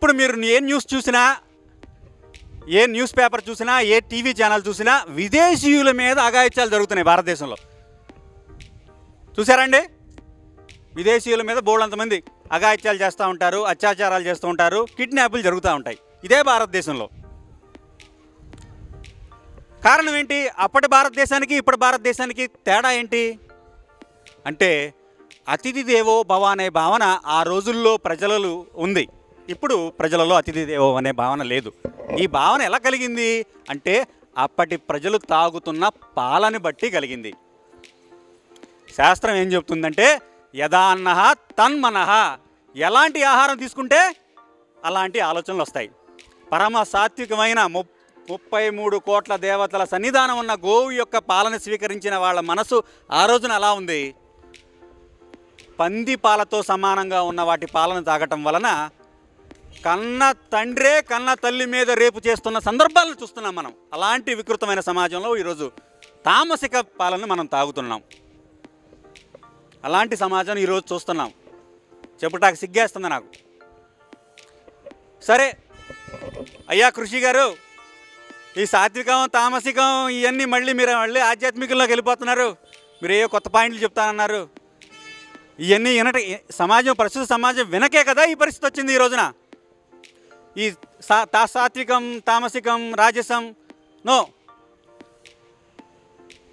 ఇప్పుడు మీరు ఏ న్యూస్ చూసినా, ఏ న్యూస్ పేపర్ చూసినా, ఏ టీవీ ఛానల్ చూసినా విదేశీయుల మీద అఘాయిత్యాలు జరుగుతున్నాయి భారతదేశంలో. చూసారండి? విదేశీయుల మీద బోళ్ళంతమంది అఘాయిత్యాలు చేస్తూ ఉంటారు, అత్యాచారాలు చేస్తూ ఉంటారు, కిడ్నాపులు జరుగుతూ ఉంటాయి ఇదే భారతదేశంలో. కారణం ఏంటి? అప్పటి భారతదేశానికి ఇప్పటి భారతదేశానికి తేడా ఏంటి అంటే అతిథి దేవో భవ అనే భావన ఆ రోజుల్లో ప్రజలలో ఉంది. ఇప్పుడు ప్రజలలో అతిథి దేవో అనే భావన లేదు. ఈ భావన ఎలా కలిగింది అంటే అప్పటి ప్రజలు తాగుతున్న పాలని బట్టి కలిగింది. శాస్త్రం ఏం చెప్తుందంటే యదాన్నః తన్మనః, ఎలాంటి ఆహారం తీసుకుంటే అలాంటి ఆలోచనలు వస్తాయి. పరమ సాత్వికమైన 33 కోట్ల దేవతల సన్నిధానం ఉన్న గోవు యొక్క పాలన స్వీకరించిన వాళ్ళ మనసు ఆ రోజున అలా ఉంది. పంది పాలతో సమానంగా ఉన్న వాటి పాలన తాగటం వలన కన్న తండ్రే కన్న తల్లి మీద రేపు చేస్తున్న సందర్భాలను చూస్తున్నాం మనం. అలాంటి వికృతమైన సమాజంలో ఈరోజు తామసిక పాలన మనం తాగుతున్నాం. అలాంటి సమాజం ఈరోజు చూస్తున్నాం. చెప్పుటానికి సిగ్గేస్తుంది నాకు. సరే అయ్యా కృషి గారు, ఈ సాత్వికం తామసికం ఇవన్నీ మీరు మళ్ళీ ఆధ్యాత్మికంలోకి వెళ్ళిపోతున్నారు. మీరు ఏవో కొత్త పాయింట్లు చెప్తానన్నారు. ఇవన్నీ సమాజం, ప్రస్తుత సమాజం వినకే కదా ఈ పరిస్థితి వచ్చింది. ఈ రోజున ఈ సాత్వికం తామసికం రాజసం నో,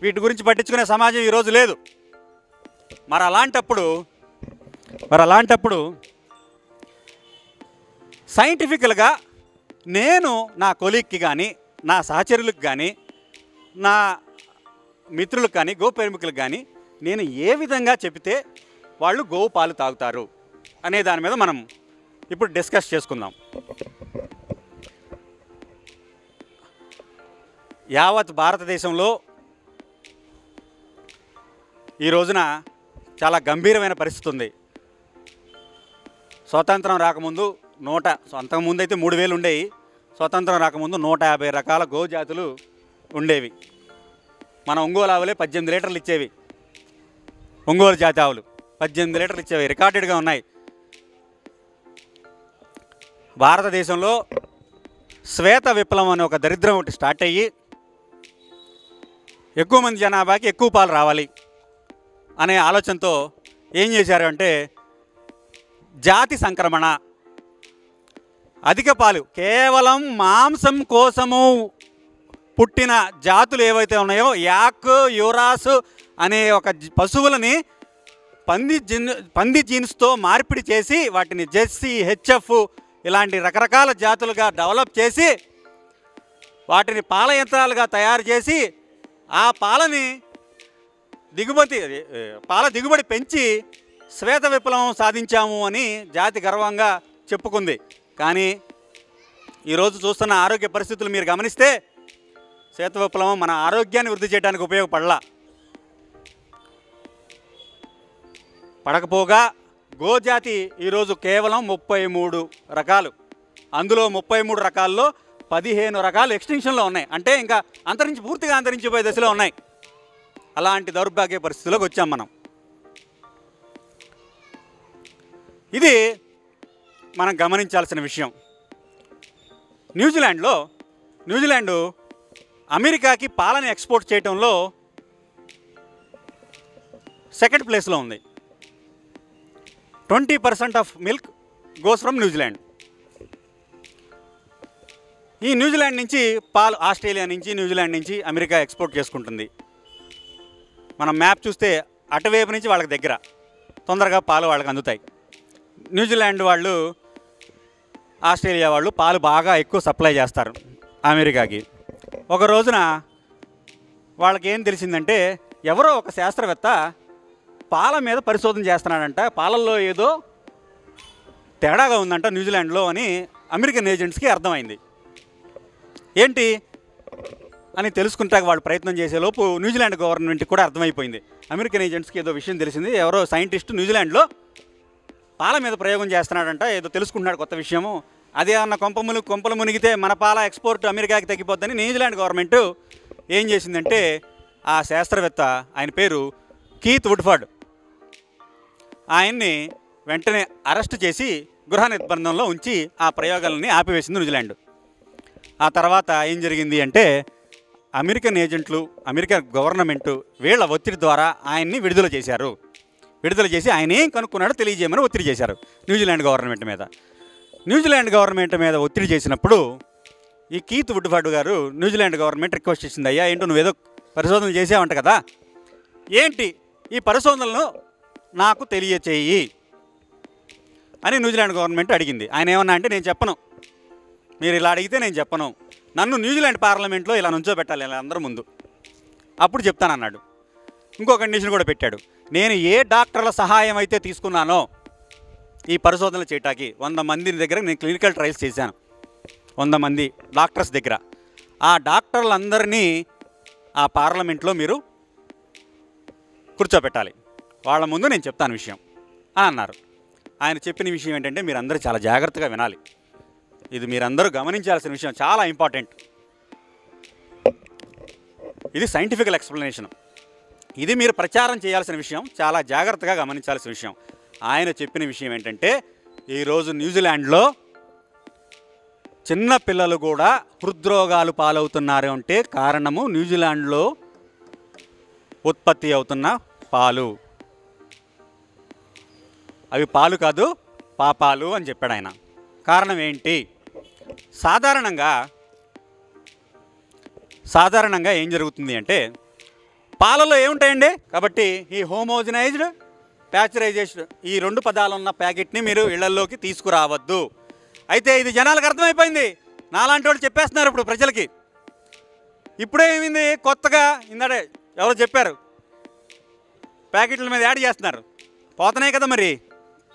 వీటి గురించి పట్టించుకునే సమాజం ఈరోజు లేదు. మరి అలాంటప్పుడు సైంటిఫికల్గా నేను నా కొలీగ్కి కానీ, నా సహచరులకు కానీ, నా మిత్రులకు కానీ, గోప్రేమికులకు కానీ నేను ఏ విధంగా చెబితే వాళ్ళు గోవు పాలు తాగుతారు అనే దాని మీద మనం ఇప్పుడు డిస్కస్ చేసుకుందాం. యావత్ భారతదేశంలో ఈ రోజున చాలా గంభీరమైన పరిస్థితి ఉంది. స్వాతంత్రం రాకముందు అంతకుముందు అయితే 3000 ఉండేవి. స్వాతంత్రం రాకముందు 150 రకాల గోజాతులు ఉండేవి. మన ఒంగోలు ఆవులే 18 లీటర్లు ఇచ్చేవి. ఒంగోలు జాతి ఆవులు 18 లీటర్లు ఇచ్చేవి, రికార్డెడ్గా ఉన్నాయి. భారతదేశంలో శ్వేత విప్లవం అనే ఒక దరిద్రం ఒకటి స్టార్ట్ అయ్యి ఎక్కువ మంది జనాభాకి ఎక్కువ పాలు రావాలి అనే ఆలోచనతో ఏం చేశారు అంటే జాతి సంక్రమణ, అధిక పాలు కేవలం మాంసం కోసము పుట్టిన జాతులు ఏవైతే ఉన్నాయో యాక్, యురాస్ అనే ఒక పశువులని పంది జీన్స్తో మార్పిడి చేసి వాటిని జెర్సీ, హెచ్ఎఫ్ ఇలాంటి రకరకాల జాతులుగా డెవలప్ చేసి వాటిని పాల యంత్రాలుగా తయారు చేసి ఆ పాల దిగుబడి పెంచి శ్వేత విప్లవం సాధించాము అని జాతి గర్వంగా చెప్పుకుంది. కానీ ఈరోజు చూస్తున్న ఆరోగ్య పరిస్థితులు మీరు గమనిస్తే శ్వేత విప్లవం మన ఆరోగ్యాన్ని వృద్ధి చేయడానికి పడకపోగా గోజాతి ఈరోజు కేవలం 33 రకాలు. అందులో 33 రకాల్లో 15 రకాలు ఎక్స్టింక్షన్లో ఉన్నాయి. అంటే ఇంకా పూర్తిగా అంతరించిపోయే దశలో ఉన్నాయి. అలాంటి దౌర్భాగ్య పరిస్థితుల్లోకి వచ్చాం మనం. ఇది మనం గమనించాల్సిన విషయం. న్యూజిలాండ్ అమెరికాకి పాలని ఎక్స్పోర్ట్ చేయడంలో సెకండ్ ప్లేస్లో ఉంది. 20% of milk goes from New Zealand. ఈ న్యూజిలాండ్ నుంచి పాలు ఆస్ట్రేలియా నుంచి, న్యూజిలాండ్ నుంచి అమెరికా ఎక్స్పోర్ట్ చేసుకుంటుంది. మనం మ్యాప్ చూస్తే అటువైపు నుంచి వాళ్ళకి దగ్గర, తొందరగా పాలు వాళ్ళకి అందుతాయి. న్యూజిలాండ్ వాళ్ళు, ఆస్ట్రేలియా వాళ్ళు పాలు బాగా ఎక్కువ సప్లై చేస్తారు అమెరికాకి. ఒక రోజున వాళ్ళకి ఏం తెలిసిందంటే ఎవరో ఒక శాస్త్రవేత్త పాల మీద పరిశోధన చేస్తున్నాడంట. పాలల్లో ఏదో తేడాగా ఉందంట న్యూజిలాండ్లో అని అమెరికన్ ఏజెంట్స్కి అర్థమైంది. ఏంటి అని తెలుసుకుంటాక వాళ్ళు ప్రయత్నం చేసేలోపు న్యూజిలాండ్ గవర్నమెంట్కి కూడా అర్థమైపోయింది. అమెరికన్ ఏజెంట్స్కి ఏదో విషయం తెలిసింది. ఎవరో సైంటిస్ట్ న్యూజిలాండ్లో పాల మీద ప్రయోగం చేస్తున్నాడంట, ఏదో తెలుసుకుంటున్నాడు కొత్త విషయము. అదే అన్న కొంపలు మునిగితే మన పాల ఎక్స్పోర్ట్ అమెరికాకి తగ్గిపోద్దని న్యూజిలాండ్ గవర్నమెంట్ ఏం చేసిందంటే ఆ శాస్త్రవేత్త, ఆయన పేరు కీత్ వుడ్ఫర్డ్, ఆయన్ని వెంటనే అరెస్ట్ చేసి గృహ నిర్బంధంలో ఉంచి ఆ ప్రయోగాలని ఆపివేసింది న్యూజిలాండ్. ఆ తర్వాత ఏం జరిగింది అంటే అమెరికన్ ఏజెంట్లు, అమెరికా గవర్నమెంటు వీళ్ళ ఒత్తిడి ద్వారా ఆయన్ని విడుదల చేశారు. విడుదల చేసి ఆయన ఏం కనుక్కున్నాడో తెలియజేయమని ఒత్తిడి చేశారు న్యూజిలాండ్ గవర్నమెంట్ మీద. న్యూజిలాండ్ గవర్నమెంట్ మీద ఒత్తిడి చేసినప్పుడు ఈ కీత్ వుడ్ఫర్డ్ గారు న్యూజిలాండ్ గవర్నమెంట్ రిక్వెస్ట్ చేసింది, అయ్యా ఏంటో నువ్వేదో పరిశోధనలు చేసావంట కదా, ఏంటి ఈ పరిశోధనలను నాకు తెలియచేయి అని న్యూజిలాండ్ గవర్నమెంట్ అడిగింది. ఆయన ఏమన్నా అంటే నేను చెప్పను, మీరు ఇలా అడిగితే నేను చెప్పను, నన్ను న్యూజిలాండ్ పార్లమెంట్లో ఇలా నుంచోబెట్టాలి ఇలా అందరి ముందు, అప్పుడు చెప్తానన్నాడు. ఇంకో కండిషన్ కూడా పెట్టాడు, నేను ఏ డాక్టర్ల సహాయం అయితే తీసుకున్నానో ఈ పరిశోధనలు చేయటానికి 100 మంది దగ్గర నేను క్లినికల్ ట్రయల్స్ చేశాను, 100 మంది డాక్టర్స్ దగ్గర, ఆ డాక్టర్లందరినీ ఆ పార్లమెంట్లో మీరు కూర్చోబెట్టాలి, వాళ్ళ ముందు నేను చెప్తాను విషయం అని అన్నారు. ఆయన చెప్పిన విషయం ఏంటంటే మీరందరూ చాలా జాగ్రత్తగా వినాలి, ఇది మీరందరూ గమనించాల్సిన విషయం, చాలా ఇంపార్టెంట్. ఇది సైంటిఫికల్ ఎక్స్ప్లెనేషన్, ఇది మీరు ప్రచారం చేయాల్సిన విషయం, చాలా జాగ్రత్తగా గమనించాల్సిన విషయం. ఆయన చెప్పిన విషయం ఏంటంటే ఈరోజు న్యూజిలాండ్లో చిన్న పిల్లలు కూడా హృద్రోగాలు పాలవుతున్నారు అంటే కారణము న్యూజిలాండ్లో ఉత్పత్తి అవుతున్న పాలు. అవి పాలు కాదు పాపాలు అని చెప్పాడు ఆయన. కారణం ఏంటి? సాధారణంగా ఏం జరుగుతుంది అంటే పాలలో ఏముంటాయండి, కాబట్టి ఈ హోమోజనైజ్డ్, ప్యాస్చరైజేషన్ ఈ 2 పదాలు ఉన్న ప్యాకెట్ని మీరు ఇళ్లలోకి తీసుకురావద్దు. అయితే ఇది జనాలకు అర్థమైపోయింది, నాలాంటి వాళ్ళు చెప్పేస్తున్నారు ఇప్పుడు ప్రజలకి. ఇప్పుడే ఏమైంది, కొత్తగా ఇందాడే ఎవరో చెప్పారు, ప్యాకెట్ల మీద యాడ్ చేస్తున్నారు, పోతున్నాయి కదా, మరి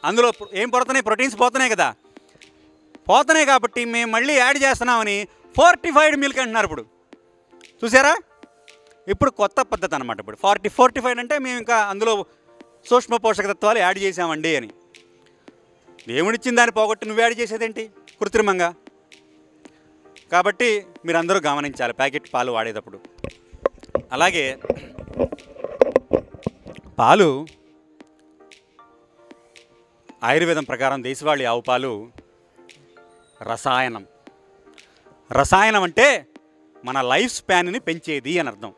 అందులో ఏం పోతున్నాయి, ప్రోటీన్స్ పోతున్నాయి కదా, పోతున్నాయి కాబట్టి మేము మళ్ళీ యాడ్ చేస్తున్నామని ఫోర్టిఫైడ్ మిల్క్ అంటున్నారు. ఇప్పుడు చూసారా, ఇప్పుడు కొత్త పద్ధతి అనమాట. ఇప్పుడు ఫోర్టిఫైడ్ అంటే మేము ఇంకా అందులో సూక్ష్మ పోషక తత్వాలు యాడ్ చేసామండి అని. దేవుడిచ్చిన దాన్ని పోగొట్టి నువ్వు యాడ్ చేసేదేంటి కృత్రిమంగా? కాబట్టి మీరందరూ గమనించాలి ప్యాకెట్ పాలు వాడేటప్పుడు. అలాగే పాలు ఆయుర్వేదం ప్రకారం దేశవాళీ ఆవు పాలు రసాయనం అంటే మన లైఫ్ స్పాన్ని పెంచేది అని అర్థం.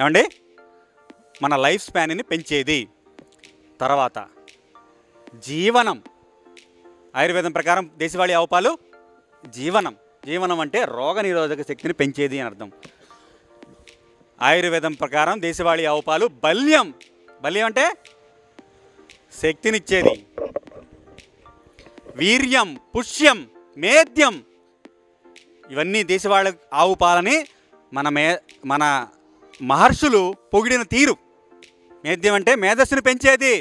ఏమండి, మన లైఫ్ స్పాన్ని పెంచేది. తర్వాత జీవనం, ఆయుర్వేదం ప్రకారం దేశవాళీ ఆవు పాలు జీవనం అంటే రోగనిరోధక శక్తిని పెంచేది అని అర్థం. ఆయుర్వేదం ప్రకారం దేశవాళీ ఆవు పాలు బల్యం అంటే శక్తినిచ్చేది. వీర్యం, పుష్యం, మేద్యం ఇవన్నీ దేశవాళీ ఆవు పాలని మన మహర్షులు పొగిడిన తీరు. మేద్యం అంటే మేధస్సును పెంచేది.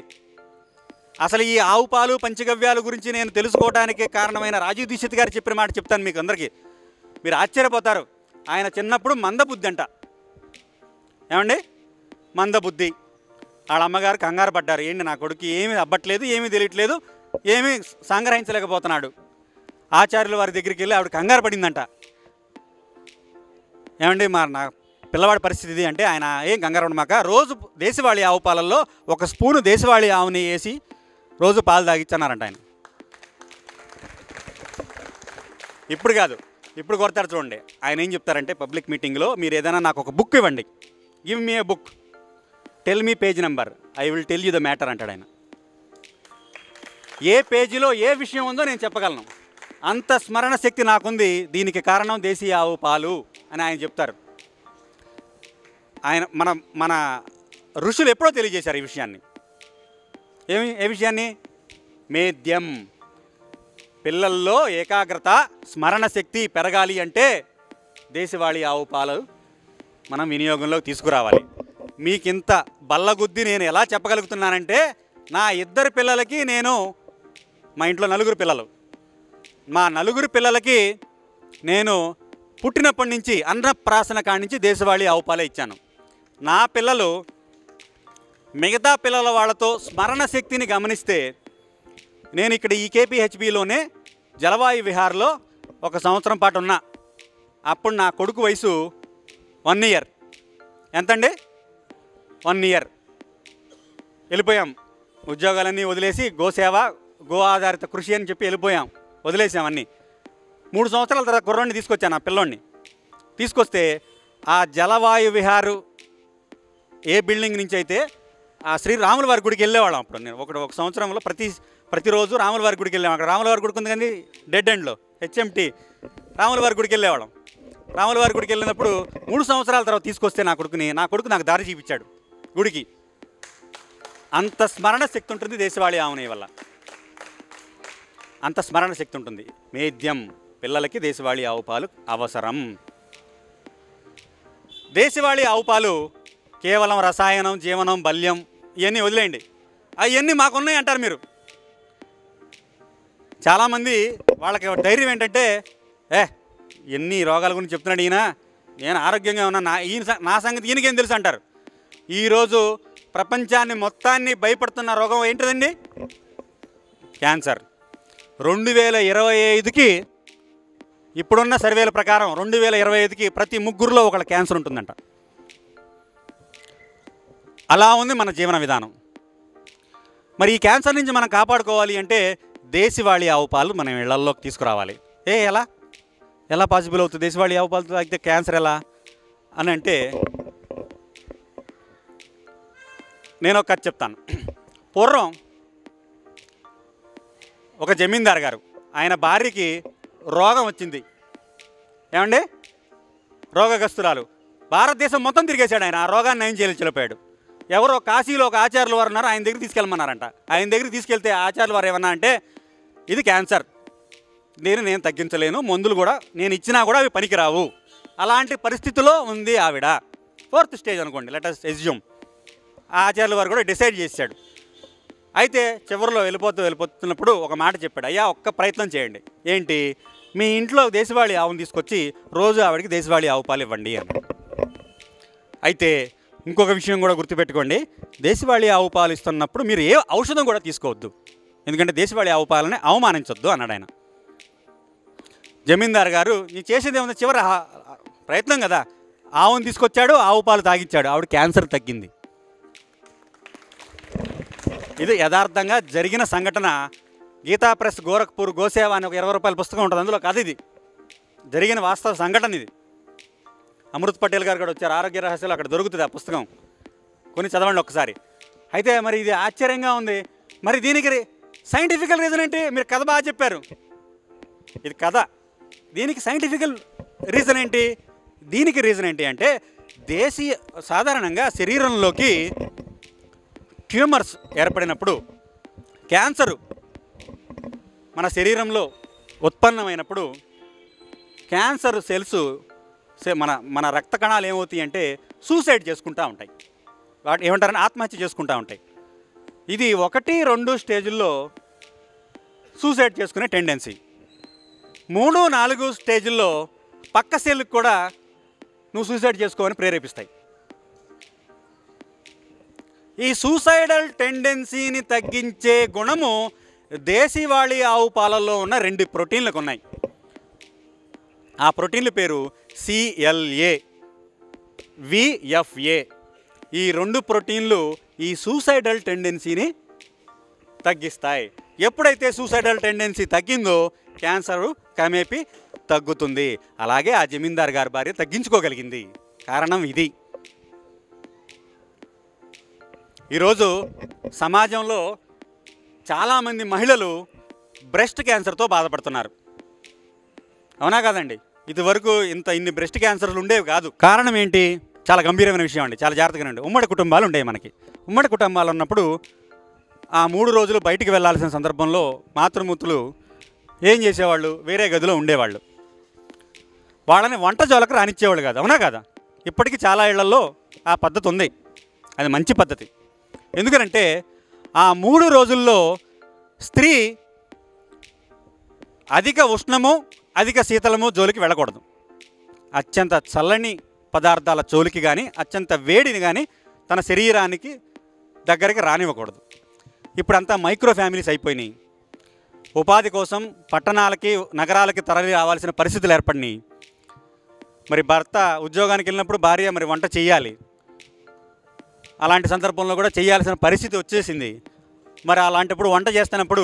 అసలు ఈ ఆవు పాలు పంచగవ్యాల గురించి నేను తెలుసుకోవడానికి కారణమైన రాజీవ్ దీక్షిత్ గారు చెప్పిన మాట చెప్తాను మీకు అందరికీ, మీరు ఆశ్చర్యపోతారు. ఆయన చిన్నప్పుడు మందబుద్ధి అంట. ఏమండి, మందబుద్ధి. వాళ్ళ అమ్మగారు కంగారు పడ్డారు, ఏంటి నా కొడుకు ఏమీ అబ్బట్లేదు, ఏమీ తెలియట్లేదు, ఏమీ సంగ్రహించలేకపోతున్నాడు. ఆచార్యుల వారి దగ్గరికి వెళ్ళి ఆవిడ కంగారు పడిందంట. ఏమండి నా పిల్లవాడి పరిస్థితి ఇది అంటే ఆయన ఏం కంగారు పడమాక, రోజు దేశవాళీ ఆవు పాలల్లో 1 స్పూను దేశవాళీ ఆవుని వేసి రోజు పాలు తాగిచ్చన్నారంట ఆయన. ఇప్పుడు కాదు, ఇప్పుడు కొడతారు చూడండి. ఆయన ఏం చెప్తారంటే పబ్లిక్ మీటింగ్లో, మీరు ఏదైనా నాకు ఒక బుక్ ఇవ్వండి, give me A book, tell me page number, I will tell you the matter అంటాడు ఆయన. ఏ పేజీలో ఏ విషయం ఉందో నేను చెప్పగలను, అంత స్మరణ శక్తి నాకుంది, దీనికి కారణం దేశీయ ఆవు పాలు అని ఆయన చెప్తారు. ఆయన మన ఋషులు ఎప్పుడో తెలియజేశారు ఈ విషయాన్ని. ఏ విషయాన్ని? మేద్యం. పిల్లల్లో ఏకాగ్రత, స్మరణ శక్తి పెరగాలి అంటే దేశవాళీ ఆవు పాలు మనం వినియోగంలోకి తీసుకురావాలి. మీకింత బల్లగుద్ది నేను ఎలా చెప్పగలుగుతున్నానంటే, నా 2 పిల్లలకి మా ఇంట్లో 4 పిల్లలు, మా 4 పిల్లలకి నేను పుట్టినప్పటి నుంచి అన్నప్రాసన కాడి నుంచి దేశవాళీ ఆవు పాలే ఇచ్చాను. నా పిల్లలు మిగతా పిల్లల వాళ్ళతో స్మరణ శక్తిని గమనిస్తే, నేను ఇక్కడ ఈ కేపీహెచ్బిలోనే జలవాయు విహార్లో 1 సంవత్సరం పాటు ఉన్నా. అప్పుడు నా కొడుకు వయసు 1 ఇయర్. ఎంతండి? 1 ఇయర్. వెళ్ళిపోయాం, ఉద్యోగాలన్నీ వదిలేసి గోసేవ గో ఆధారిత కృషి అని చెప్పి వెళ్ళిపోయాం, వదిలేసాం అన్నీ. 3 సంవత్సరాల తర్వాత కుర్రాడిని తీసుకొచ్చాను, ఆ పిల్లోడిని తీసుకొస్తే ఆ జలవాయు విహారు ఏ బిల్డింగ్ నుంచి అయితే ఆ శ్రీ రాముల వారి గుడికి వెళ్ళేవాళ్ళం. అప్పుడు నేను ఒక సంవత్సరంలో ప్రతిరోజు రాముల వారి గుడికి వెళ్ళాము. అక్కడ రాముల వారి గుడికి ఉంది కానీ డెడ్ ఎండ్లో హెచ్ఎంటి రాముల వారి గుడికి వెళ్ళేవాళ్ళం. రాముల వారి గుడికి వెళ్ళినప్పుడు 3 సంవత్సరాల తర్వాత తీసుకొస్తే నా కొడుకు నాకు దారి చూపించాడు గుడికి. అంత స్మరణ శక్తి ఉంటుంది దేశవాళీ ఆవు నెయ్యి వల్ల, అంత స్మరణ శక్తి ఉంటుంది. మేద్యం పిల్లలకి దేశవాళీ ఆవు పాలు అవసరం. దేశవాళీ ఆవు పాలు కేవలం రసాయనం, జీవనం, బల్యం ఇవన్నీ వదిలేయండి, అవన్నీ మాకున్నాయి అంటారు మీరు. చాలామంది వాళ్ళకి ధైర్యం ఏంటంటే, ఎన్ని రోగాల గురించి చెప్తున్నాడు ఈయన, నేను ఆరోగ్యంగా ఉన్నా, నా సంగతి ఈయనకేం తెలుసు అంటారు. ఈరోజు ప్రపంచాన్ని మొత్తాన్ని భయపడుతున్న రోగం ఏంటిదండి? క్యాన్సర్. 2025కి ఇప్పుడున్న సర్వేల ప్రకారం 2025కి ప్రతి 3 ఒకళ్ళ క్యాన్సర్ ఉంటుందంట. అలా ఉంది మన జీవన విధానం. మరి ఈ క్యాన్సర్ నుంచి మనం కాపాడుకోవాలి అంటే దేశవాళీ ఆవు పాలు మనం ఇళ్లలోకి తీసుకురావాలి. ఎలా పాసిబుల్ అవుతుంది? దేశవాళీ ఆవు పాలు తాగితే క్యాన్సర్ ఎలా అని అంటే నేను ఒక కథ చెప్తాను. పూర్వం ఒక జమీందారు గారు, ఆయన భార్యకి రోగం వచ్చింది. ఏమండి, రోగగ్రస్తురాలు. భారతదేశం మొత్తం తిరిగేశాడు ఆయన, ఆ రోగాన్ని నయం చేయలేకపోయాడు. ఎవరో కాశీలో ఒక ఆచార్యులు వారు ఉన్నారు, ఆయన దగ్గర తీసుకెళ్ళమన్నారంట. ఆయన దగ్గరికి తీసుకెళ్తే ఆచార్యులు వారు ఏమన్నా అంటే, ఇది క్యాన్సర్, నేను తగ్గించలేను, మందులు కూడా నేను ఇచ్చినా కూడా అవి పనికిరావు, అలాంటి పరిస్థితిలో ఉంది ఆవిడ. 4th స్టేజ్ అనుకోండి, లెట్ us assume. ఆ ఆచార్యుల వారు కూడా డిసైడ్ చేశాడు. అయితే చివరిలో వెళ్ళిపోతున్నప్పుడు ఒక మాట చెప్పాడు, అయ్యా ఒక్క ప్రయత్నం చేయండి. ఏంటి? మీ ఇంట్లో దేశవాళీ ఆవును తీసుకొచ్చి రోజు ఆవిడకి దేశవాళీ ఆవు పాలు ఇవ్వండి అని. అయితే ఇంకొక విషయం కూడా గుర్తుపెట్టుకోండి, దేశవాళీ ఆవు పాలు ఇస్తున్నప్పుడు మీరు ఏ ఔషధం కూడా తీసుకోవద్దు, ఎందుకంటే దేశవాళీ ఆవు పాలని అవమానించొద్దు అన్నాడు ఆయన. జమీందారు గారు నీ చేసేది ఏముంది, చివరి ప్రయత్నం కదా, ఆవును తీసుకొచ్చాడు, ఆవు పాలు తాగిచ్చాడు, ఆవిడ క్యాన్సర్ తగ్గింది. ఇది యథార్థంగా జరిగిన సంఘటన. గీతా ప్రెస్ గోరఖ్పూర్ గోసేవ అని ఒక 20 రూపాయల పుస్తకం ఉంటుంది, అందులో కథ ఇది, జరిగిన వాస్తవ సంఘటన ఇది. అమృత్ పటేల్ గారు కూడా వచ్చారు, ఆరోగ్య రహస్యాలు, అక్కడ దొరుకుతుంది ఆ పుస్తకం, కొని చదవండి ఒకసారి. అయితే మరి ఇది ఆశ్చర్యంగా ఉంది, మరి దీనికి సైంటిఫికల్ రీజన్ ఏంటి? మీరు కథ బాగా చెప్పారు, ఇది కథ, దీనికి సైంటిఫికల్ రీజన్ ఏంటి? దీనికి రీజన్ ఏంటి అంటే, సాధారణంగా శరీరంలోకి ట్యూమర్స్ ఏర్పడినప్పుడు, క్యాన్సరు మన శరీరంలో ఉత్పన్నమైనప్పుడు, క్యాన్సర్ సెల్స్ మన రక్త కణాలు ఏమవుతాయి అంటే సూసైడ్ చేసుకుంటూ ఉంటాయి. వాటి ఏమంటారని ఆత్మహత్య చేసుకుంటూ ఉంటాయి. ఇది 1-2 స్టేజుల్లో సూసైడ్ చేసుకునే టెండెన్సీ. 3-4 స్టేజుల్లో పక్క సెల్కి కూడా నువ్వు సూసైడ్ చేసుకోవని ప్రేరేపిస్తాయి. ఈ సూసైడల్ టెండెన్సీని తగ్గించే గుణము దేశవాళీ ఆవు పాలల్లో ఉన్న 2 ప్రోటీన్లకు ఉన్నాయి. ఆ ప్రోటీన్ల పేరు CLA, VFA. ఈ 2 ప్రోటీన్లు ఈ సూసైడల్ టెండెన్సీని తగ్గిస్తాయి. ఎప్పుడైతే సూసైడల్ టెండెన్సీ తగ్గిందో క్యాన్సర్ కమేపి తగ్గుతుంది. అలాగే ఆ జమీందార్ గారి భార్య తగ్గించుకోగలిగింది. కారణం ఇది. ఈరోజు సమాజంలో చాలామంది మహిళలు బ్రెస్ట్ క్యాన్సర్తో బాధపడుతున్నారు. అవునా కాదండి? ఇదివరకు ఇన్ని బ్రెస్ట్ క్యాన్సర్లు ఉండేవి కాదు. కారణం ఏంటి? చాలా గంభీరమైన విషయం అండి, చాలా జాగ్రత్తగా ఉండే. ఉమ్మడి కుటుంబాలు ఉండేవి మనకి. ఉమ్మడి కుటుంబాలు ఉన్నప్పుడు ఆ 3 రోజులు బయటికి వెళ్ళాల్సిన సందర్భంలో మాతృమూర్తులు ఏం చేసేవాళ్ళు? వేరే గదిలో ఉండేవాళ్ళు. వాళ్ళని వంట జోలకు రానిచ్చేవాళ్ళు కాదు. అవునా కదా? ఇప్పటికీ చాలా ఇళ్లలో ఆ పద్ధతి ఉంది. అది మంచి పద్ధతి. ఎందుకంటే ఆ 3 రోజుల్లో స్త్రీ అధిక ఉష్ణము, అధిక శీతలము జోలికి వెళ్ళకూడదు. అత్యంత చల్లని పదార్థాల జోలికి కానీ, అత్యంత వేడిని కానీ తన శరీరానికి దగ్గరికి రానివ్వకూడదు. ఇప్పుడంతా మైక్రో ఫ్యామిలీస్ అయిపోయినాయి. ఉపాధి కోసం పట్టణాలకి, నగరాలకి తరలి రావాల్సిన పరిస్థితులు ఏర్పడినాయి. మరి భర్త ఉద్యోగానికి వెళ్ళినప్పుడు భార్య మరి వంట చేయాలి. అలాంటి సందర్భంలో కూడా చేయాల్సిన పరిస్థితి వచ్చేసింది. మరి అలాంటప్పుడు వంట చేస్తున్నప్పుడు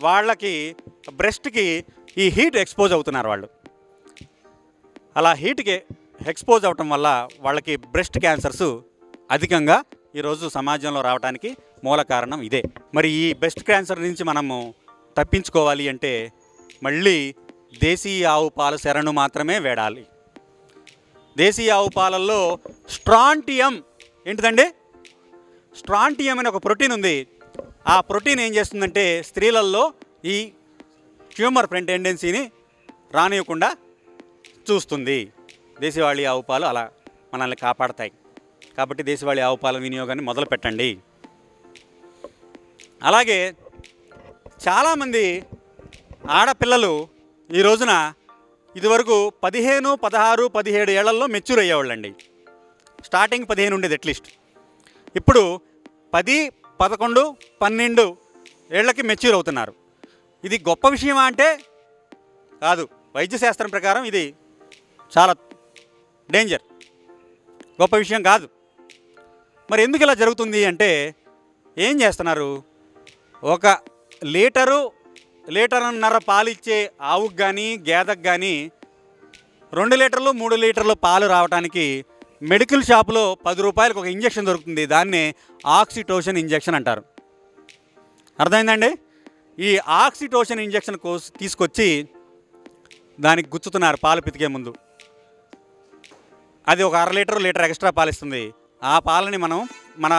వాళ్ళకి బ్రెస్ట్కి ఈ హీట్ ఎక్స్పోజ్ అవుతున్నారు వాళ్ళు. అలా హీట్కి ఎక్స్పోజ్ అవటం వల్ల వాళ్ళకి బ్రెస్ట్ క్యాన్సర్స్ అధికంగా ఈరోజు సమాజంలో రావడానికి మూల కారణం ఇదే. మరి ఈ బ్రెస్ట్ క్యాన్సర్ నుంచి మనము తప్పించుకోవాలి అంటే మళ్ళీ దేశీయ ఆవు పాలు శరణు మాత్రమే వేడాలి. దేశీయ ఆవు పాలల్లో స్ట్రాంటియం ఏంటిదండి? స్ట్రాంటియం అనే ఒక ప్రోటీన్ ఉంది. ఆ ప్రోటీన్ ఏం చేస్తుందంటే స్త్రీలలో ఈ ట్యూమర్ టెండెన్సీని రానివ్వకుండా చూస్తుంది. దేశవాళీ ఆవు పాలు అలా మనల్ని కాపాడతాయి. కాబట్టి దేశవాళీ ఆవు పాల వినియోగాన్ని మొదలు పెట్టండి. అలాగే చాలామంది ఆడపిల్లలు ఈ రోజున ఇదివరకు 15, 16, 17 ఏళ్లలో మెచ్యూర్ అయ్యేవాళ్ళండి. స్టార్టింగ్ 15 ఉండేది అట్లీస్ట్. ఇప్పుడు 10, 11, 12 ఏళ్లకి మెచ్యూర్ అవుతున్నారు. ఇది గొప్ప విషయమా అంటే కాదు. వైద్యశాస్త్రం ప్రకారం ఇది చాలా డేంజర్, గొప్ప విషయం కాదు. మరి ఎందుకు ఇలా జరుగుతుంది అంటే ఏం చేస్తున్నారు? ఒక లీటరున్నర పాలిచ్చే ఆవుకు కానీ గేదకు కానీ 2 లీటర్లు 3 లీటర్లు పాలు రావడానికి మెడికల్ షాపులో 10 రూపాయలకు ఒక ఇంజెక్షన్ దొరుకుతుంది. దాన్నే ఆక్సిటోషన్ ఇంజెక్షన్ అంటారు. అర్థమైందండి? ఈ ఆక్సిటోషన్ ఇంజెక్షన్ తీసుకొచ్చి దానికి గుచ్చుతున్నారు పాలు పితికే ముందు. అది ఒక లీటర్ ఎక్స్ట్రా పాలిస్తుంది. ఆ పాలని మనం మన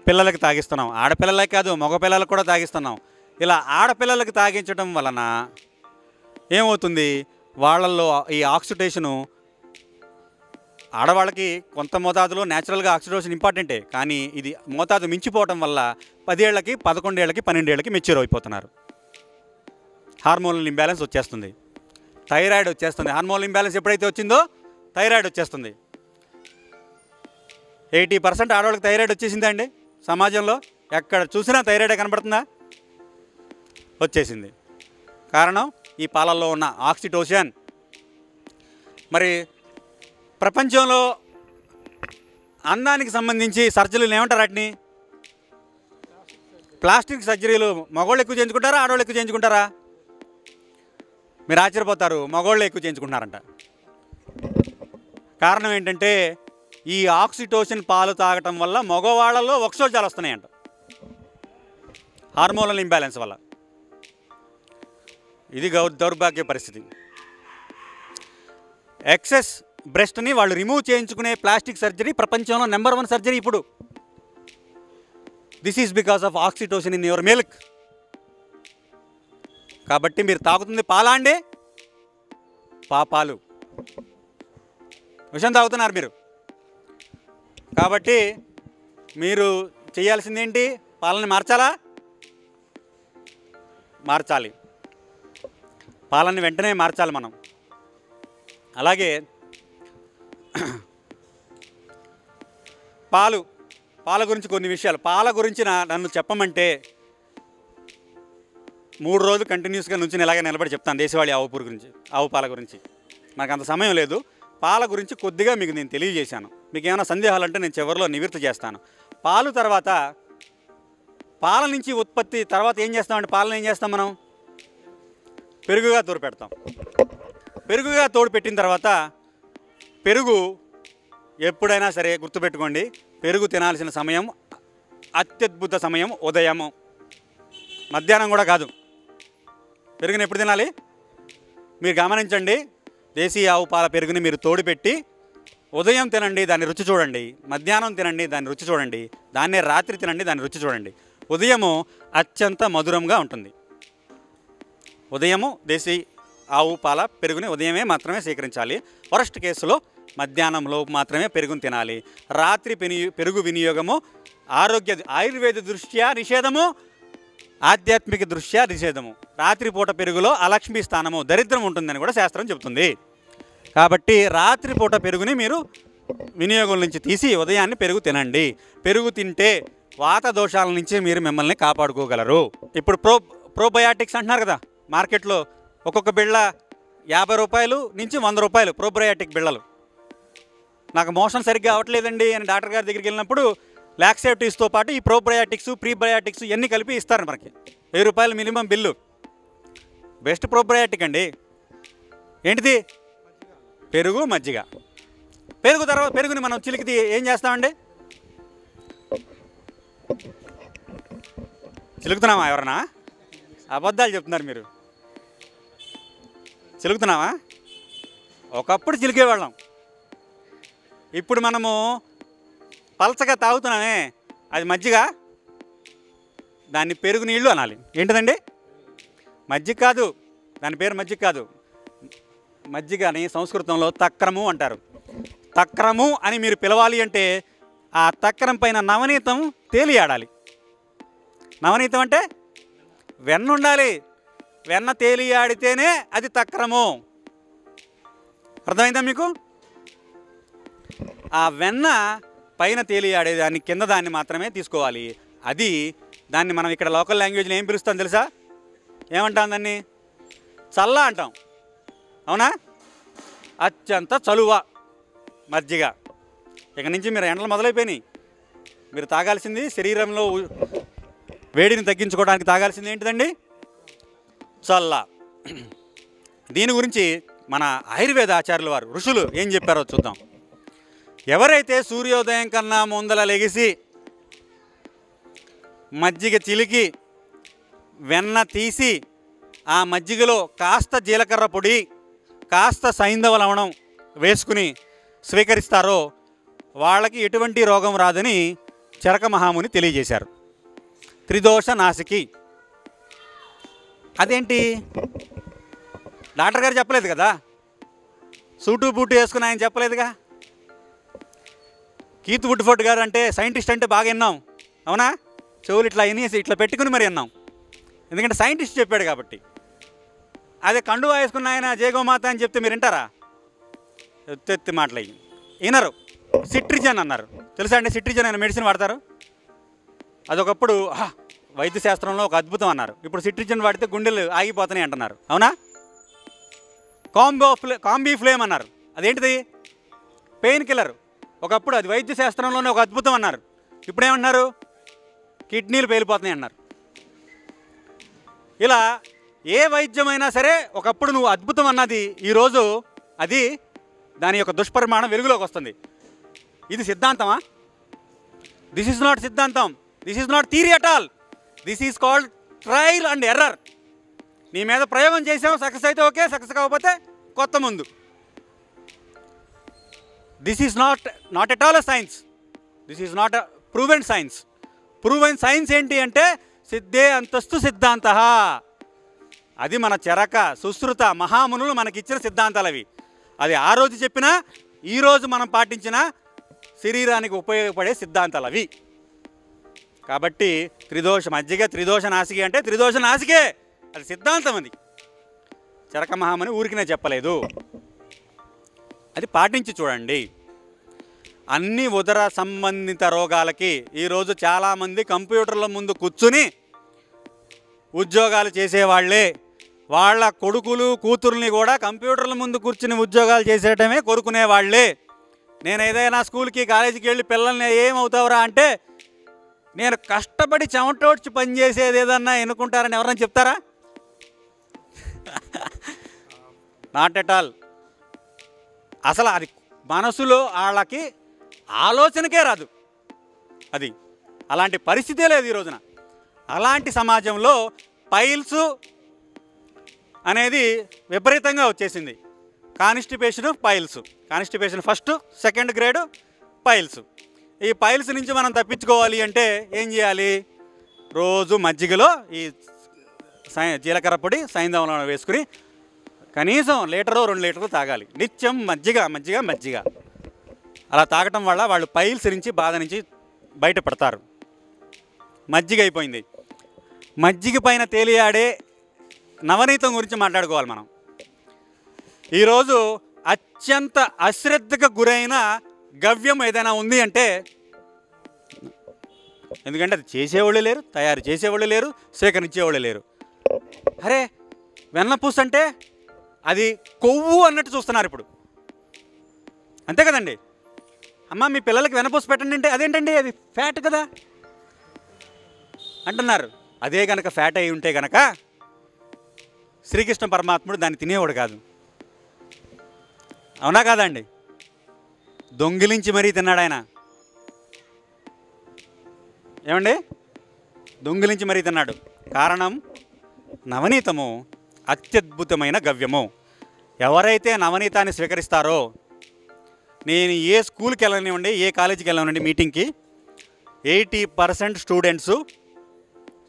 పిల్లలకి తాగిస్తున్నాం. ఆడపిల్లలకి కాదు, మగ పిల్లలకు కూడా తాగిస్తున్నాం. ఇలా ఆడపిల్లలకి తాగించడం వలన ఏమవుతుంది? వాళ్ళల్లో ఈ ఆక్సిటేషను ఆడవాళ్ళకి కొంత మోతాదులో న్యాచురల్గా ఆక్సిటోషన్ ఇంపార్టెంటే, కానీ ఇది మోతాదు మించిపోవడం వల్ల 10 ఏళ్ళకి 11 ఏళ్ళకి 12 ఏళ్ళకి మెచ్యూర్ అయిపోతున్నారు. హార్మోనల్ ఇంబ్యాలెన్స్ వచ్చేస్తుంది, థైరాయిడ్ వచ్చేస్తుంది. హార్మోనల్ ఇంబ్యాలెన్స్ ఎప్పుడైతే వచ్చిందో థైరాయిడ్ వచ్చేస్తుంది. 80% ఆడవాళ్ళకి థైరాయిడ్ వచ్చేసిందా అండి? సమాజంలో ఎక్కడ చూసినా థైరాయిడే కనబడుతుందా? వచ్చేసింది. కారణం ఈ పాలల్లో ఉన్న ఆక్సిటోషన్. మరి ప్రపంచంలో అందానికి సంబంధించి సర్జరీలు ఏమంటారు? వాటిని ప్లాస్టిక్ సర్జరీలు. మగవాళ్ళు ఎక్కువ చేయించుకుంటారా, ఆడవాళ్ళు ఎక్కువ చేయించుకుంటారా? మీరు ఆశ్చర్యపోతారు, మగవాళ్ళు ఎక్కువ చేయించుకుంటున్నారంట. కారణం ఏంటంటే ఈ ఆక్సిటోషన్ పాలు తాగటం వల్ల మగవాళ్ళలో వక్షోజాలు వస్తున్నాయంట, హార్మోనల్ ఇంబ్యాలెన్స్ వల్ల. ఇది దౌర్భాగ్య పరిస్థితి. ఎక్సెస్ బ్రెస్ట్ని వాళ్ళు రిమూవ్ చేయించుకునే ప్లాస్టిక్ సర్జరీ ప్రపంచంలో నెంబర్ 1 సర్జరీ ఇప్పుడు. This is because of oxytocin in your milk. కాబట్టి మీరు తాగుతుంది పాలా అండి? పాలు విషం తాగుతున్నారు మీరు. కాబట్టి మీరు చేయాల్సింది ఏంటి? పాలని మార్చాలి. పాలని వెంటనే మార్చాలి మనం. అలాగే పాల గురించి కొన్ని విషయాలు. పాల గురించి నన్ను చెప్పమంటే 3 రోజులు కంటిన్యూస్గా నుంచి ఇలాగే నిలబడి చెప్తాను దేశవాళీ ఆవు పాల గురించి. నాకు అంత సమయం లేదు. పాల గురించి కొద్దిగా మీకు నేను తెలియజేశాను. మీకు ఏమైనా సందేహాలు అంటే నేను చివరిలో నివృత్తి చేస్తాను. పాలు తర్వాత, పాల నుంచి ఉత్పత్తి తర్వాత ఏం చేస్తామంటే, పాలను ఏం చేస్తాం మనం? పెరుగుగా తోడు పెడతాం. పెరుగుగా తోడు పెట్టిన తర్వాత పెరుగు ఎప్పుడైనా సరే గుర్తుపెట్టుకోండి, పెరుగు తినాల్సిన సమయం అత్యద్భుత సమయం ఉదయము, మధ్యాహ్నం కూడా కాదు. పెరుగుని ఎప్పుడు తినాలి మీరు గమనించండి. దేశీయ ఆవు పాల పెరుగుని మీరు తోడుపెట్టి ఉదయం తినండి, దాన్ని రుచి చూడండి. మధ్యాహ్నం తినండి, దాన్ని రుచి చూడండి. దాన్నే రాత్రి తినండి, దాన్ని రుచి చూడండి. ఉదయము అత్యంత మధురంగా ఉంటుంది. ఉదయము దేశీ ఆవు పాల పెరుగుని ఉదయమే మాత్రమే స్వీకరించాలి. వరస్ట్ కేసులో మధ్యాహ్నంలో మాత్రమే పెరుగుని తినాలి. రాత్రి పెరుగు వినియోగము ఆయుర్వేద దృష్ట్యా నిషేధము, ఆధ్యాత్మిక దృష్ట్యా నిషేధము. రాత్రిపూట పెరుగులో అలక్ష్మీ స్థానము, దరిద్రం ఉంటుందని కూడా శాస్త్రం చెబుతుంది. కాబట్టి రాత్రిపూట పెరుగుని మీరు వినియోగం నుంచి తీసి ఉదయాన్నే పెరుగు తినండి. పెరుగు తింటే వాత దోషాల నుంచి మీరు మిమ్మల్ని కాపాడుకోగలరు. ఇప్పుడు ప్రోబయాటిక్స్ అంటున్నారు కదా మార్కెట్లో, ఒక్కొక్క బిళ్ళ 50 రూపాయలు నుంచి 100 రూపాయలు ప్రోబయాటిక్ బిళ్ళలు. నాకు మోషన్ సరిగ్గా అవ్వట్లేదండి అని డాక్టర్ గారి దగ్గరికి వెళ్ళినప్పుడు లాక్సేటివ్స్తో పాటు ఈ ప్రోబయాటిక్స్ ప్రీబయాటిక్స్ ఇవన్నీ కలిపి ఇస్తారు మనకి. 1000 రూపాయలు మినిమం బిల్లు. బెస్ట్ ప్రోబయాటిక్ అండి. ఏంటిది? పెరుగు, మజ్జిగ. పెరుగుని మనం చిలికిది ఏం చేస్తామండి? చిలుకుతున్నామా? ఎవరన్నా అబద్ధాలు చెప్తున్నారు మీరు. చిలుకుతున్నామా? ఒకప్పుడు చిలికేవాళ్ళం. ఇప్పుడు మనము పలచగా తాగుతున్నామే, అది మజ్జిగ. దాన్ని పెరుగు నీళ్ళు అనాలి. ఏంటిదండి? మజ్జిగ కాదు, దాని పేరు మజ్జిగ కాదు. మజ్జిగని సంస్కృతంలో తక్రము అంటారు. తక్రము అని మీరు పిలవాలి అంటే ఆ తక్రం పైన నవనీతం తేలియాడాలి. నవనీతం అంటే వెన్న ఉండాలి. వెన్న తేలియాడితేనే అది తక్రము. అర్థమైందా మీకు? ఆ వెన్న పైన తేలియాడే దాన్ని, కింద దాన్ని మాత్రమే తీసుకోవాలి. దాన్ని మనం ఇక్కడ లోకల్ లాంగ్వేజ్లో ఏం పిలుస్తాం తెలుసా? ఏమంటాం దాన్ని? చల్ల అంటాం. అవునా? అత్యంత చలువ మజ్జిగ. ఇక నుంచి మీరు ఎండలు మొదలైపోయినాయి. మీరు తాగాల్సింది, శరీరంలో వేడిని తగ్గించుకోవడానికి తాగాల్సింది ఏంటిదండి? చల్ల. దీని గురించి మన ఆయుర్వేద ఆచార్యుల వారు, ఋషులు ఏం చెప్పారో చూద్దాం. ఎవరైతే సూర్యోదయం కన్నా ముందల లెగిసి మజ్జిగ చిలికి వెన్న తీసి ఆ మజ్జిగలో కాస్త జీలకర్ర పొడి, కాస్త సైంధవ లవణం వేసుకుని స్వీకరిస్తారో వాళ్ళకి ఎటువంటి రోగం రాదని చరక మహాముని తెలియజేశారు. త్రిదోష నాసికి. అదేంటి? డాక్టర్ గారు చెప్పలేదు కదా, సూటు బూటు వేసుకుని ఆయన చెప్పలేదుగా. కీత్ వుడ్ఫోర్డ్ గారు అంటే సైంటిస్ట్ అంటే బాగా విన్నాం. అవునా? చెవులు ఇట్లా వినేసి ఇట్లా పెట్టుకుని మరి విన్నాం, ఎందుకంటే సైంటిస్ట్ చెప్పాడు కాబట్టి. అదే కండువా వేసుకున్న ఆయన జయగోమాత అని చెప్తే మీరు వింటారా? ఎత్తెత్తి మాటలు అయ్యి వినరు. సిట్రిజన్ అన్నారు. తెలుసా అండి? సిట్రిజన్ అనే మెడిసిన్ వాడతారు. అదొకప్పుడు వైద్య శాస్త్రంలో ఒక అద్భుతం అన్నారు. ఇప్పుడు సిట్రిజన్ వాడితే గుండెలు ఆగిపోతున్నాయి అంటున్నారు. అవునా? కాంబీ ఫ్లేమ్ అన్నారు. అదేంటిది? Pain killer. ఒకప్పుడు అది వైద్య శాస్త్రంలోనే ఒక అద్భుతం అన్నారు. ఇప్పుడేమన్నారు? కిడ్నీలు పేలిపోతున్నాయి అన్నారు. ఇలా ఏ వైద్యమైనా సరే ఒకప్పుడు నువ్వు అద్భుతం అన్నది ఈరోజు అది దాని యొక్క దుష్పరిమాణం వెలుగులోకి వస్తుంది. ఇది సిద్ధాంతమా? దిస్ ఈజ్ నాట్ సిద్ధాంతం. This is not theory at all. This is called trial and error. నీ మీద ప్రయోగం చేసావు, సక్సెస్ అయితే ఓకే, సక్సెస్ కాకపోతే కొత్త ముందు. This is not at all a science. This is not a proven science. Proven science ఏంటి అంటే సిద్ధే అంతస్తు సిద్ధాంత. అది మన చరక సుశ్రుత మహామునులు మనకిచ్చిన సిద్ధాంతాలు అవి. అది ఆ రోజు చెప్పినా ఈరోజు మనం పాటించిన శరీరానికి ఉపయోగపడే సిద్ధాంతాలు అవి. కాబట్టి త్రిదోష మజ్జిగ త్రిదోష నాసికి అంటే త్రిదోష నాసికే, అది సిద్ధాంతం. అది చరక మహాముని ఊరికినే చెప్పలేదు. అది పాటించి చూడండి. అన్ని ఉదర సంబంధిత రోగాలకి ఈరోజు చాలామంది కంప్యూటర్ల ముందు కూర్చుని ఉద్యోగాలు చేసేవాళ్లే, వాళ్ళ కొడుకులు కూతుర్ని కూడా కంప్యూటర్ల ముందు కూర్చుని ఉద్యోగాలు చేసేయటమే కోరుకునేవాళ్లే. నేను ఏదైనా స్కూల్కి కాలేజీకి వెళ్ళి పిల్లల్ని ఏమవుతావురా అంటే నేను కష్టపడి చెమటోడ్చి పనిచేసేది ఏదన్నా ఎన్నుకుంటారని ఎవరన్నా చెప్తారా? Not at all. అసలు అది మనసులో వాళ్ళకి ఆలోచనకే రాదు. అది అలాంటి పరిస్థితే లేదు ఈ రోజున. అలాంటి సమాజంలో పైల్స్ అనేది విపరీతంగా వచ్చేసింది. Constipation first, second grade piles. ఈ పైల్స్ నుంచి మనం తప్పించుకోవాలి అంటే ఏం చేయాలి? రోజు మజ్జిగలో ఈ జీలకర్ర పొడి సైంధవం వేసుకుని కనీసం 1 లీటరు 2 లీటర్లు తాగాలి. నిత్యం మజ్జిగ. అలా తాగటం వల్ల వాళ్ళు పైల్స్ నుంచి బాధ నుంచి బయటపడతారు. మజ్జిగ అయిపోయింది. మజ్జిగ పైన తేలియాడే నవనీతం గురించి మాట్లాడుకోవాలి మనం. ఈరోజు అత్యంత అశ్రద్ధకు గురైన గవ్యం ఏదైనా ఉంది అంటే, ఎందుకంటే అది చేసేవాళ్ళు లేరు, తయారు చేసేవాళ్ళు లేరు, సేకరించేవాళ్ళు లేరు. అరే వెన్నపూస అంటే అది కొవ్వు అన్నట్టు చూస్తున్నారు ఇప్పుడు. అంతే కదండి. అమ్మ మీ పిల్లలకి వెన్నపూస పెట్టండి అంటే అదేంటండి అది ఫ్యాట్ కదా అంటున్నారు. అదే కనుక ఫ్యాట్ అయి ఉంటే కనుక శ్రీకృష్ణ పరమాత్ముడు దాన్ని తినేవాడు కాదు. అవునా కాదండి? దొంగిలించి మరీ తిన్నాడు ఆయన. ఏమండి? దొంగిలించి మరీ తిన్నాడు. కారణం నవనీతము అత్యద్భుతమైన గవ్యము. ఎవరైతే నవనీతాన్ని స్వీకరిస్తారో, నేను ఏ స్కూల్కి వెళ్ళనివ్వండి, ఏ కాలేజీకి వెళ్ళనివ్వండి, మీటింగ్కి 80% స్టూడెంట్స్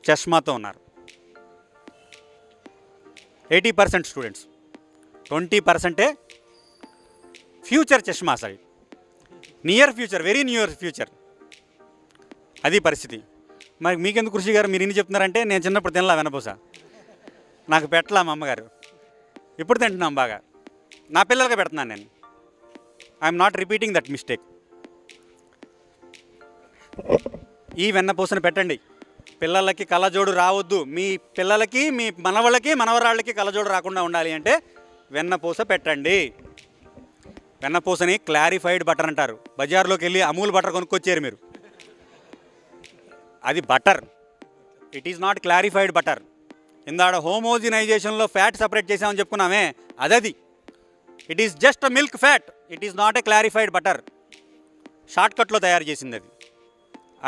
చష్మాతో ఉన్నారు. 80% స్టూడెంట్స్, 20% ఫ్యూచర్ చష్మాస్. అవి near future, very near future. అది పరిస్థితి. మరి మీకెందుకు కృషి గారు మీరు ఇన్ని చెప్తున్నారంటే, నేను చిన్నప్పుడు తినలా వెన్నపూస, నాకు పెట్టలా మా అమ్మగారు. ఇప్పుడు తింటున్నాం బాగా, నా పిల్లలకి పెడుతున్నాను నేను. I'm not repeating that mistake. ఈ వెన్నపూసను పెట్టండి. పిల్లలకి కళ్ళజోడు రావద్దు. మీ పిల్లలకి, మీ మనవళ్ళకి, మనవరాళ్ళకి కళ్ళజోడు రాకుండా ఉండాలి అంటే వెన్నపూస పెట్టండి. వెన్నపూసని క్లారిఫైడ్ బటర్ అంటారు. బజార్లోకి వెళ్ళి అమూల్ బటర్ కొనుక్కొచ్చారు మీరు, అది butter. It is not clarified butter. ఇందాడ హోమోజినైజేషన్లో ఫ్యాట్ సపరేట్ చేసామని చెప్పుకున్నామే, అదది. It is just a milk fat. It is not a clarified butter. షార్ట్కట్లో తయారు చేసింది అది.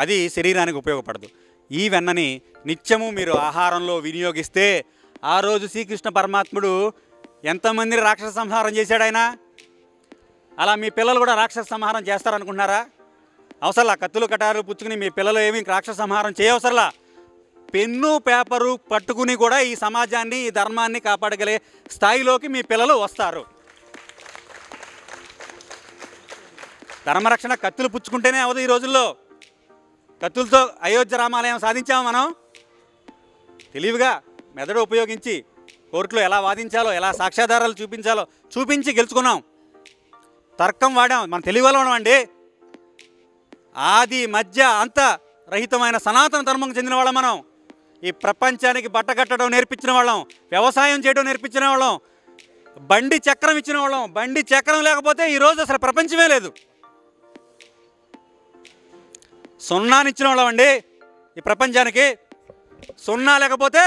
అది శరీరానికి ఉపయోగపడదు. ఈ వెన్నని నిత్యము మీరు ఆహారంలో వినియోగిస్తే, ఆ రోజు శ్రీకృష్ణ పరమాత్ముడు ఎంతమందిని రాక్షస సంహారం చేశాడు ఆయన. అలా మీ పిల్లలు కూడా రాక్షస సంహారం చేస్తారనుకుంటున్నారా? అవసరంలా. కత్తులు కటారు పుచ్చుకుని మీ పిల్లలు ఏమీ రాక్షస సంహారం చేయవసరంలా. పెన్ను పేపరు పట్టుకుని కూడా ఈ సమాజాన్ని, ఈ ధర్మాన్ని కాపాడగలిగే స్థాయిలోకి మీ పిల్లలు వస్తారు. ధర్మరక్షణ కత్తులు పుచ్చుకుంటేనే అవదు ఈ రోజుల్లో. కత్తులతో అయోధ్య రామాలయం సాధించాము మనం. తెలివిగా మెదడు ఉపయోగించి కోర్టులో ఎలా వాదించాలో, ఎలా సాక్ష్యాధారాలు చూపించాలో చూపించి గెలుచుకున్నాం. తర్కం వాడాం. మనం తెలివిగలం అండి. ఆది మధ్య అంత రహితమైన సనాతన ధర్మం చెందిన వాళ్ళం మనం. ఈ ప్రపంచానికి బట్ట కట్టడం నేర్పించిన వాళ్ళం, వ్యవసాయం చేయడం నేర్పించిన వాళ్ళం, బండి చక్రం ఇచ్చిన వాళ్ళం. బండి చక్రం లేకపోతే ఈరోజు అసలు ప్రపంచమే లేదు. సున్నానిచ్చిన వాళ్ళం అండి ఈ ప్రపంచానికి. సున్నా లేకపోతే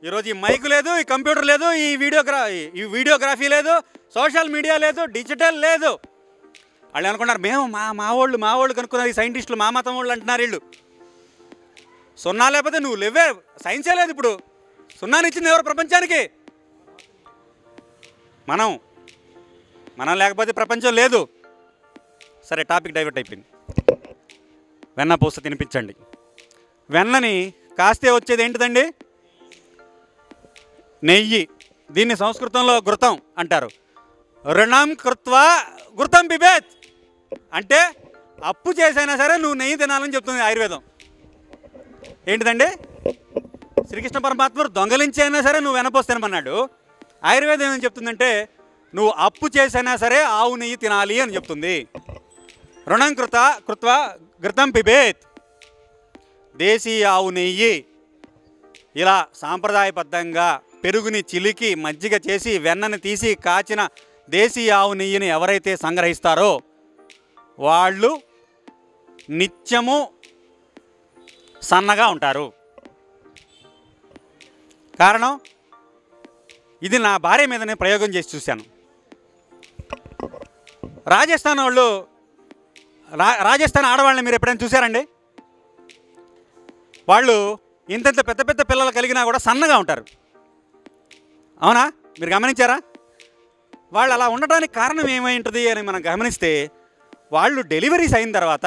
ఈరోజు ఈ మైకు లేదు, ఈ కంప్యూటర్ లేదు, ఈ వీడియోగ్రఫీ లేదు, సోషల్ మీడియా లేదు, డిజిటల్ లేదు. వాళ్ళు అనుకున్నారు మేము మా వాళ్ళు కనుక్కున్నారు, ఈ సైంటిస్టులు మా మతం వాళ్ళు అంటున్నారు వీళ్ళు. సున్నా లేకపోతే నువ్వు లేవే, సైన్సే లేదు. ఇప్పుడు సున్నానిచ్చింది ఎవరు ప్రపంచానికి? మనం లేకపోతే ప్రపంచం లేదు. సరే, టాపిక్ డైవర్ట్ అయిపోయింది. వెన్నపూస తినిపించండి. వెన్నని కాస్తే వచ్చేది ఏంటిదండి? నెయ్యి. దీన్ని సంస్కృతంలో ఘృతం అంటారు. రుణం కృత్వా ఘృతం పిబేత్ అంటే అప్పు చేసైనా సరే నువ్వు నెయ్యి తినాలని చెప్తుంది ఆయుర్వేదం. ఏంటిదండి? శ్రీకృష్ణ పరమాత్ముడు దొంగలించి అయినా సరే నువ్వు వెన్నపూస తినమన్నాడు. ఆయుర్వేదం ఏమని చెప్తుందంటే నువ్వు అప్పు చేసైనా సరే ఆవు నెయ్యి తినాలి అని చెప్తుంది. రుణం కృత్వా ఘృతం పిబేత్. దేశీయ ఆవు నెయ్యి ఇలా సాంప్రదాయబద్ధంగా పెరుగుని చిలికి మజ్జిగ చేసి వెన్నని తీసి కాచిన దేశీయ ఆవు నెయ్యిని ఎవరైతే సంగ్రహిస్తారో వాళ్ళు నిత్యము సన్నగా ఉంటారు. కారణం ఇది నా భార్య మీద నేను ప్రయోగం చేసి చూశాను. రాజస్థాన్ ఆడవాళ్ళని మీరు ఎప్పుడైనా చూసారండి? వాళ్ళు ఇంతంత పెద్ద పెద్ద పిల్లలు కలిగినా కూడా సన్నగా ఉంటారు. అవునా? మీరు గమనించారా? వాళ్ళు అలా ఉండటానికి కారణం ఏమై ఉంటుంది అని మనం గమనిస్తే, వాళ్ళు డెలివరీస్ అయిన తర్వాత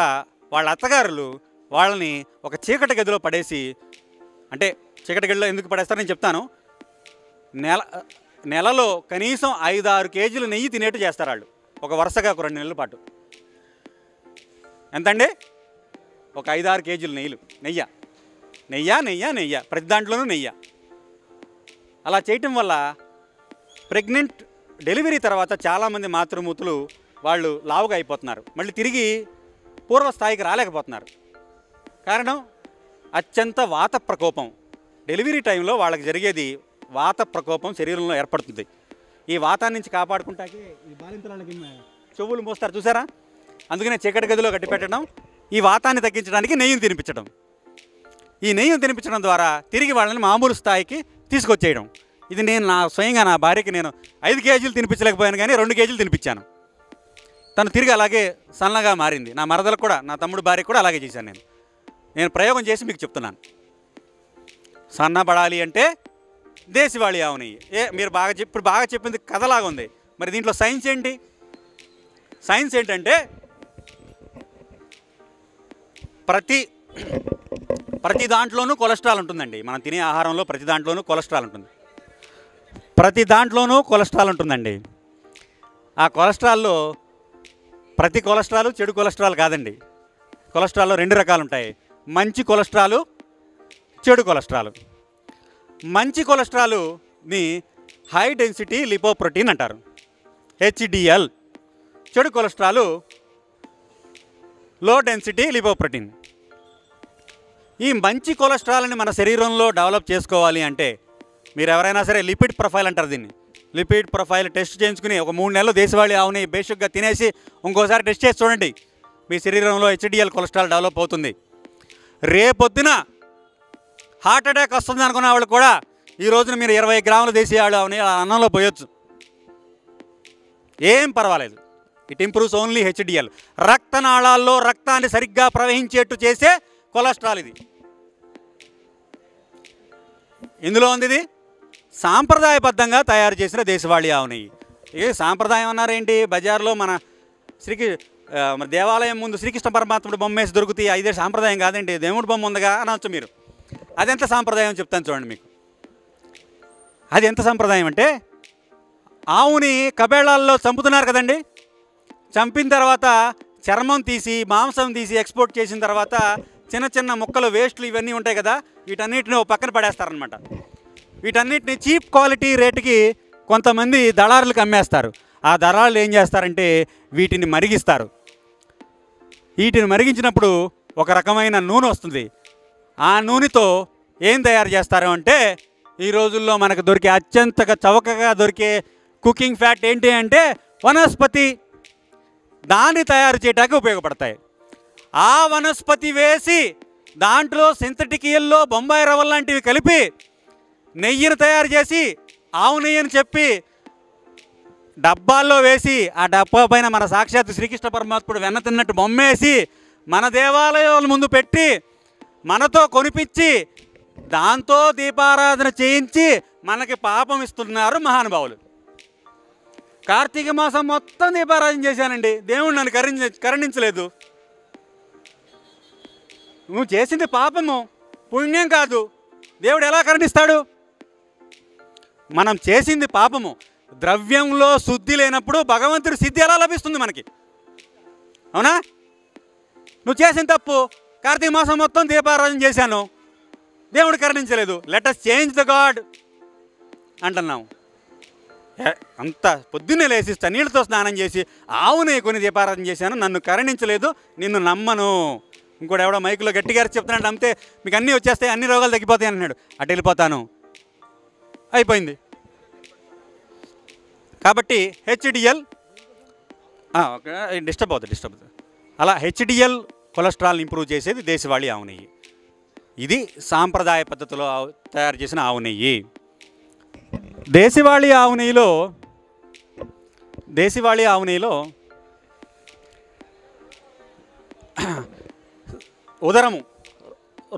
వాళ్ళ అత్తగారులు వాళ్ళని ఒక చీకటి గదిలో పడేసి, అంటే చీకటి గదిలో ఎందుకు పడేస్తారో నేను చెప్తాను. నెలలో కనీసం 5-6 కేజీలు నెయ్యి తినేట్టు చేస్తారు వాళ్ళు, ఒక వరుసగా ఒక 2 నెలల పాటు. ఎంతండి? ఒక 5-6 కేజీలు నెయ్య, ప్రతి దాంట్లోనూ నెయ్య. అలా చేయటం వల్ల ప్రెగ్నెంట్ డెలివరీ తర్వాత చాలామంది మాతృమూర్తులు వాళ్ళు లావుగా అయిపోతున్నారు, మళ్ళీ తిరిగి పూర్వస్థాయికి రాలేకపోతున్నారు. కారణం అత్యంత వాత ప్రకోపం. డెలివరీ టైంలో వాళ్ళకి జరిగేది వాత ప్రకోపం శరీరంలో ఏర్పడుతుంది. ఈ వాతాన్ని నుంచి కాపాడుకుంటాకే ఈ బాలింతరాలకి చెవులు మోస్తారు చూసారా? అందుకనే చీకటి గదిలో కట్టి పెట్టడం, ఈ వాతాన్ని తగ్గించడానికి నెయ్యిని తినిపించడం. ఈ నెయ్యిని తినిపించడం ద్వారా తిరిగి వాళ్ళని మామూలు స్థాయికి తీసుకొచ్చేయడం. ఇది నేను స్వయంగా నా భార్యకి నేను 5 కేజీలు తినిపించలేకపోయాను, కానీ 2 కేజీలు తినిపించాను. తను తిరిగి అలాగే సన్నగా మారింది. నా మరదలకు కూడా, నా తమ్ముడు భార్యకు కూడా అలాగే చేశాను. నేను ప్రయోగం చేసి మీకు చెప్తున్నాను. సన్నబడాలి అంటే దేశవాళీ ఆవు నెయ్యి. మీరు ఇప్పుడు బాగా చెప్పింది కథలాగా ఉంది. మరి దీంట్లో సైన్స్ ఏంటి? సైన్స్ ఏంటంటే ప్రతి దాంట్లోనూ కొలెస్ట్రాల్ ఉంటుందండి. మనం తినే ఆహారంలో ప్రతి దాంట్లోనూ కొలెస్ట్రాల్ ఉంటుంది. ఆ కొలెస్ట్రాల్లో ప్రతి కొలెస్ట్రాల్ చెడు కొలెస్ట్రాల్ కాదండి. కొలెస్ట్రాల్లో 2 రకాలు ఉంటాయి, మంచి కొలెస్ట్రాల్, చెడు కొలెస్ట్రాల్. మంచి కొలెస్ట్రాల్ని హై డెన్సిటీ లిపోప్రోటీన్ అంటారు, HDL. చెడు కొలెస్ట్రాల్ లో డెన్సిటీ లిపోప్రోటీన్. ఈ మంచి కొలెస్ట్రాల్ని మన శరీరంలో డెవలప్ చేసుకోవాలి అంటే మీరు ఎవరైనా సరే లిపిడ్ ప్రొఫైల్ అంటారు దీన్ని. లిపిడ్ ప్రొఫైల్ టెస్ట్ చేయించుకుని ఒక 3 నెలలు దేశవాళీ ఆవుని బేసిక్గా తినేసి ఇంకోసారి టెస్ట్ చేసి చూడండి. మీ శరీరంలో HDL కొలెస్ట్రాల్ డెవలప్ అవుతుంది. రేపొద్దున హార్ట్ అటాక్ వస్తుంది అనుకున్న వాళ్ళు కూడా ఈ రోజున మీరు 20 గ్రాముల దేశీయాలు ఆవుని అన్నంలో పోయొచ్చు, ఏం పర్వాలేదు. It improves only HDL. రక్తనాళాల్లో రక్తాన్ని సరిగ్గా ప్రవహించేట్టు చేసే కొలెస్ట్రాల్ ఇది. ఇందులో ఉంది ఇది సాంప్రదాయబద్ధంగా తయారు చేసిన దేశవాళీ ఆవు నెయ్యి. ఏ సాంప్రదాయం అన్నారేంటి? బజార్లో మన దేవాలయం ముందు శ్రీకృష్ణ పరమాత్ముడు బొమ్మ వేసి దొరుకుతాయి, ఇదే సాంప్రదాయం కాదండి. దేవుడి బొమ్మ ఉందిగా అనవచ్చు మీరు. అదెంత సాంప్రదాయం చెప్తాను చూడండి మీకు. అది ఎంత సాంప్రదాయం అంటే, ఆవుని కబేళాల్లో చంపుతున్నారు కదండి. చంపిన తర్వాత చర్మం తీసి మాంసం తీసి ఎక్స్పోర్ట్ చేసిన తర్వాత చిన్న చిన్న ముక్కలు వేస్ట్లు ఇవన్నీ ఉంటాయి కదా, వీటన్నిటిని ఓ పక్కన పడేస్తారనమాట. వీటన్నిటిని చీప్ క్వాలిటీ రేటుకి కొంతమంది దళారులకు అమ్మేస్తారు. ఆ దళారులు ఏం చేస్తారంటే వీటిని మరిగిస్తారు. వీటిని మరిగించినప్పుడు ఒక రకమైన నూనె వస్తుంది. ఆ నూనెతో ఏం తయారు చేస్తారు అంటే, ఈ రోజుల్లో మనకు దొరికే అత్యంతగా చవకగా దొరికే కుకింగ్ ఫ్యాట్ ఏంటి అంటే వనస్పతి. దాన్ని తయారు చేయడానికి ఉపయోగపడతాయి. ఆ వనస్పతి వేసి దాంట్లో సింథటిక్ ఎల్లో, బొంబాయి రవ్వ లాంటివి కలిపి నెయ్యిని తయారు చేసి ఆవు నెయ్యి అని చెప్పి డబ్బాల్లో వేసి ఆ డబ్బా పైన మన సాక్షాత్ శ్రీకృష్ణ పరమాత్ముడు వెన్న తిన్నట్టు బొమ్మేసి మన దేవాలయాల ముందు పెట్టి మనతో కొనిపించి దాంతో దీపారాధన చేయించి మనకి పాపం ఇస్తున్నారు మహానుభావులు. కార్తీక మాసం మొత్తం దీపారాధన చేశానండి, దేవుడు నన్ను కరుణించలేదు. నువ్వు చేసింది పాపము, పుణ్యం కాదు. దేవుడు ఎలా కరుణిస్తాడు? మనం చేసింది పాపము. ద్రవ్యంలో శుద్ధి లేనప్పుడు భగవంతుడి సిద్ధి ఎలా లభిస్తుంది మనకి? అవునా? నువ్వు చేసిన తప్పు, కార్తీక మాసం మొత్తం దీపారాధన చేశాను, దేవుడు కరుణించలేదు. Let us change the god అంటున్నాము. అంత పొద్దున్నే లేచి నీళ్ళతో స్నానం చేసి ఆవునే కొని దీపారాధన చేశాను, నన్ను కరుణించలేదు, నిన్ను నమ్మను. ఇంకోటి ఎవడో మైకులో గట్టిగా చెప్తున్నాడు, నమ్మితే మీకు అన్నీ వచ్చేస్తాయి, అన్ని రోగాలు తగ్గిపోతాయి అన్నాడు. అటు వెళ్ళిపోతాను, అయిపోయింది. కాబట్టి HDL డిస్టర్బ్ అవుతుంది. అలా HDL కొలెస్ట్రాల్ ఇంప్రూవ్ చేసేది దేశవాళీ ఆవు నెయ్యి. ఇది సాంప్రదాయ పద్ధతిలో తయారు చేసిన ఆవు నెయ్యి. దేశవాళీ ఆవు నెయ్యిలో ఉదరము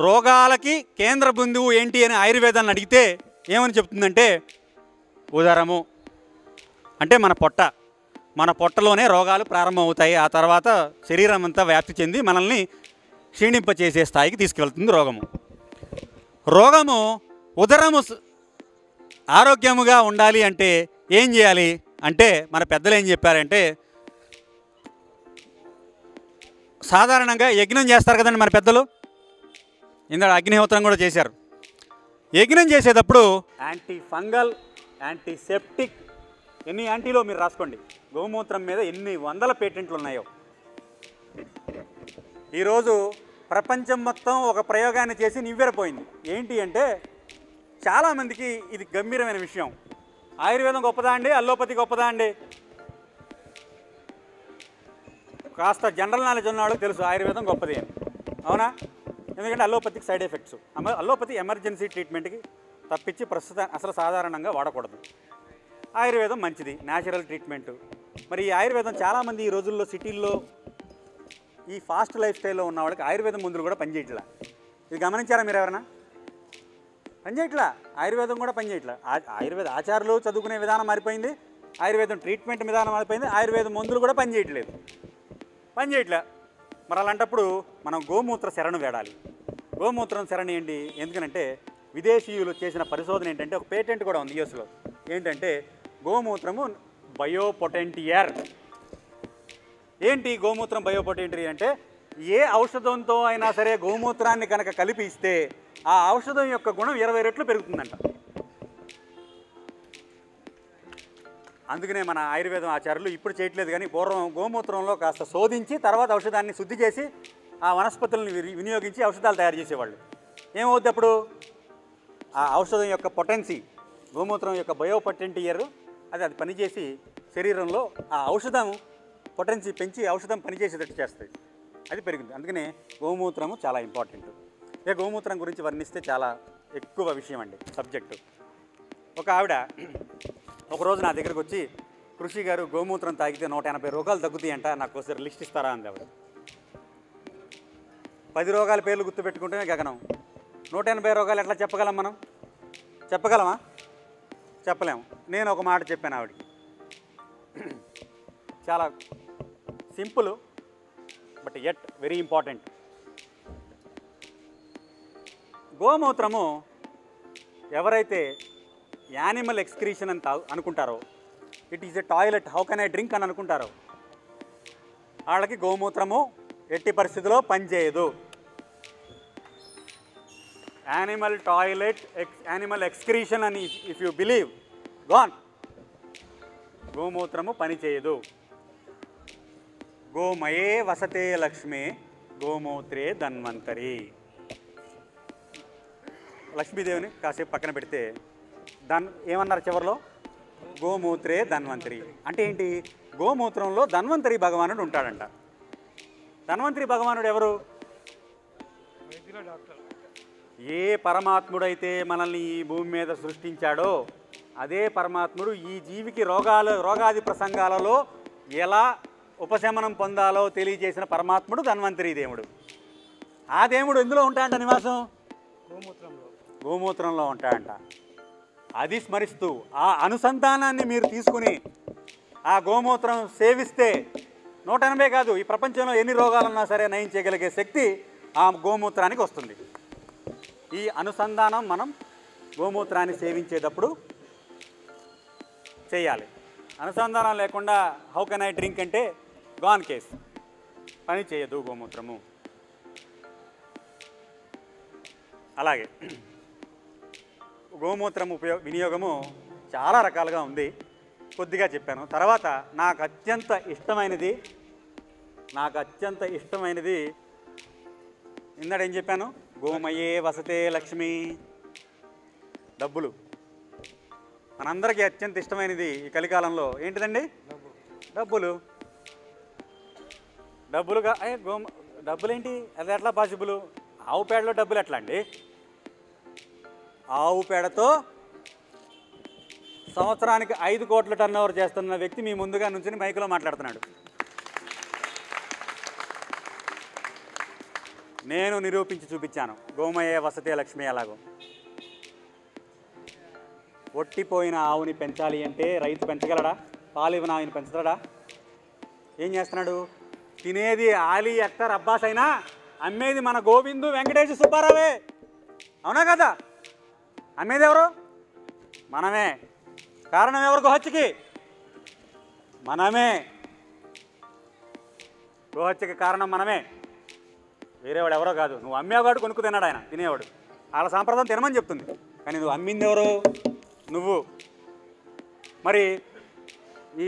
రోగాలకి కేంద్ర బిందువు ఏంటి అని ఆయుర్వేదాన్ని అడిగితే ఏమని చెప్తుందంటే, ఉదరము అంటే మన పొట్టలోనే రోగాలు ప్రారంభమవుతాయి. ఆ తర్వాత శరీరం అంతా వ్యాప్తి చెంది మనల్ని క్షీణింపచేసే స్థాయికి తీసుకెళ్తుంది రోగము. ఉదరము ఆరోగ్యముగా ఉండాలి అంటే ఏం చేయాలి అంటే, మన పెద్దలు ఏం చెప్పారంటే, సాధారణంగా యజ్ఞం చేస్తారు కదండి మన పెద్దలు. ఇందులో అగ్నిహోత్రం కూడా చేశారు. యజ్ఞం చేసేటప్పుడు యాంటీ ఫంగల్, యాంటీసెప్టిక్, ఎన్ని యాంటీలో మీరు రాసుకోండి. గోమూత్రం మీద ఎన్ని వందల పేటెంట్లు ఉన్నాయో. ఈరోజు ప్రపంచం మొత్తం ఒక ప్రయోగాన్ని చేసి నివ్వెరపోయింది. ఏంటి అంటే, చాలామందికి ఇది గంభీరమైన విషయం. ఆయుర్వేదం గొప్పదా అండి, అల్లోపతి గొప్పదా అండి? కాస్త జనరల్ నాలెడ్జ్ ఉన్న వాళ్ళకి తెలుసు ఆయుర్వేదం గొప్పది అని, అవునా? ఎందుకంటే అల్లోపతికి సైడ్ ఎఫెక్ట్స్, అల్లోపతి ఎమర్జెన్సీ ట్రీట్మెంట్కి తప్పించి ప్రస్తుతం అసలు సాధారణంగా వాడకూడదు. ఆయుర్వేదం మంచిది, న్యాచురల్ ట్రీట్మెంటు. మరి ఈ ఆయుర్వేదం చాలామంది ఈ రోజుల్లో సిటీల్లో ఈ ఫాస్ట్ లైఫ్ స్టైల్లో ఉన్న వాళ్ళకి ఆయుర్వేదం మందులు కూడా పనిచేయట్లా. ఇది గమనించారా మీరు ఎవరైనా? పనిచేయట్లా, ఆయుర్వేదం కూడా పనిచేయట్లా. ఆయుర్వేద ఆచారాలు చదువుకునే విధానం మారిపోయింది, ఆయుర్వేదం ట్రీట్మెంట్ విధానం మారిపోయింది, ఆయుర్వేదం మందులు కూడా పనిచేయట్లేదు, పనిచేయట్లే. మరి అలాంటప్పుడు మనం గోమూత్ర శరణు వేడాలి. గోమూత్రం శరణి ఏంటి? ఎందుకనంటే విదేశీయులు చేసిన పరిశోధన ఏంటంటే, ఒక పేటెంట్ కూడా ఉంది యూఎస్లో, ఏంటంటే గోమూత్రము బయోపొటెంటియర్. ఏంటి గోమూత్రం బయోపొటెంటియర్ అంటే, ఏ ఔషధంతో అయినా సరే గోమూత్రాన్ని కనుక కలిపి ఇస్తే ఆ ఔషధం యొక్క గుణం 20 రెట్లు పెరుగుతుందంట. అందుకనే మన ఆయుర్వేదం ఆచార్యులు ఇప్పుడు చేయట్లేదు, కానీ పూర్వం గోమూత్రంలో కాస్త శోధించి తర్వాత ఔషధాన్ని శుద్ధి చేసి ఆ వనస్పతులను వినియోగించి ఔషధాలు తయారు చేసేవాళ్ళు. ఏమవుద్ది అప్పుడు? ఆ ఔషధం యొక్క పొటెన్సీ, గోమూత్రం యొక్క బయోపొటెంటియర్ అది పనిచేసి శరీరంలో ఆ ఔషధం పొటెన్సీ పెంచి ఔషధం పనిచేసేటట్టు చేస్తుంది, అది పెరిగింది. అందుకనే గోమూత్రము చాలా ఇంపార్టెంట్. గోమూత్రం గురించి వర్ణిస్తే చాలా ఎక్కువ విషయం అండి సబ్జెక్టు. ఒక ఆవిడ ఒకరోజు నా దగ్గరకు వచ్చి, కృషి గారు గోమూత్రం తాగితే 180 రోగాలు తగ్గుతాయి అంట, నాకు ఒకసారి లిస్ట్ ఇస్తారా అంది ఆవిడ. 10 రోగాల పేర్లు గుర్తుపెట్టుకుంటేనే గగనం, 180 రోగాలు ఎట్లా చెప్పగలం మనం? చెప్పగలమా? చెప్పలేము. నేను ఒక మాట చెప్పాను ఆవిడకి, చాలా simple but at very important. గోమూత్రము ఎవరైతే యానిమల్ ఎక్స్క్రీషన్ అని అనుకుంటారో, it is a toilet, how can I drink అని అనుకుంటారో, వాళ్ళకి గోమూత్రము ఎట్టి పరిస్థితిలో పనిచేయదు. యానిమల్ టాయిలెట్, యానిమల్ ఎక్స్క్రీషన్ అని ఇఫ్ యూ బిలీవ్, గాన్. గోమూత్రము పనిచేయదు. గోమయే వసతే లక్ష్మే గోమూత్రే ధన్వంతరి. లక్ష్మీదేవిని కాసేపు పక్కన పెడితే ఏమన్నారు చివరిలో? గోమూత్రే ధన్వంతరి. అంటే ఏంటి? గోమూత్రంలో ధన్వంతరి భగవానుడు ఉంటాడంట. ధన్వంతరి భగవానుడు ఎవరు? ఏ పరమాత్ముడైతే మనల్ని ఈ భూమి మీద సృష్టించాడో అదే పరమాత్ముడు ఈ జీవికి రోగాది ప్రసంగాలలో ఎలా ఉపశమనం పొందాలో తెలియజేసిన పరమాత్ముడు ధన్వంతరి దేవుడు. ఆ దేవుడు ఎందులో ఉంటాడంట నివాసం? గోమూత్రంలో ఉంటాడంట. అది స్మరిస్తూ ఆ అనుసంధానాన్ని మీరు తీసుకుని ఆ గోమూత్రం సేవిస్తే 180 కాదు, ఈ ప్రపంచంలో ఎన్ని రోగాలున్నా సరే నయం చేయగలిగే శక్తి ఆ గోమూత్రానికి వస్తుంది. ఈ అనుసంధానం మనం గోమూత్రాన్ని సేవించేటప్పుడు చేయాలి. అనుసంధానం లేకుండా హౌ కెన్ ఐ డ్రింక్ అంటే గాన్ కేస్, పని చేయదు గోమూత్రము. అలాగే గోమూత్రం వినియోగము చాలా రకాలుగా ఉంది, కొద్దిగా చెప్పాను. తర్వాత నాకు అత్యంత ఇష్టమైనది ఇందాక ఏం చెప్పాను? గోమయే వసతే లక్ష్మి. డబ్బులు మనందరికీ అత్యంత ఇష్టమైనది ఈ కలికాలంలో ఏంటిదండి? డబ్బులు. డబ్బులేంటి? అది ఎట్లా పాసిబుల్? ఆవు పేడలో డబ్బులు ఎట్లా అండి? ఆవు పేడతో సంవత్సరానికి 5 కోట్ల టర్నోవర్ చేస్తున్న వ్యక్తి మీ ముందుగా నుంచుని మైకులో మాట్లాడుతున్నాడు. నేను నిరూపించి చూపించాను గోమయే వసతే లక్ష్మి ఎలాగో. ఒట్టిపోయిన ఆవుని పెంచాలి అంటే రైతు పెంచగలడా? పాలు ఇవ్వని ఆవుని పెంచగలడా? ఏం చేస్తున్నాడు? తినేది ఆలీ అఖ్తర్ అబ్బాస్ అయినా అమ్మేది మన గోవిందు వెంకటేష్ సుబ్బారావే, అవునా కదా? అమ్మేది ఎవరు? మనమే. కారణం ఎవరు? గోహత్యకి మనమే. గోహత్యకి కారణం మనమే, వేరేవాడు ఎవరో కాదు. నువ్వు అమ్మేవాడు కొనుక్కు తిన్నాడు ఆయన, తినేవాడు. వాళ్ళ సాంప్రదాయం తినమని చెప్తుంది, కానీ నువ్వు అమ్మింది ఎవరు? నువ్వు. మరి ఈ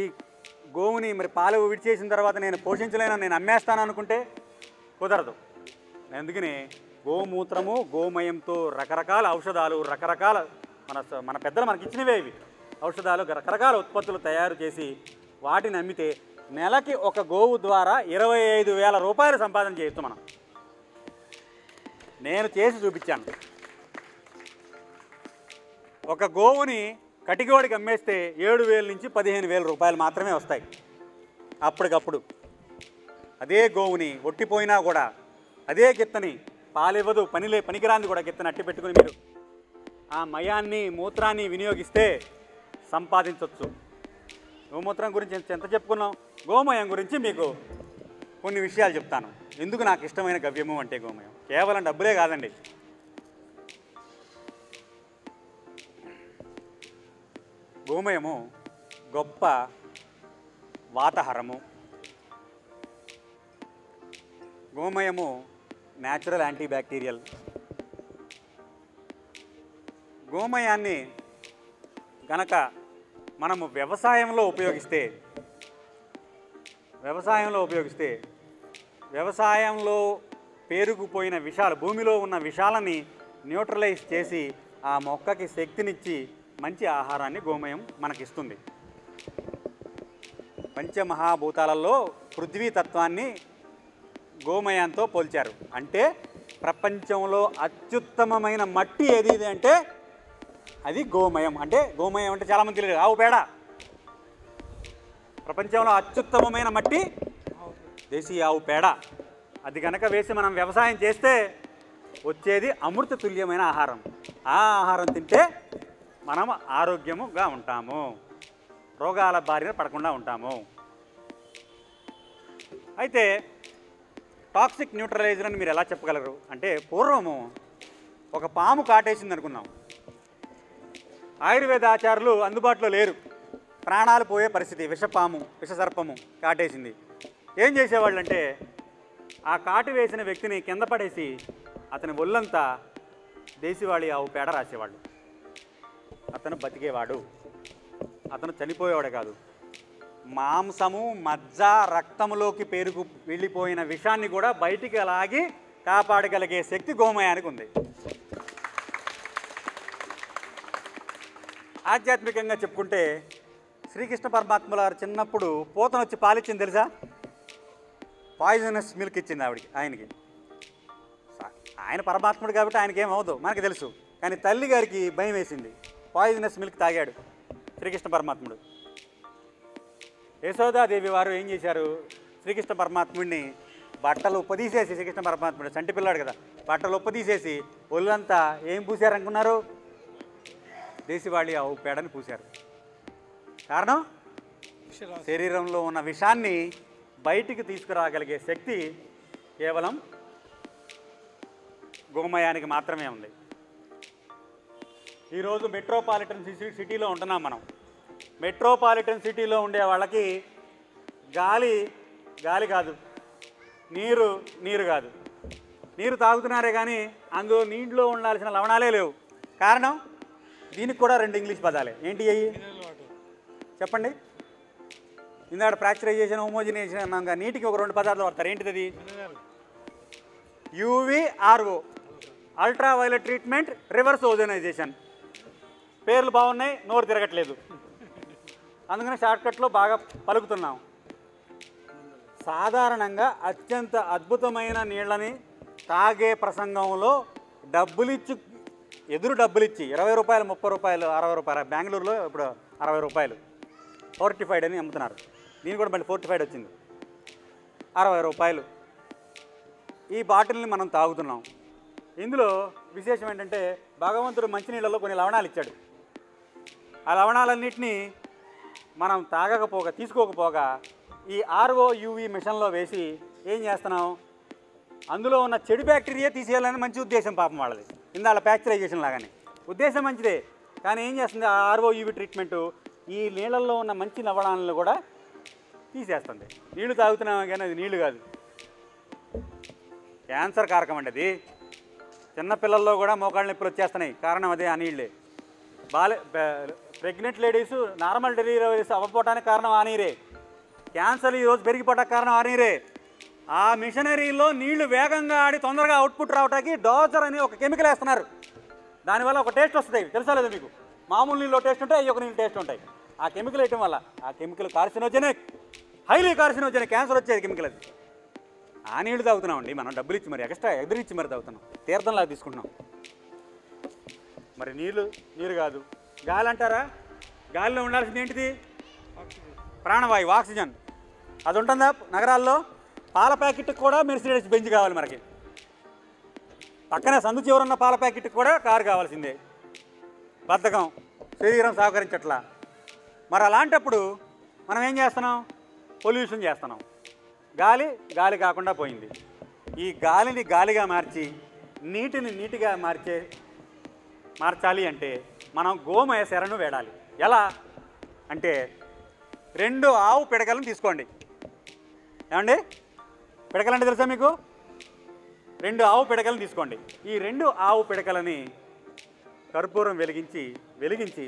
గోవుని మరి పాలు విడిచేసిన తర్వాత నేను పోషించలేను, నేను అమ్మేస్తాను అనుకుంటే కుదరదు. అందుకని గోమూత్రము గోమయంతో రకరకాల ఔషధాలు, రకరకాల మన పెద్దలు మనకి ఇచ్చినవే ఇవి ఔషధాలు, రకరకాల ఉత్పత్తులు తయారు చేసి వాటిని అమ్మితే నెలకి ఒక గోవు ద్వారా 25,000 రూపాయలు సంపాదన చేయొచ్చు మనం. నేను చేసి చూపించాను. ఒక గోవుని కటిగోడికి అమ్మేస్తే 7,000 నుంచి 15,000 రూపాయలు మాత్రమే వస్తాయి అప్పటికప్పుడు. అదే గోవుని ఒట్టిపోయినా కూడా అదే గిత్తని పాలివ్వదు, పనికిరాంది కూడా గిత్తని అట్టి పెట్టుకుని మీరు ఆ మయాన్ని మూత్రాన్ని వినియోగిస్తే సంపాదించవచ్చు. గోమూత్రం గురించి ఎంత చెప్పుకున్నాం, గోమయం గురించి మీకు కొన్ని విషయాలు చెప్తాను. ఎందుకు నాకు ఇష్టమైన గవ్యము అంటే గోమయం కేవలం డబ్బులే కాదండి. గోమయము గొప్ప వాతహరము. గోమయము న్యాచురల్ యాంటీబ్యాక్టీరియల్. గోమయాన్ని గనక మనము వ్యవసాయంలో ఉపయోగిస్తే వ్యవసాయంలో పేరుకుపోయిన విషాలు, భూమిలో ఉన్న విషాలని న్యూట్రలైజ్ చేసి ఆ మొక్కకి శక్తినిచ్చి మంచి ఆహారాన్ని గోమయం మనకిస్తుంది. పంచమహాభూతాలలో పృథ్వీ తత్వాన్ని గోమయంతో పోల్చారు. అంటే ప్రపంచంలో అత్యుత్తమమైన మట్టి ఏది అంటే అది గోమయం. అంటే గోమయం అంటే చాలామంది తెలియదు, ఆవు పేడ. ప్రపంచంలో అత్యుత్తమమైన మట్టి దేశీయ ఆవు పేడ. అది కనుక వేసి మనం వ్యవసాయం చేస్తే వచ్చేది అమృత తుల్యమైన ఆహారం. ఆ ఆహారం తింటే మనం ఆరోగ్యముగా ఉంటాము, రోగాల బారిన పడకుండా ఉంటాము. అయితే టాక్సిక్ న్యూట్రలైజర్ అని మీరు ఎలా చెప్పగలరు అంటే, పూర్వము ఒక పాము కాటేసింది అనుకున్నాం. ఆయుర్వేద ఆచారులు అందుబాటులో లేరు, ప్రాణాలు పోయే పరిస్థితి. విషపాము, విషసర్పము కాటేసింది. ఏం చేసేవాళ్ళు అంటే, ఆ కాటు వేసిన వ్యక్తిని కింద పడేసి అతని ఒళ్ళంతా దేశీవాళి ఆవు పేడ రాసేవాళ్ళు. అతను బతికేవాడు, అతను చనిపోయేవాడు కాదు. మాంసము, మజ్జ, రక్తంలోకి పేరుకు వెళ్ళిపోయిన విషాన్ని కూడా బయటికి లాగి కాపాడగలిగే శక్తి గోమయానికి ఉంది. ఆధ్యాత్మికంగా చెప్పుకుంటే శ్రీకృష్ణ పరమాత్మ వారు చిన్నప్పుడు పూతను వచ్చి పాలిచ్చింది తెలుసా? పాయిజనస్ మిల్క్ ఇచ్చింది ఆయనకి. ఆయన పరమాత్ముడు కాబట్టి ఆయనకి ఏమవుదు మనకు తెలుసు, కానీ తల్లి గారికి భయం వేసింది. పాయిజనస్ మిల్క్ తాగాడు శ్రీకృష్ణ పరమాత్ముడు. యశోదాదేవి వారు ఏం చేశారు, శ్రీకృష్ణ పరమాత్ముడిని బట్టలు ఉప్పదీసేసి, శ్రీకృష్ణ పరమాత్ముడు చంటి పిల్లాడు కదా, బట్టలు ఉప్పదీసేసి ఒళ్ళంతా ఏం పూసారనుకున్నారు? దేశీవాళి ఆవు పేడని పూశారు. కారణం శరీరంలో ఉన్న విషాన్ని బయటికి తీసుకురాగలిగే శక్తి కేవలం గోమయానికి మాత్రమే ఉంది. ఈరోజు మెట్రోపాలిటన్ సిటీలో ఉంటున్నాం మనం. మెట్రోపాలిటన్ సిటీలో ఉండే వాళ్ళకి గాలి కాదు, నీరు కాదు. నీరు తాగుతున్నారే కానీ అందులో నీటిలో ఉండాల్సిన లవణాలే లేవు. కారణం దీనికి కూడా 2 ఇంగ్లీష్ పదాలే. ఏంటి అయ్యి చెప్పండి? ఇందాక ఫ్రాక్చరైజేషన్, హోమోజినేషన్ అన్నాక నీటికి ఒక 2 పదార్థాలు వాడతారు. ఏంటిది అది? UVRO, ultraviolet treatment, reverse ozonization. పేర్లు బాగున్నాయి, నోరు తిరగట్లేదు, అందుకని షార్ట్కట్లో బాగా పలుకుతున్నాం. సాధారణంగా అత్యంత అద్భుతమైన నీళ్ళని తాగే ప్రసంగంలో ఎదురు డబ్బులిచ్చి 20 రూపాయలు, 30 రూపాయలు, 60 రూపాయలు. బెంగళూరులో ఇప్పుడు 60 రూపాయలు ఫోర్టిఫైడ్ అని అమ్ముతున్నారు. దీని కూడా మళ్ళీ ఫోర్టిఫైడ్ వచ్చింది, 60 రూపాయలు. ఈ బాటిల్ని మనం తాగుతున్నాం. ఇందులో విశేషం ఏంటంటే, భగవంతుడు మంచినీళ్ళలో కొన్ని లవణాలు ఇచ్చాడు. ఆ లవణాలన్నింటినీ మనం తీసుకోకపోగా ఈ ROUV మిషన్లో వేసి ఏం చేస్తున్నాం, అందులో ఉన్న చెడు బ్యాక్టీరియా తీసేయాలని మంచి ఉద్దేశం పాపం వాళ్ళది. ఇందాల ప్యాక్చరైజేషన్ లాగానే ఉద్దేశం మంచిదే, కానీ ఏం చేస్తుంది ఆ ROUV ట్రీట్మెంటు ఈ నీళ్ళల్లో ఉన్న మంచి లవణాలను కూడా తీసేస్తుంది. నీళ్లు తాగుతున్నాం కానీ అది నీళ్లు కాదు, క్యాన్సర్ కారకం అండి అది. చిన్నపిల్లల్లో కూడా మోకాళ్ళ నొప్పులు వచ్చేస్తున్నాయి, కారణం అదే, ఆ నీళ్ళే. ప్రెగ్నెంట్ లేడీస్ నార్మల్ డెలివరీస్ అవ్వకపోవడానికి కారణం ఆ నీరే. క్యాన్సర్ ఈరోజు పెరిగిపోవడానికి కారణం ఆ నీరే. ఆ మిషనరీలో నీళ్లు వేగంగా ఆడి తొందరగా అవుట్పుట్ రావడానికి డోజర్ అని ఒక కెమికల్ వేస్తున్నారు. దానివల్ల ఒక టేస్ట్ వస్తుంది, తెలుసా లేదా మీకు? మామూలు నీళ్ళు టేస్ట్ ఉంటాయి, అవి ఒక నీళ్ళు టేస్ట్ ఉంటాయి. ఆ కెమికల్ వేయటం వల్ల, ఆ chemical carcinogenic, highly carcinogenic, cancer వచ్చేది కెమికల్ అది. ఆ నీళ్లు తాగుతున్నామండి మనం, డబ్బులు ఇచ్చి మరి ఎక్స్ట్రా ఎదురిచ్చి మరి తాగుతున్నాం, తీర్థంలాగా తీసుకుంటున్నాం. మరి నీరు కాదు, గాలి అంటారా? గాలిలో ఉండాల్సింది ఏంటిది? ప్రాణవాయువు, ఆక్సిజన్. అది ఉంటుందా నగరాల్లో? పాల ప్యాకెట్కి కూడా మెర్సిడెస్ బెంజ్ కావాలి మనకి, పక్కనే సందు చివరున్న పాల ప్యాకెట్కి కూడా కారు కావాల్సిందే. బద్ధకం, శరీరం సహకరించట్లా. మరి అలాంటప్పుడు మనం ఏం చేస్తున్నాం? పొల్యూషన్ చేస్తున్నాం. గాలి కాకుండా పోయింది. ఈ గాలిని గాలిగా మార్చి నీటిని నీటిగా మార్చాలి అంటే మనం గోమయ శరణు వేడాలి. ఎలా అంటే 2 ఆవు పిడకలను తీసుకోండి. ఏమండి, పిడకలంటే తెలుసా మీకు? 2 ఆవు పిడకలను తీసుకోండి. ఈ 2 ఆవు పిడకలని కర్పూరం వెలిగించి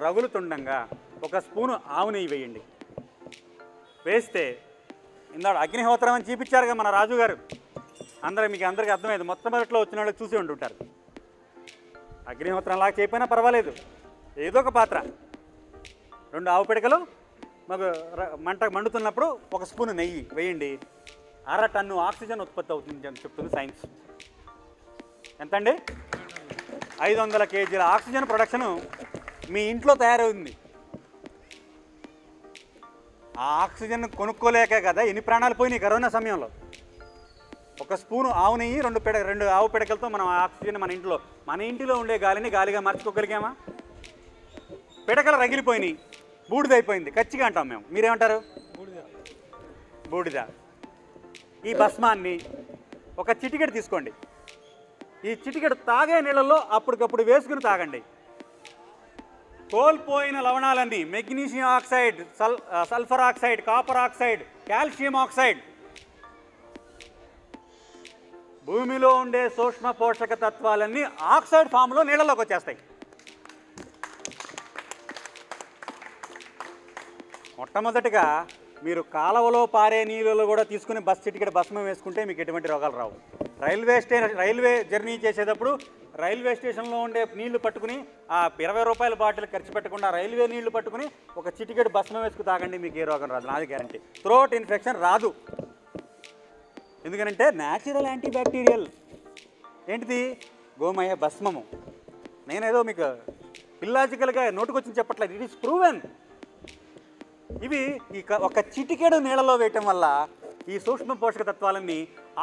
రగులుతుండగా 1 స్పూను ఆవు నెయ్యి వేయండి. వేస్తే ఇందాడు అగ్నిహోత్రం అని చూపించారుగా మన రాజు గారు, మీకు అందరికీ అర్థమైంది. మొట్టమొదట్లో వచ్చిన వాళ్ళు చూసి ఉంటుంటారు. అగ్నిహోత్రంలాగా చేయకపోయినా పర్వాలేదు, ఏదో ఒక పాత్ర, 2 ఆవు పిడకలు మంట మండుతున్నప్పుడు 1 స్పూను నెయ్యి వేయండి. 1/2 టన్ను ఆక్సిజన్ ఉత్పత్తి అవుతుంది అని చెప్తుంది సైన్స్. ఎంతండి? 500 కేజీల ఆక్సిజన్ ప్రొడక్షను మీ ఇంట్లో తయారవుతుంది. ఆ ఆక్సిజన్ కొనుక్కోలేకే కదా ఎన్ని ప్రాణాలు పోయినాయి కరోనా సమయంలో. 1 స్పూను ఆవు నెయ్యి, 2 ఆవు పిడకలతో మనం ఆక్సిజన్ మన ఇంటిలో ఉండే గాలిని గాలిగా మార్చుకోగలిగామా? పిడకలు రగిలిపోయినాయి, బూడిదైపోయింది, కచ్చిగా అంటాం మేము. మీరేమంటారు? బూడిద. ఈ భస్మాన్ని 1 చిటికెడు తీసుకోండి. ఈ చిటికెడు తాగే నీళ్ళల్లో అప్పటికప్పుడు వేసుకుని తాగండి. కోల్పోయిన లవణాలన్నీ, magnesium oxide, sulphur oxide, copper oxide, calcium oxide, భూమిలో ఉండే సూక్ష్మ పోషక తత్వాలన్నీ ఆక్సైడ్ ఫామ్లో నీళ్ళలోకి వచ్చేస్తాయి. మొట్టమొదటిగా మీరు కాలువలో పారే నీళ్ళలో కూడా తీసుకుని చిటికెడు భస్మం వేసుకుంటే మీకు ఎటువంటి రోగాలు రావు. రైల్వే జర్నీ చేసేటప్పుడు రైల్వే స్టేషన్లో ఉండే నీళ్లు పట్టుకుని ఆ 20 రూపాయల బాటిల్ ఖర్చు పెట్టకుండా రైల్వే నీళ్లు పట్టుకుని 1 చిటికెడు భస్మం వేసుకుని తాగండి, మీకు ఏ రోగం రాదు, నాది గ్యారంటీ. థ్రోట్ ఇన్ఫెక్షన్ రాదు. ఎందుకంటే న్యాచురల్ యాంటీబ్యాక్టీరియల్. ఏంటిది? గోమయ భస్మము. నేనేదో మీకు ఇల్లాజికల్గా నోటుకొచ్చి చెప్పట్లేదు, ఇట్ ఈస్ ప్రూవెన్. ఇవి 1 చిటికెడు నీళ్ళలో వేయటం వల్ల ఈ సూక్ష్మ పోషక తత్వాలన్నీ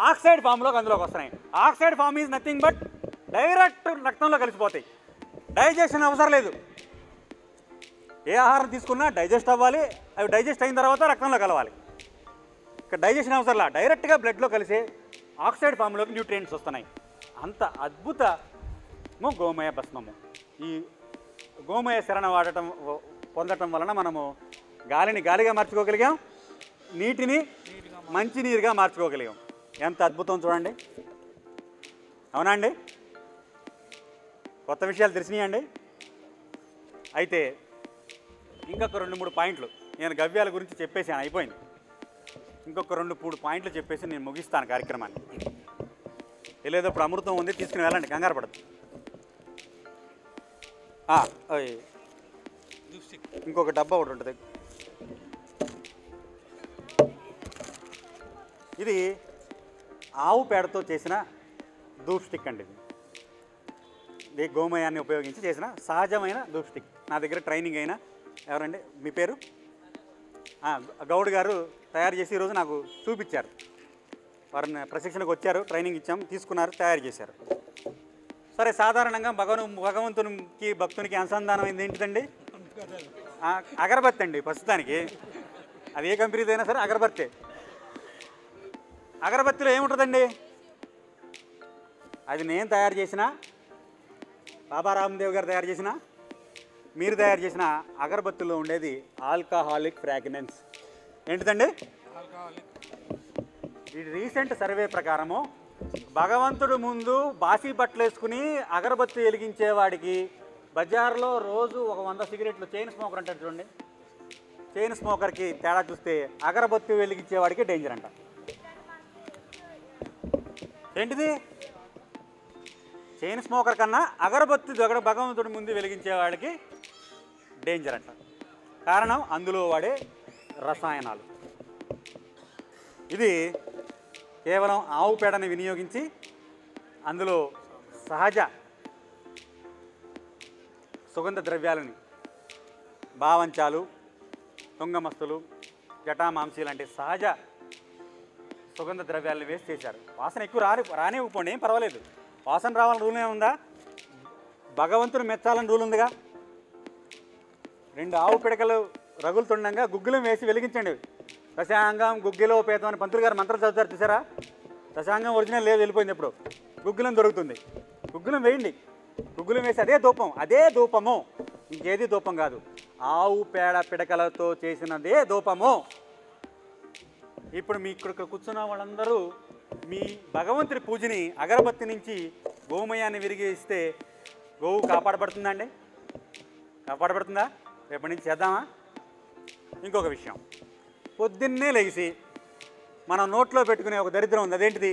ఆక్సైడ్ ఫామ్లోకి అందులోకి వస్తున్నాయి. Oxide form is nothing but direct రక్తంలో కలిసిపోతాయి. డైజెషన్ అవసరం లేదు. ఏ ఆహారం తీసుకున్నా డైజెస్ట్ అవ్వాలి, అవి డైజెస్ట్ అయిన తర్వాత రక్తంలో కలవాలి. ఇక్కడ డైజెషన్ అవసరంలా, డైరెక్ట్గా బ్లడ్లో కలిసే ఆక్సైడ్ ఫామ్లోకి న్యూట్రియంట్స్ వస్తున్నాయి. అంత అద్భుతము గోమయ భస్మము. ఈ గోమయ శరణ పొందటం వలన మనము గాలిని గాలిగా మార్చుకోగలిగాం, నీటిని మంచినీరుగా మార్చుకోగలిగాం. ఎంత అద్భుతం చూడండి. అవునా అండి? కొత్త విషయాలు తెలిసినాయండి. అయితే ఇంకొక 2-3 పాయింట్లు నేను గవ్యాల గురించి చెప్పేసాను, అయిపోయింది. ఇంకొక 2-3 పాయింట్లు చెప్పేసి నేను ముగిస్తాను కార్యక్రమాన్ని. వెళ్ళేటప్పుడు అమృతం ఉంది, తీసుకుని వెళ్ళండి, కంగారు పడదు. ఇంకొక డబ్బా ఒకటి ఉంటుంది. ఇది ఆవు పేడతో చేసిన ధూప్ స్టిక్ అండి. ఇది గోమయాన్ని ఉపయోగించి చేసిన సహజమైన ధూప్ స్టిక్. నా దగ్గర ట్రైనింగ్ అయినా ఎవరండి మీ పేరు? గౌడ్ గారు తయారు చేసి ఈరోజు నాకు చూపించారు. వారిని ప్రశిక్షణకు వచ్చారు, ట్రైనింగ్ ఇచ్చాం, తీసుకున్నారు, తయారు చేశారు. సరే, సాధారణంగా భగవంతునికి భక్తునికి అనుసంధానం అయింది ఏంటిదండి? అగరబత్తి అండి. ప్రస్తుతానికి అది ఏ కంపెనీదైనా సరే అగరబత్తే. అగరబత్తిలో ఏముంటుందండి? అది నేను తయారు చేసిన, బాబా రామ్దేవ్ గారు తయారు చేసిన, మీరు తయారు చేసిన అగరబత్తిలో ఉండేది ఆల్కహాలిక్ ఫ్రాగ్రెన్స్. ఏంటిదండి? ఈ రీసెంట్ సర్వే ప్రకారము భగవంతుడు ముందు బాసీ బట్టలు వేసుకుని అగరబత్తి వెలిగించేవాడికి బజార్లో రోజు 100 సిగరెట్లు, చైన్ స్మోకర్ అంటారు చూడండి, చైన్ స్మోకర్కి తేడా చూస్తే అగరబత్తి వెలిగించేవాడికి డేంజర్ అంట. ఏంటిది? చైన్ స్మోకర్ కన్నా అగరబత్తి భగవంతుడి ముందు వెలిగించేవాడికి డేంజర్ అంట. కారణం అందులో వాడే రసాయనాలు. ఇది కేవలం ఆవు పేడని వినియోగించి అందులో సహజ సుగంధ ద్రవ్యాలని బావంచాలు, తుంగమస్తులు, జటామాంసి లాంటి సహజ సుగంధ ద్రవ్యాలను వేసి చేశారు. వాసన ఎక్కువ రానివ్వకపోండి, ఏం పర్వాలేదు. వాసన రావాలని రూల్ ఏముందా? భగవంతుడు మెచ్చాలని రూల్ ఉందిగా. 2 ఆవు పిడకలు రగులుతుండగా గుగ్గిలం వేసి వెలిగించండి. దశాంగం గుగ్గిలో ఉపేతం అని పంతులు గారు మంత్రం చదువుతారు చూసారా? దశాంగం ఒరిజినల్ లేదు, వెళ్ళిపోయింది. ఇప్పుడు గుగ్గిలం దొరుకుతుంది. గుగ్గిలం వేయండి. గుగ్గిలం వేసి అదే ధూపము, ఇంకేది ధూపం కాదు. ఆవు పేడ పిడకలతో చేసినదే ధూపము. ఇప్పుడు మీ ఇక్కడ కూర్చున్న వాళ్ళందరూ మీ భగవంతుడి పూజని అగరబత్తి నుంచి గోమయాన్ని విరిగిస్తే గోవు కాపాడబడుతుందండి? కాపాడబడుతుందా? రేపటి నుంచి చేద్దామా? ఇంకొక విషయం, పొద్దున్నే లేచి మనం నోట్లో పెట్టుకునే ఒక దరిద్రం ఉంది. అదేంటిది?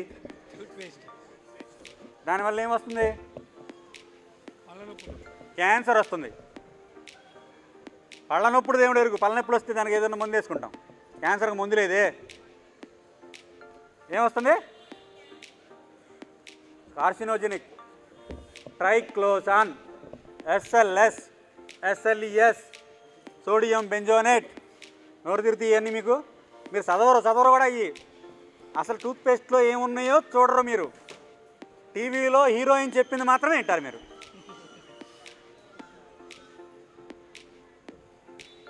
దానివల్ల ఏమొస్తుంది? క్యాన్సర్ వస్తుంది. పళ్ళ నొప్పుడు దేవుడు ఎరుగు. పళ్ళ నొప్పులు వస్తే దానికి ఏదైనా మందు వేసుకుంటాం. క్యాన్సర్కి మందు లేదే. ఏమొస్తుంది? Carcinogenic, triclosan, SLS, SLES, sodium benzoate. నోరు తిరిగి ఇవన్నీ మీరు చదవరు కూడా. ఇవి అసలు టూత్పేస్ట్లో ఏమున్నాయో చూడరు మీరు. టీవీలో హీరోయిన్ చెప్పింది మాత్రమే వింటారు మీరు.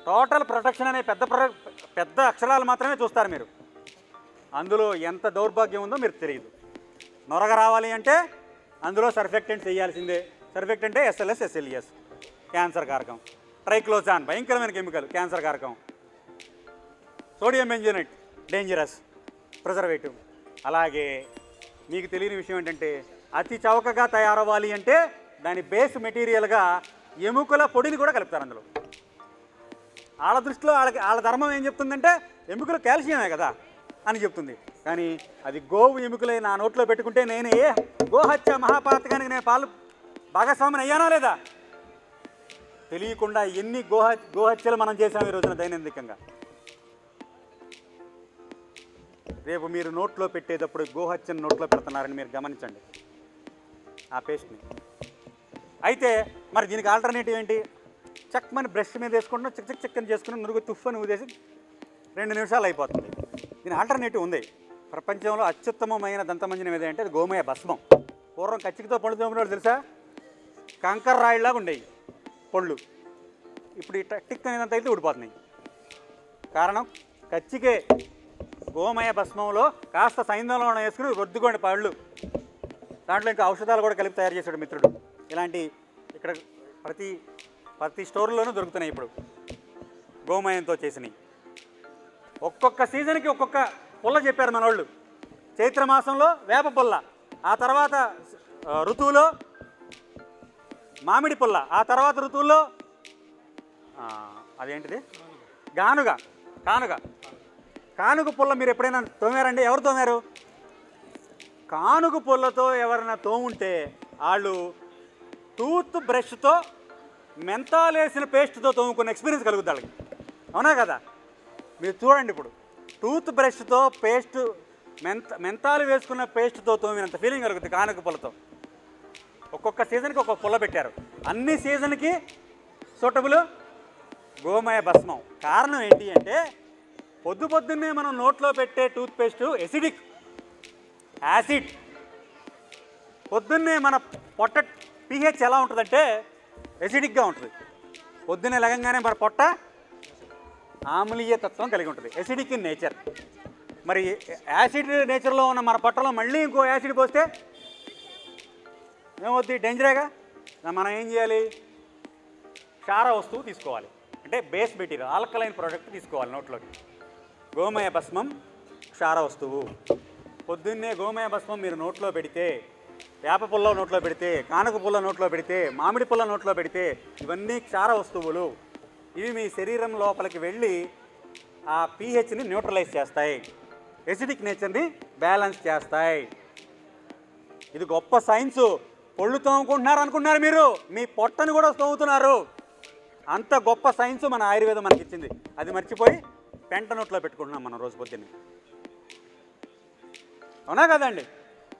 టోటల్ ప్రొటెక్షన్ అనే పెద్ద అక్షరాలు మాత్రమే చూస్తారు మీరు. అందులో ఎంత దౌర్భాగ్యం ఉందో మీరు తెలియదు. నొరగ రావాలి అంటే అందులో సర్ఫెక్టెంట్ చేయాల్సిందే. సర్ఫెక్టెంట్ అంటే ఎస్ఎల్ఎస్, ఎస్ఎల్ఈఎస్, క్యాన్సర్ కారకం. ట్రైక్లోసాన్ భయంకరమైన కెమికల్, క్యాన్సర్ కారకం. Sodium benzoate dangerous, preservative. అలాగే మీకు తెలియని విషయం ఏంటంటే అతి చౌకగా తయారవ్వాలి అంటే దాని బేస్ మెటీరియల్గా ఎముకల పొడిని కూడా కలుపుతారు అందులో. వాళ్ళ దృష్టిలో వాళ్ళ ధర్మం ఏం చెప్తుందంటే ఎముకలు కాల్షియమే కదా అని చెప్తుంది. కానీ అది గోవు ఎముకలే నా నోట్లో పెట్టుకుంటే నేను గోహత్య మహాపాతకానికి నేను భాగస్వామిని అయ్యానా లేదా? తెలియకుండా ఎన్ని గోహత్యలు మనం చేసాం ఈ రోజున దైనందికంగా. రేపు మీరు నోట్లో పెట్టేటప్పుడు గోహత్యను నోట్లో పెడుతున్నారని మీరు గమనించండి ఆ పేస్ట్ని. అయితే మరి దీనికి ఆల్టర్నేటివ్ ఏంటి? చక్కమని బ్రష్ మీద వేసుకుంటున్నా చిక్కని చేసుకుని నురుగు తుఫ్ఫని ఊదేసి 2 నిమిషాలు అయిపోతుంది. దీని ఆల్టర్నేటివ్ ఉంది. ప్రపంచంలో అత్యుత్తమమైన దంతమంజనం ఏదంటే అది గోమయ భస్మం. పూర్వం కచ్చికతో పళ్ళు తోమినోడు తెలుసా? కంకర రాయిలాగా ఉండేవి పళ్ళు. ఇప్పుడు ఈ టిక్ అనేదంతా అయితే ఊడిపోతున్నాయి. కారణం కచ్చికే గోమయ భస్మంలో కాస్త సైంధంలో వేసుకుని రుద్దుకోండి పళ్ళు. దాంట్లో ఇంకా ఔషధాలు కూడా కలిపి తయారు చేశాడు మిత్రుడు. ఇలాంటి ఇక్కడ ప్రతి స్టోర్లోనూ దొరుకుతున్నాయి ఇప్పుడు గోమయంతో చేసినవి. ఒక్కొక్క సీజన్కి ఒక్కొక్క పుల్ల చెప్పారు మన వాళ్ళు. చైత్రమాసంలో వేప పుల్ల, ఆ తర్వాత ఋతువులో మామిడి పుల్ల, ఆ తర్వాత ఋతువుల్లో అదేంటిది కానుగ పుల్ల. మీరు ఎప్పుడైనా తోమారండి? ఎవరు తోమారు? కానుగ పుల్లతో ఎవరైనా తోముంటే వాళ్ళు టూత్ బ్రష్తో మెంతాలేసిన పేస్ట్తో తోముకున్న ఎక్స్పీరియన్స్ కలుగుతుంది వాళ్ళకి. అవునా కదా? మీరు చూడండి, ఇప్పుడు టూత్ బ్రష్తో పేస్ట్ మెంతాలు వేసుకున్న పేస్ట్తో తోమినంత ఫీలింగ్ కలుగుతుంది కానుక పుల్లతో. ఒక్కొక్క సీజన్కి ఒక్కొక్క పుల్ల పెట్టారు. అన్ని సీజన్కి సూటబుల్ గోమయ భస్మం. కారణం ఏంటి అంటే పొద్దున్నే మనం నోట్లో పెట్టే టూత్పేస్ట్ యాసిడ్. పొద్దున్నే మన పొట్ట pH ఎలా ఉంటుందంటే ఎసిడిక్గా ఉంటుంది. పొద్దున్నే లగంగానే మన పొట్ట ఆమ్లీయ తత్వం కలిగి ఉంటుంది, ఎసిడిక్ ఇన్ నేచర్. మరి యాసిడ్ నేచర్లో ఉన్న మన పొట్టలో మళ్ళీ ఇంకో యాసిడ్ పోస్తే ఏమవుద్ది? డేంజరేగా. మనం ఏం చేయాలి? క్షార వస్తువు తీసుకోవాలి, అంటే బేస్ మెటీరియల్ ఆల్కలైన్ ప్రోడక్ట్ తీసుకోవాలి నోట్లోకి. గోమయ భస్మం క్షార వస్తువు. పొద్దున్నే గోమయ భస్మం మీరు నోట్లో పెడితే, వేప పుల్ల నోట్లో పెడితే, కానుక పుల్ల నోట్లో పెడితే, మామిడి పుల్ల నోట్లో పెడితే, ఇవన్నీ క్షార వస్తువులు. ఇవి మీ శరీరం లోపలికి వెళ్ళి ఆ pHని న్యూట్రలైజ్ చేస్తాయి, ఎసిడిక్ నేచర్ని బ్యాలెన్స్ చేస్తాయి. ఇది గొప్ప సైన్సు. పొళ్ళు తోముకుంటున్నారు అనుకుంటున్నారు మీరు, మీ పొట్టను కూడా తోముతున్నారు. అంత గొప్ప సైన్సు మన ఆయుర్వేదం మనకి ఇచ్చింది. అది మర్చిపోయి పెంట నోట్లో పెట్టుకుంటున్నాం మనం రోజు పొద్దున్నే. అవునా కదండి?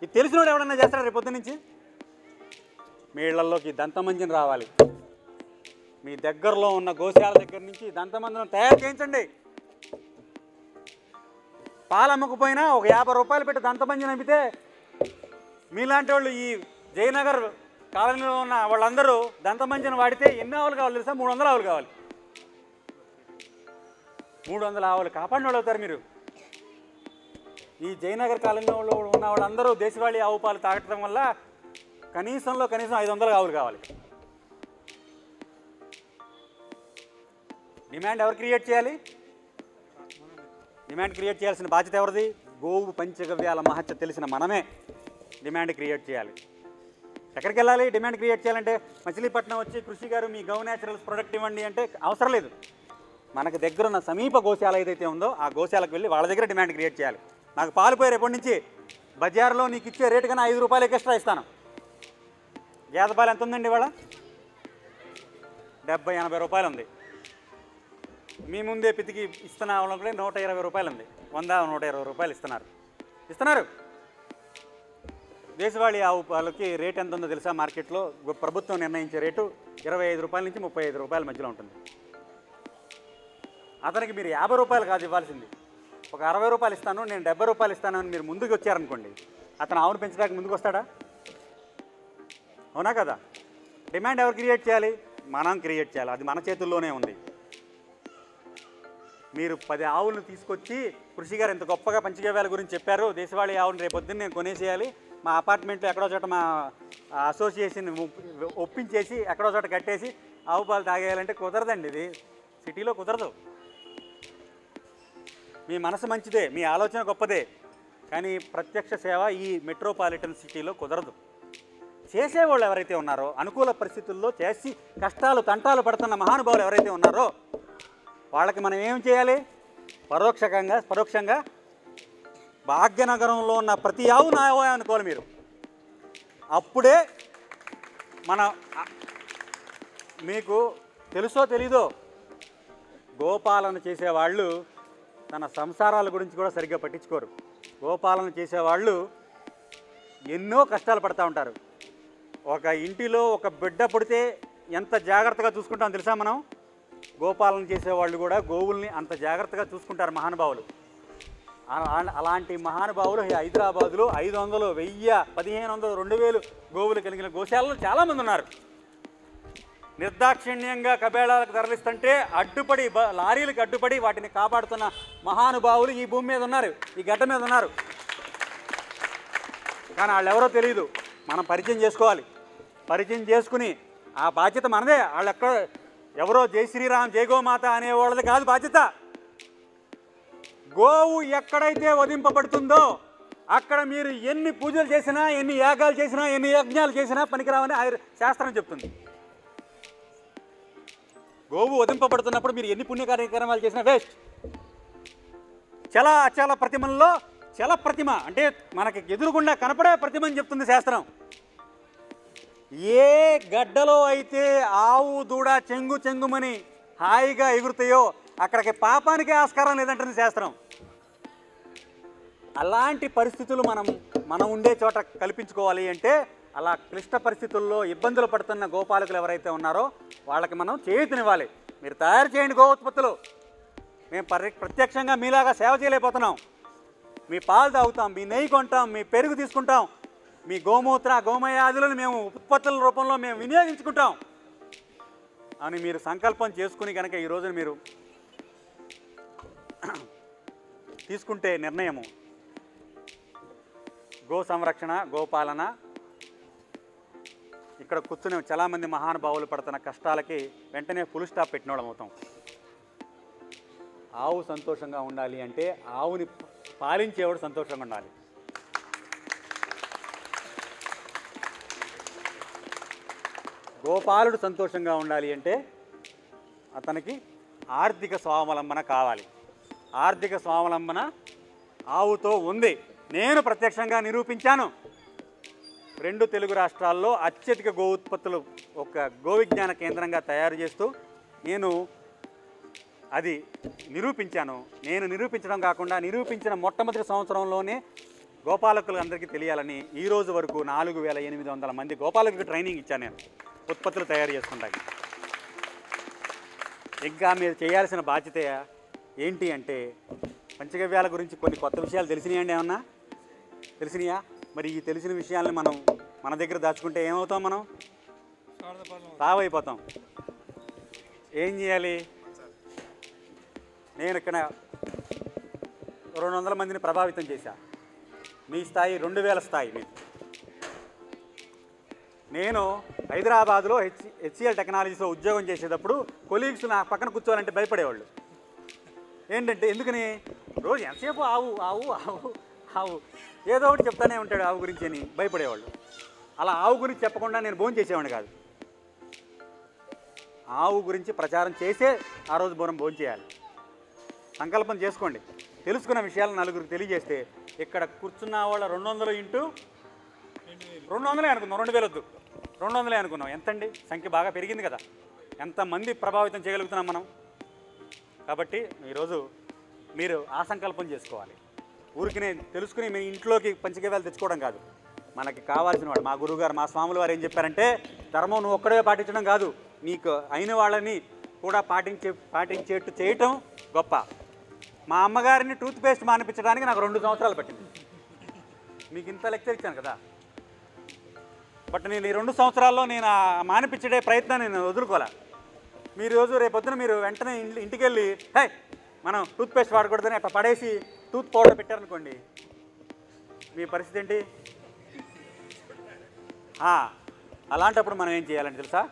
ఇది తెలిసినోడు ఎవడన్నా చేస్తాడు రేపు పొద్దు నుంచి? మీ ఇళ్లలోకి దంతమంజన రావాలి. మీ దగ్గరలో ఉన్న గోశాల దగ్గర నుంచి దంతమంజనం తయారు చేయించండి. పాలు అమ్మకపోయినా ఒక 50 రూపాయలు పెట్టి దంతమంజనం అమ్మితే మీలాంటి వాళ్ళు ఈ జయనగర్ కాలనీలో ఉన్న వాళ్ళందరూ దంతమంజనం వాడితే ఎన్ని ఆవులు కావాలి తెలుసా? 300 ఆవులు కావాలి. 300 ఆవులు కాపాడిన వాళ్ళు అవుతారు మీరు. ఈ జయనగర్ కాలనీలో ఉన్న వాళ్ళందరూ దేశవాళీ ఆవు పాలు తాగటం వల్ల కనీసం 500 ఆవులు కావాలి. డిమాండ్ ఎవరు క్రియేట్ చేయాలి? డిమాండ్ క్రియేట్ చేయాల్సిన బాధ్యత ఎవరిది? గోవు పంచగవ్యాల మహత్య తెలిసిన మనమే డిమాండ్ క్రియేట్ చేయాలి. ఎక్కడికి వెళ్ళాలి డిమాండ్ క్రియేట్ చేయాలంటే? మచిలీపట్నం వచ్చి కృషి గారు మీ గౌ న్యాచురల్స్ ప్రొడక్ట్ ఇవ్వండి అంటే అవసరం లేదు. మనకు దగ్గరున్న సమీప గోశాల ఏదైతే ఉందో ఆ గోశాలకు వెళ్ళి వాళ్ళ దగ్గర డిమాండ్ క్రియేట్ చేయాలి. నాకు పాలు పోయి రేపటి నుంచి బజార్లో నీకు ఇచ్చే రేటు కన్నా 5 రూపాయలు ఎక్స్ట్రా ఇస్తాను. గేదె పాలు ఎంత ఉందండి ఇవాళ? 70-80 రూపాయలు ఉంది. మీ ముందే పితికి ఇస్తున్న వాళ్ళకి 120 రూపాయలు ఉంది. 100-120 రూపాయలు ఇస్తున్నారు. దేశవాళీ ఆవు పాలకి రేట్ ఎంత ఉందో తెలుసా? మార్కెట్లో ప్రభుత్వం నిర్ణయించే రేటు 25 రూపాయల నుంచి 35 రూపాయల మధ్యలో ఉంటుంది. అతనికి మీరు 50 రూపాయలు కాదు ఇవ్వాల్సింది, ఒక 60 రూపాయలు ఇస్తాను, నేను 70 రూపాయలు ఇస్తాను అని మీరు ముందుకు వచ్చారనుకోండి, అతను ఆవును పెంచడానికి ముందుకు వస్తాడా? అవునా కదా? డిమాండ్ ఎవరు క్రియేట్ చేయాలి? మనం క్రియేట్ చేయాలి. అది మన చేతుల్లోనే ఉంది. మీరు 10 ఆవులను తీసుకొచ్చి కృషి గారు ఎంత గొప్పగా పంచగవ్యాల గురించి చెప్పారు, దేశవాళీ ఆవును రేపొద్దున్న నేను కొనేసేయాలి, మా అపార్ట్మెంట్లో ఎక్కడో చోట మా అసోసియేషన్ ఒప్పించేసి ఎక్కడో చోట కట్టేసి ఆవు పాలు తాగేయాలంటే కుదరదండి. ఇది సిటీలో కుదరదు. మీ మనసు మంచిదే, మీ ఆలోచన గొప్పదే, కానీ ప్రత్యక్ష సేవ ఈ మెట్రోపాలిటన్ సిటీలో కుదరదు. చేసేవాళ్ళు ఎవరైతే ఉన్నారో, అనుకూల పరిస్థితుల్లో చేసి కష్టాలు తంటాలు పడుతున్న మహానుభావులు ఎవరైతే ఉన్నారో వాళ్ళకి మనం ఏం చేయాలి? పరోక్షంగా భాగ్యనగరంలో ఉన్న ప్రతి ఆవు నా ఆవు అనుకోవాలి మీరు. అప్పుడే మీకు తెలుసో తెలీదో గోపాలన చేసేవాళ్ళు తన సంసారాల గురించి కూడా సరిగ్గా పట్టించుకోరు. గోపాలన చేసేవాళ్ళు ఎన్నో కష్టాలు పడుతూ ఉంటారు. ఒక ఇంటిలో ఒక బిడ్డ పుడితే ఎంత జాగ్రత్తగా చూసుకుంటామో తెలుసా మనం? గోపాలన చేసేవాళ్ళు కూడా గోవుల్ని అంత జాగ్రత్తగా చూసుకుంటారు మహానుభావులు. అలాంటి మహానుభావులు హైదరాబాదులో 500, 1000, 1500, 2000 గోవులు కలిగిన గోశాలలో చాలామంది ఉన్నారు. నిర్దాక్షిణ్యంగా కబేళాలకు తరలిస్తుంటే అడ్డుపడి, లారీలకు అడ్డుపడి వాటిని కాపాడుతున్న మహానుభావులు ఈ భూమి మీద ఉన్నారు, ఈ గడ్డ మీద ఉన్నారు. కానీ వాళ్ళు ఎవరో తెలియదు. మనం పరిచయం చేసుకోవాలి. పరిచయం చేసుకుని ఆ బాధ్యత మనదే. వాళ్ళు ఎవరో జై శ్రీరామ్, జై గోమాత అనేవాళ్ళది కాదు బాధ్యత. గోవు ఎక్కడైతే వధింపబడుతుందో అక్కడ మీరు ఎన్ని పూజలు చేసినా, ఎన్ని యాగాలు చేసినా, ఎన్ని యజ్ఞాలు చేసినా పనికిరావని శాస్త్రం చెప్తుంది. గోవు వధింపబడుతున్నప్పుడు మీరు ఎన్ని పుణ్య కార్యక్రమాలు చేసినా వేస్ట్. అచల ప్రతిమల్లో చల ప్రతిమ అంటే మనకి ఎదురుగుండా కనపడే ప్రతిమ అని చెప్తుంది శాస్త్రం. ఏ గడ్డలో అయితే ఆవు దూడ చెంగుమని హాయిగా ఎగురుతాయో అక్కడికి పాపానికే ఆస్కారం లేదంటుంది శాస్త్రం. అలాంటి పరిస్థితులు మనం ఉండే చోట కల్పించుకోవాలి అంటే అలా క్లిష్ట పరిస్థితుల్లో ఇబ్బందులు పడుతున్న గోపాలకులు ఎవరైతే ఉన్నారో వాళ్ళకి మనం చేయూతనివ్వాలి. మీరు తయారు చేయండి గో ఉత్పత్తులు. మేము ప్రత్యక్షంగా మీలాగా సేవ చేయలేకపోతున్నాం. మీ పాలు తాగుతాం, మీ నెయ్యి కొంటాం, మీ పెరుగు తీసుకుంటాం, మీ గోమూత్ర గోమయాదులను మేము ఉత్పత్తుల రూపంలో మేము వినియోగించుకుంటాం అని మీరు సంకల్పం చేసుకుని కనుక ఈరోజు మీరు తీసుకుంటే నిర్ణయము, గో సంరక్షణ, గోపాలన, ఇక్కడ కూర్చుని చాలామంది మహానుభావులు పడుతున్న కష్టాలకి వెంటనే ఫుల్ స్టాప్ పెట్టినోళ్ళం అవుతాం. ఆవు సంతోషంగా ఉండాలి అంటే ఆవుని పాలించేవాడు సంతోషంగా ఉండాలి. గోపాలుడు సంతోషంగా ఉండాలి అంటే అతనికి ఆర్థిక స్వావలంబన కావాలి. ఆర్థిక స్వావలంబన ఆవుతో ఉంది. నేను ప్రత్యక్షంగా నిరూపించాను. 2 తెలుగు రాష్ట్రాల్లో అత్యధిక గో ఉత్పత్తులు ఒక గో విజ్ఞాన కేంద్రంగా తయారు చేస్తూ నేను అది నిరూపించాను. నేను నిరూపించడం కాకుండా నిరూపించిన మొట్టమొదటి సంవత్సరంలోనే గోపాలకులు అందరికీ తెలియాలని ఈ రోజు వరకు 4800 మంది గోపాలకులకు ట్రైనింగ్ ఇచ్చాను నేను ఉత్పత్తులు తయారు చేసుకుంటాను. ఇంకా మీరు చేయాల్సిన బాధ్యత ఏంటి అంటే పంచగవ్యాల గురించి కొన్ని కొత్త విషయాలు తెలిసినాయండి. ఏమన్నా తెలిసినాయా? మరి ఈ తెలిసిన విషయాలను మనం మన దగ్గర దాచుకుంటే ఏమవుతాం? మనం తావైపోతాం. ఏం చేయాలి? నేను ఇక్కడ 200 మందిని ప్రభావితం చేశా. మీ స్థాయి 2000 స్థాయి మీది. నేను హైదరాబాద్లో హెచ్సిఎల్ టెక్నాలజీస్లో ఉద్యోగం చేసేటప్పుడు కొలీగ్స్ నా పక్కన కూర్చోవాలంటే భయపడేవాళ్ళు. ఏంటంటే ఎందుకని రోజు ఎంతసేపు ఆవు ఆవు ఆవు ఆవు ఏదో ఒకటి చెప్తానే ఉంటాడు ఆవు గురించి అని భయపడేవాళ్ళు. అలా ఆవు గురించి చెప్పకుండా నేను భోజనం చేసేవాడిని కాదు. ఆవు గురించి ప్రచారం చేసే ఆ రోజు భోజనం చేయాలి. సంకల్పం చేసుకోండి. తెలుసుకున్న విషయాలు నలుగురికి తెలియజేస్తే ఇక్కడ కూర్చున్న వాళ్ళ 200 ఇంటూ 200 అనుకుందాం, 2000 వద్దు, 200 అనుకున్నాం. ఎంతండి? సంఖ్య బాగా పెరిగింది కదా. ఎంతమంది ప్రభావితం చేయగలుగుతున్నాం మనం. కాబట్టి ఈరోజు మీరు ఆ సంకల్పం చేసుకోవాలి. ఊరికి నేను తెలుసుకుని మీ ఇంట్లోకి పంచగవ్యాలు తెచ్చుకోవడం కాదు. మనకి కావాల్సిన వాడు మా గురువుగారు మా స్వాములు వారు ఏం చెప్పారంటే ధర్మం నువ్వు ఒక్కడే పాటించడం కాదు, నీకు అయిన వాళ్ళని కూడా పాటించేట్టు చేయటం గొప్ప. మా అమ్మగారిని టూత్ పేస్ట్ మానిపించడానికి నాకు 2 సంవత్సరాలు పట్టింది. మీకు ఇంత లెక్చర్ ఇచ్చాను కదా. బట్ నేను ఈ 2 సంవత్సరాల్లో నేను ఆ మానిపించే ప్రయత్నాన్ని నేను వదులుకోలే. మీరు రోజు రేపొద్దున మీరు వెంటనే ఇంటికి వెళ్ళి హే మనం టూత్ పేస్ట్ వాడకూడదని అట్లా పడేసి టూత్ పౌడర్ పెట్టారనుకోండి, మీ పరిస్థితి ఏంటి? అలాంటప్పుడు మనం ఏం చేయాలంటే తెలుసా?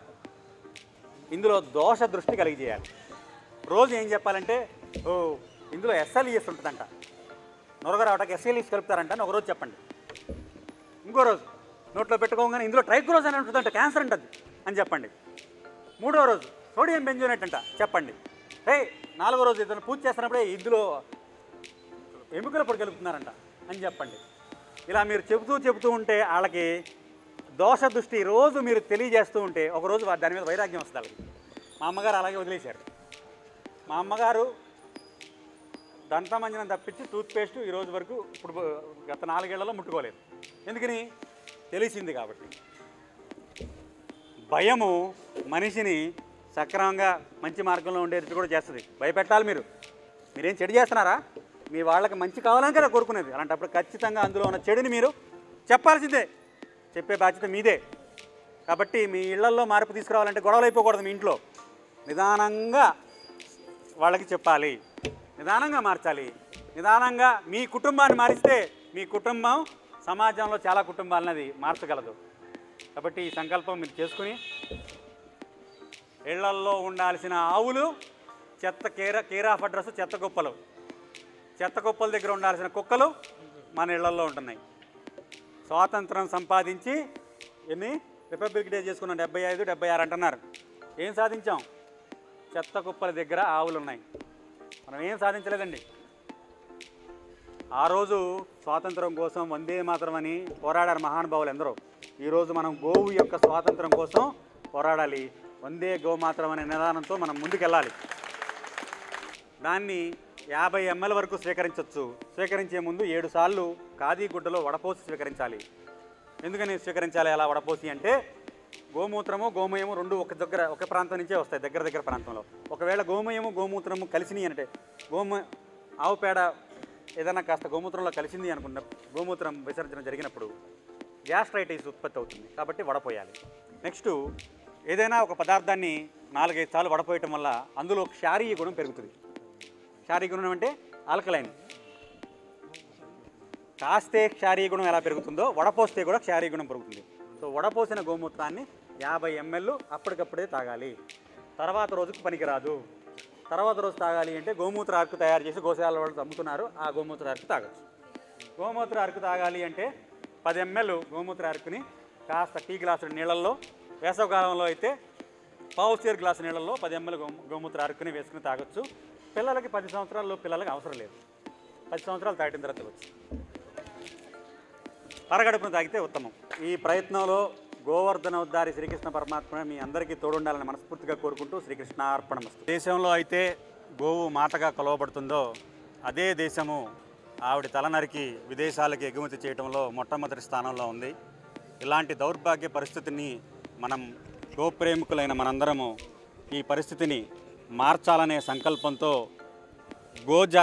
ఇందులో దోష దృష్టి కలిగి చేయాలి. రోజు ఏం చెప్పాలంటే ఇందులో ఎస్ఎల్ఈఎస్ ఉంటుందంట, నొరగరావటానికి ఎస్ఎల్ఈఎస్ కలుపుతారంట అని ఒకరోజు చెప్పండి. ఇంకో రోజు నోట్లో పెట్టుకోగానే ఇందులో ట్రైక్లోజ్ అని ఉంటుందంట, క్యాన్సర్ ఉంటుంది అని చెప్పండి. 3వ రోజు సోడియం బెంజోనేట్ అంట చెప్పండి. 4వ రోజు ఇతను పూజ చేస్తున్నప్పుడే ఇందులో ఎముకల పొడి కలుపుతున్నారంట అని చెప్పండి. ఇలా మీరు చెబుతూ ఉంటే వాళ్ళకి దోష దృష్టి రోజు మీరు తెలియజేస్తూ ఉంటే ఒకరోజు దాని మీద వైరాగ్యం వస్తుంది వాళ్ళకి. మా అమ్మగారు అలాగే వదిలేశారు. మా అమ్మగారు దంతమంజనం తప్పించి టూత్పేస్ట్ ఈరోజు వరకు ఇప్పుడు గత 4 ఏళ్లలో ముట్టుకోలేదు. ఎందుకని? తెలిసింది కాబట్టి. భయము మనిషిని సక్రమంగా మంచి మార్గంలో ఉండేది కూడా చేస్తుంది. భయపెట్టాలి. మీరేం చెడు చేస్తున్నారా? మీ వాళ్ళకి మంచి కావాలని కదా కోరుకునేది. అలాంటప్పుడు ఖచ్చితంగా అందులో ఉన్న చెడుని మీరు చెప్పాల్సిందే. చెప్పే బాధ్యత మీదే. కాబట్టి మీ ఇళ్లల్లో మార్పు తీసుకురావాలంటే గొడవలు అయిపోకూడదు. మీ ఇంట్లో నిదానంగా వాళ్ళకి చెప్పాలి, నిదానంగా మార్చాలి. నిదానంగా మీ కుటుంబాన్ని మారిస్తే మీ కుటుంబం సమాజంలో చాలా కుటుంబాలన్నది మార్చగలదు. కాబట్టి ఈ సంకల్పం మీరు చేసుకుని ఇళ్లల్లో ఉండాల్సిన ఆవులు కేర్ ఆఫ్ అడ్రస్ చెత్త కుప్పల దగ్గర ఉండాల్సిన కుక్కలు మన ఇళ్లల్లో ఉంటున్నాయి. స్వాతంత్రం సంపాదించి రిపబ్లిక్ డే చేసుకున్నాం 75, 76 అంటున్నారు. ఏం సాధించాం? చెత్త కుప్పల దగ్గర ఆవులు ఉన్నాయి. మనం ఏం సాధించలేదండి. ఆ రోజు స్వాతంత్రం కోసం వందే మాతరం అని పోరాడారు మహానుభావులు ఎందరో. ఈరోజు మనం గోవు యొక్క స్వాతంత్రం కోసం పోరాడాలి. వందే గోమాతరం అనే నిదానంతో మనం ముందుకెళ్ళాలి. దాన్ని 50 ml వరకు స్వీకరించవచ్చు. స్వీకరించే ముందు 7 సార్లు ఖాదీ గుడ్డలో వడపోసి స్వీకరించాలి. ఎందుకని స్వీకరించాలి అలా వడపోసి అంటే గోమూత్రము గోమయము 2 ఒక ప్రాంతం నుంచే వస్తాయి, దగ్గర ప్రాంతంలో. ఒకవేళ గోమయము గోమూత్రము కలిసినాయి అంటే ఆవు పేడ ఏదైనా కాస్త గోమూత్రంలో కలిసింది అనుకున్న గోమూత్రం విసర్జన జరిగినప్పుడు గ్యాస్ట్రైటిస్ ఉత్పత్తి అవుతుంది. కాబట్టి వడపోయాలి. నెక్స్ట్ ఏదైనా ఒక పదార్థాన్ని 4-5 సార్లు వడపోయటం వల్ల అందులో క్షారీయ గుణం పెరుగుతుంది. క్షారీయ గుణం అంటే ఆల్కలైన్. కాస్తే క్షారీయ గుణం ఎలా పెరుగుతుందో వడపోస్తే కూడా క్షారీయ గుణం పెరుగుతుంది. సో వడపోసిన గోమూత్రాన్ని 50 ml అప్పటికప్పుడే తాగాలి. తర్వాత రోజుకు పనికిరాదు. తర్వాత రోజు తాగాలి అంటే గోమూత్ర అరకు తయారు చేసి గోశాల వాళ్ళు అమ్ముతున్నారు, ఆ గోమూత్ర అరకు తాగచ్చు. గోమూత్ర అరకు తాగాలి అంటే 10 ml గోమూత్ర అరకుని కాస్త టీ గ్లాసుల నీళ్ళల్లో, వేసవకాలంలో అయితే పావు గ్లాసు నీళ్ళల్లో 10 ml గోమూత్ర అరకుని వేసుకుని తాగొచ్చు. పిల్లలకి 10 సంవత్సరాల్లో పిల్లలకి అవసరం లేదు. 10 సంవత్సరాలు తాగిన తర్వాత వచ్చు. పరగడుపును తాగితే ఉత్తమం. ఈ ప్రయత్నంలో గోవర్ధన ఉద్ధారి శ్రీకృష్ణ పరమాత్మ మీ అందరికీ తోడుండాలని మనస్ఫూర్తిగా కోరుకుంటూ శ్రీకృష్ణార్పణమస్తు. దేశంలో అయితే గోవు మాతగా కొలవబడుతుందో అదే దేశము ఆవిడ తల నరికి విదేశాలకు ఎగుమతి చేయడంలో మొట్టమొదటి స్థానంలో ఉంది. ఇలాంటి దౌర్భాగ్య పరిస్థితిని మనం గోప్రేమికులైన మనందరము ఈ పరిస్థితిని మార్చాలనే సంకల్పంతో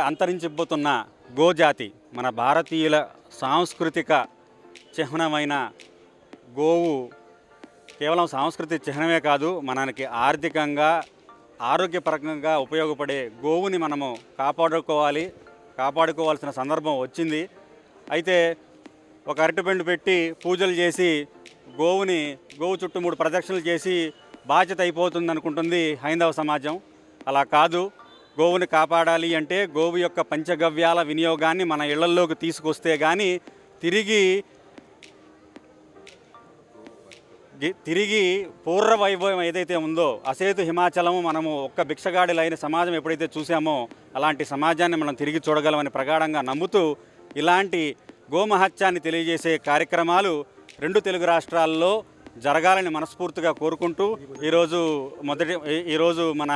అంతరించిపోతున్న గోజాతి, మన భారతీయుల సాంస్కృతిక చిహ్నమైన గోవు కేవలం సాంస్కృతిక చిహ్నమే కాదు, మనకి ఆర్థికంగా ఆరోగ్యపరంగా ఉపయోగపడే గోవుని మనము కాపాడుకోవాల్సిన సందర్భం వచ్చింది. అయితే ఒక అరటిపండు పెట్టి పూజలు చేసి గోవు చుట్టూ 3 ప్రదక్షిణలు చేసి బాధ్యత అయిపోతుంది అనుకుంటుంది హైందవ సమాజం. అలా కాదు. గోవుని కాపాడాలి అంటే గోవు యొక్క పంచగవ్యాల వినియోగాన్ని మన ఇళ్లల్లోకి తీసుకొస్తే కానీ తిరిగి పూర్వ వైభవం ఏదైతే ఉందో, అసేతు హిమాచలము మనము ఒక్క భిక్షగాడిలైన సమాజం ఎప్పుడైతే చూసామో అలాంటి సమాజాన్ని మనం తిరిగి చూడగలమని ప్రగాఢంగా నమ్ముతూ ఇలాంటి గోమహత్యాన్ని తెలియజేసే కార్యక్రమాలు 2 తెలుగు రాష్ట్రాల్లో జరగాలని మనస్ఫూర్తిగా కోరుకుంటూ ఈరోజు మన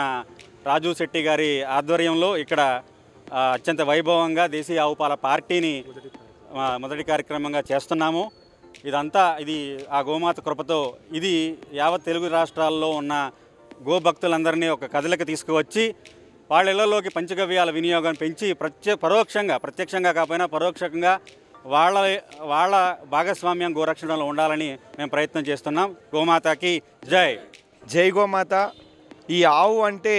రాజు శెట్టి గారి ఆధ్వర్యంలో ఇక్కడ అత్యంత వైభవంగా దేశీయ ఆవుపాల పార్టీని మొదటి కార్యక్రమంగా చేస్తున్నాము. ఇది ఆ గోమాత కృపతో ఇది యావత్ తెలుగు రాష్ట్రాల్లో ఉన్న గోభక్తులందరినీ ఒక కథలకు తీసుకువచ్చి వాళ్ళ ఇళ్లలోకి పంచగవ్యాల వినియోగం పెంచి ప్రత్యక్షంగా కాకపోయినా పరోక్షంగా వాళ్ళ భాగస్వామ్యం గోరక్షణలో ఉండాలని మేము ప్రయత్నం చేస్తున్నాం. గోమాతకి జై. జై గోమాత. ఈ ఆవు అంటే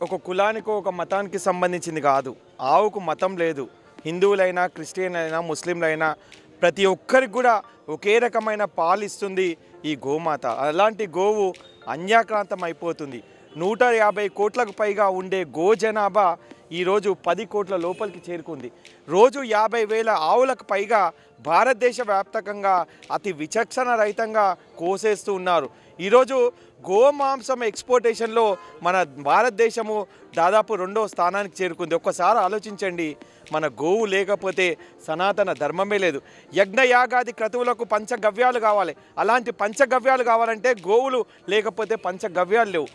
ఒక కులానికి ఒక మతానికి సంబంధించింది కాదు. ఆవుకు మతం లేదు. హిందువులైనా, క్రిస్టియన్ అయినా, ముస్లింలైనా ప్రతి ఒక్కరికి కూడా ఒకే రకమైన పాలు ఇస్తుంది ఈ గోమాత. అలాంటి గోవు అన్యాక్రాంతం అయిపోతుంది. 150 కోట్లకు పైగా ఉండే గో జనాభా ఈరోజు 10 కోట్ల లోపలికి చేరుకుంది. రోజు 50,000 ఆవులకు పైగా భారతదేశ వ్యాప్తంగా అతి విచక్షణ రహితంగా కోసేస్తూ ఉన్నారు. ఈరోజు గోమాంసం ఎక్స్పోర్టేషన్లో మన భారతదేశము దాదాపు 2వ స్థానానికి చేరుకుంది. ఒక్కసారి ఆలోచించండి, మన గోవు లేకపోతే సనాతన ధర్మమే లేదు. యజ్ఞయాగాది క్రతువులకు పంచగవ్యాలు కావాలి. అలాంటి పంచగవ్యాలు కావాలంటే గోవులు లేకపోతే పంచగవ్యాలు లేవు.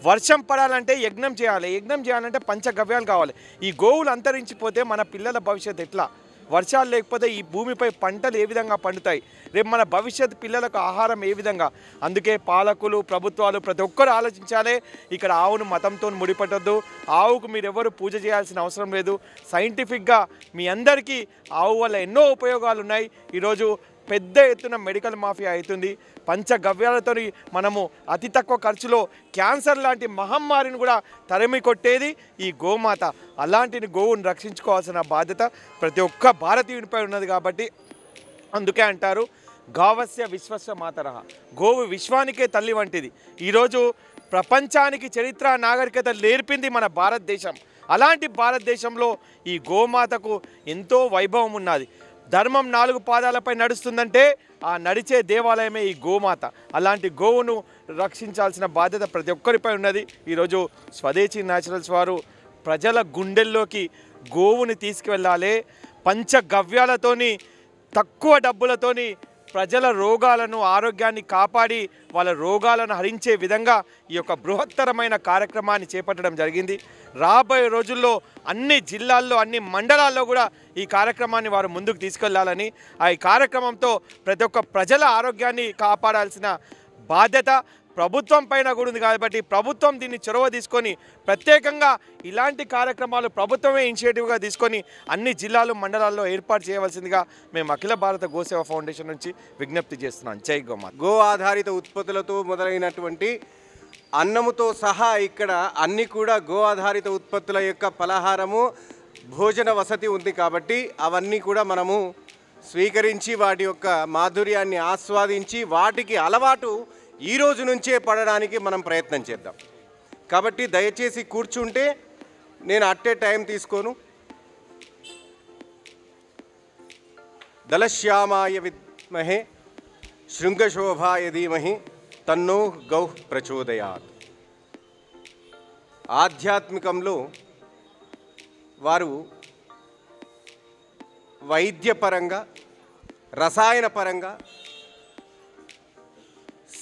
వర్షం పడాలంటే యజ్ఞం చేయాలంటే పంచగవ్యాలు కావాలి. ఈ గోవులు అంతరించిపోతే మన పిల్లల భవిష్యత్తు ఎట్లా? వర్షాలు లేకపోతే ఈ భూమిపై పంటలు ఏ విధంగా పండుతాయి? రేపు మన భవిష్యత్ పిల్లలకు ఆహారం ఏ విధంగా? అందుకే పాలకులు, ప్రభుత్వాలు ప్రతి ఒక్కరు ఆలోచించాలి. ఇక్కడ ఆవును మతంతో ముడిపట్టద్దు. ఆవుకు మీరెవరు పూజ చేయాల్సిన అవసరం లేదు. సైంటిఫిక్గా మీ అందరికీ ఆవు వల్ల ఎన్నో ఉపయోగాలు ఉన్నాయి. ఈరోజు పెద్ద ఎత్తున మెడికల్ మాఫియా అవుతుంది. పంచగవ్యాలతో మనము అతి తక్కువ ఖర్చులో క్యాన్సర్ లాంటి మహమ్మారిని కూడా తరిమి కొట్టేది ఈ గోమాత. అలాంటి గోవును రక్షించుకోవాల్సిన బాధ్యత ప్రతి ఒక్క భారతీయునిపై ఉన్నది. కాబట్టి అందుకే అంటారు గావస్య విశ్వస్య మాతరః. గోవు విశ్వానికే తల్లి వంటిది. ఈరోజు ప్రపంచానికి చరిత్ర, నాగరికత నేర్పింది మన భారతదేశం. అలాంటి భారతదేశంలో ఈ గోమాతకు ఎంతో వైభవం ఉన్నది. ధర్మం 4 పాదాలపై నడుస్తుందంటే ఆ నడిచే దేవాలయమే ఈ గోమాత. అలాంటి గోవును రక్షించాల్సిన బాధ్యత ప్రతి ఒక్కరిపై ఉన్నది. ఈరోజు స్వదేశీ న్యాచురల్స్ వారు ప్రజల గుండెల్లోకి గోవుని తీసుకువెళ్ళాలి. పంచగవ్యాలతోని తక్కువ డబ్బులతోని ప్రజల రోగాలను, ఆరోగ్యాన్ని కాపాడి వాళ్ళ రోగాలను హరించే విధంగా ఈ యొక్క బృహత్తరమైన కార్యక్రమాన్ని చేపట్టడం జరిగింది. రాబోయే రోజుల్లో అన్ని జిల్లాల్లో, అన్ని మండలాల్లో కూడా ఈ కార్యక్రమాన్ని వారు ముందుకు తీసుకెళ్లాలని, ఈ కార్యక్రమంతో ప్రతి ఒక్క ప్రజల ఆరోగ్యాన్ని కాపాడాల్సిన బాధ్యత ప్రభుత్వం పైన కూడా ఉంది. కాబట్టి ప్రభుత్వం దీన్ని చొరవ తీసుకొని ప్రత్యేకంగా ఇలాంటి కార్యక్రమాలు ప్రభుత్వమే ఇనిషియేటివ్గా తీసుకొని అన్ని జిల్లాలు, మండలాల్లో ఏర్పాటు చేయవలసిందిగా మేము అఖిల భారత గోసేవ ఫౌండేషన్ నుంచి విజ్ఞప్తి చేస్తున్నాం. జై గోమాత. గో ఆధారిత ఉత్పత్తులతో మొదలైనటువంటి అన్నముతో సహా ఇక్కడ అన్ని కూడా గో ఆధారిత ఉత్పత్తుల యొక్క పలహారము, భోజన వసతి ఉంది. కాబట్టి అవన్నీ కూడా మనము స్వీకరించి వాటి యొక్క మాధుర్యాన్ని ఆస్వాదించి వాటికి అలవాటు ఈ రోజు నుంచే పడడానికి మనం ప్రయత్నం చేద్దాం. కాబట్టి దయచేసి కూర్చుంటే నేను అట్టే టైం తీసుకోను. దళశ్యామాయ విద్మహే శృంగశోభాయ ధీమహి తన్నో గౌః ప్రచోదయాత్. ఆధ్యాత్మికంలో వారు వైద్యపరంగా, రసాయన పరంగా,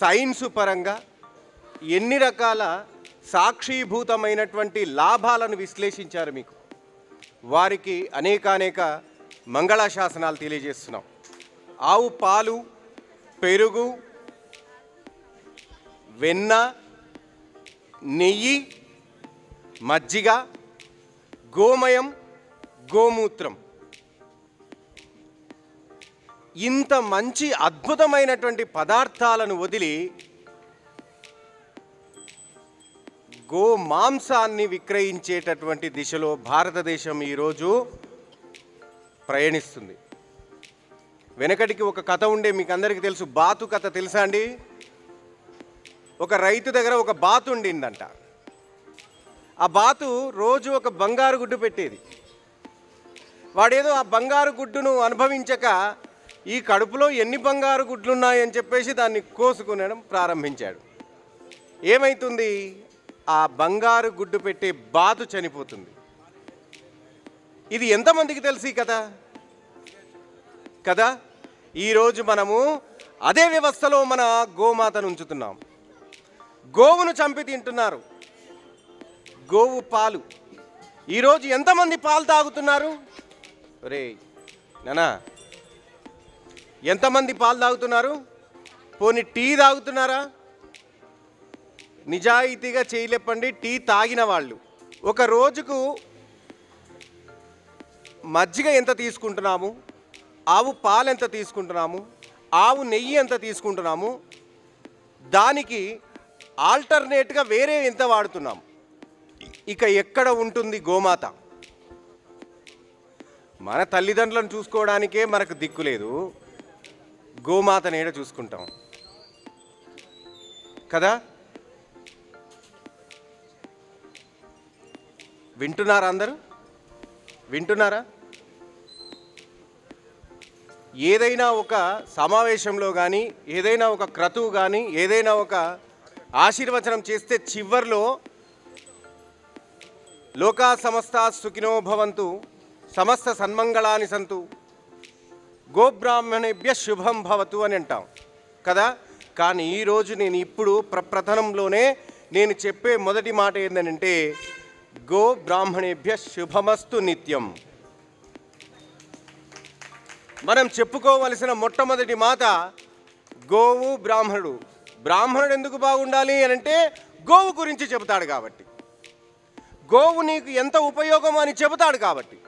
సైన్సు పరంగా ఎన్ని రకాల సాక్షీభూతమైనటువంటి లాభాలను విశ్లేషించారు. మీకు వారికి అనేక మంగళాశాసనాలు తెలియజేస్తున్నాం. ఆవు పాలు, పెరుగు, వెన్న, నెయ్యి, మజ్జిగ, గోమయం, గోమూత్రం, ఇంత మంచి అద్భుతమైనటువంటి పదార్థాలను వదిలి గో మాంసాన్ని విక్రయించేటటువంటి దిశలో భారతదేశం ఈరోజు ప్రయాణిస్తుంది. వెనకటికి ఒక కథ ఉండే, మీకు అందరికీ తెలుసు, బాతు కథ తెలుసా అండి? ఒక రైతు దగ్గర ఒక బాతు ఉండిందంట. ఆ బాతు రోజు ఒక బంగారు గుడ్డు పెట్టేది. వాడేదో ఆ బంగారు గుడ్డును అనుభవించక ఈ కడుపులో ఎన్ని బంగారు గుడ్లు ఉన్నాయని చెప్పేసి దాన్ని కోసుకునడం ప్రారంభించాడు. ఏమవుతుంది? ఆ బంగారు గుడ్డు పెట్టే బాతు చనిపోతుంది. ఇది ఎంతమందికి తెలుసు ఈ కథ కదా? ఈరోజు మనము అదే వ్యవస్థలో మన గోమాతను ఉంచుతున్నాం. గోవును చంపి తింటున్నారు. గోవు పాలు, ఈరోజు ఎంతమంది పాలు తాగుతున్నారు? రే నానా, ఎంతమంది పాలు తాగుతున్నారు? పోనీ టీ తాగుతున్నారా? నిజాయితీగా చేయలేపండి. టీ తాగిన వాళ్ళు ఒక రోజుకు మజ్జిగ ఎంత తీసుకుంటున్నాము, ఆవు పాలు ఎంత తీసుకుంటున్నాము, ఆవు నెయ్యి ఎంత తీసుకుంటున్నాము, దానికి ఆల్టర్నేట్గా వేరే ఎంత వాడుతున్నాము? ఇక ఎక్కడ ఉంటుంది గోమాత? మన తల్లిదండ్రులను చూసుకోవడానికే మనకు దిక్కు లేదు, గోమాత నేడ చూసుకుంటాం కదా? వింటున్నారా? అందరూ వింటున్నారా? ఏదైనా ఒక సమావేశంలో కానీ, ఏదైనా ఒక క్రతువు కానీ, ఏదైనా ఒక ఆశీర్వచనం చేస్తే చివర్లో లోకా సమస్త సుఖినో భవంతు, సమస్త సన్మంగళాని సంతు, గోబ్రాహ్మణేభ్య శుభం భవతు అని అంటాం కదా? కానీ ఈరోజు నేను ఇప్పుడు ప్రప్రథనంలోనే నేను చెప్పే మొదటి మాట ఏంటంటే, గో బ్రాహ్మణేభ్య శుభమస్తు నిత్యం. మనం చెప్పుకోవలసిన మొట్టమొదటి మాట గోవు బ్రాహ్మణుడు. బ్రాహ్మణుడు ఎందుకు బాగుండాలి అని అంటే గోవు గురించి చెబుతాడు కాబట్టి, గోవు నీకు ఎంత ఉపయోగం అని చెబుతాడు కాబట్టి,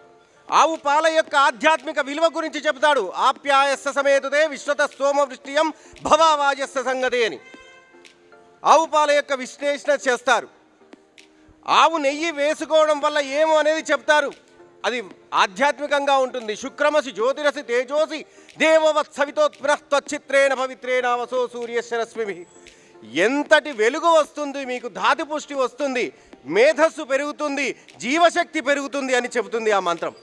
ఆవు పాల యొక్క ఆధ్యాత్మిక విలువ గురించి చెబుతాడు. ఆప్యాయస్య సమేతుదే విశ్వత స్తోమవృష్టియం భవావాజస్య సంగతే అని ఆవు పాల యొక్క విశ్లేషణ చేస్తారు. ఆవు నెయ్యి వేసుకోవడం వల్ల ఏమో అనేది చెప్తారు. అది ఆధ్యాత్మికంగా ఉంటుంది. శుక్రమసి జ్యోతిరసి తేజోసి దేవవత్సవితోత్పునఃత్వచ్చిత్రేణ పవిత్రేణ వసో సూర్యశరశ్మిభి. ఎంతటి వెలుగు వస్తుంది మీకు, ధాతు పుష్టి వస్తుంది, మేధస్సు పెరుగుతుంది, జీవశక్తి పెరుగుతుంది అని చెబుతుంది ఆ మంత్రం.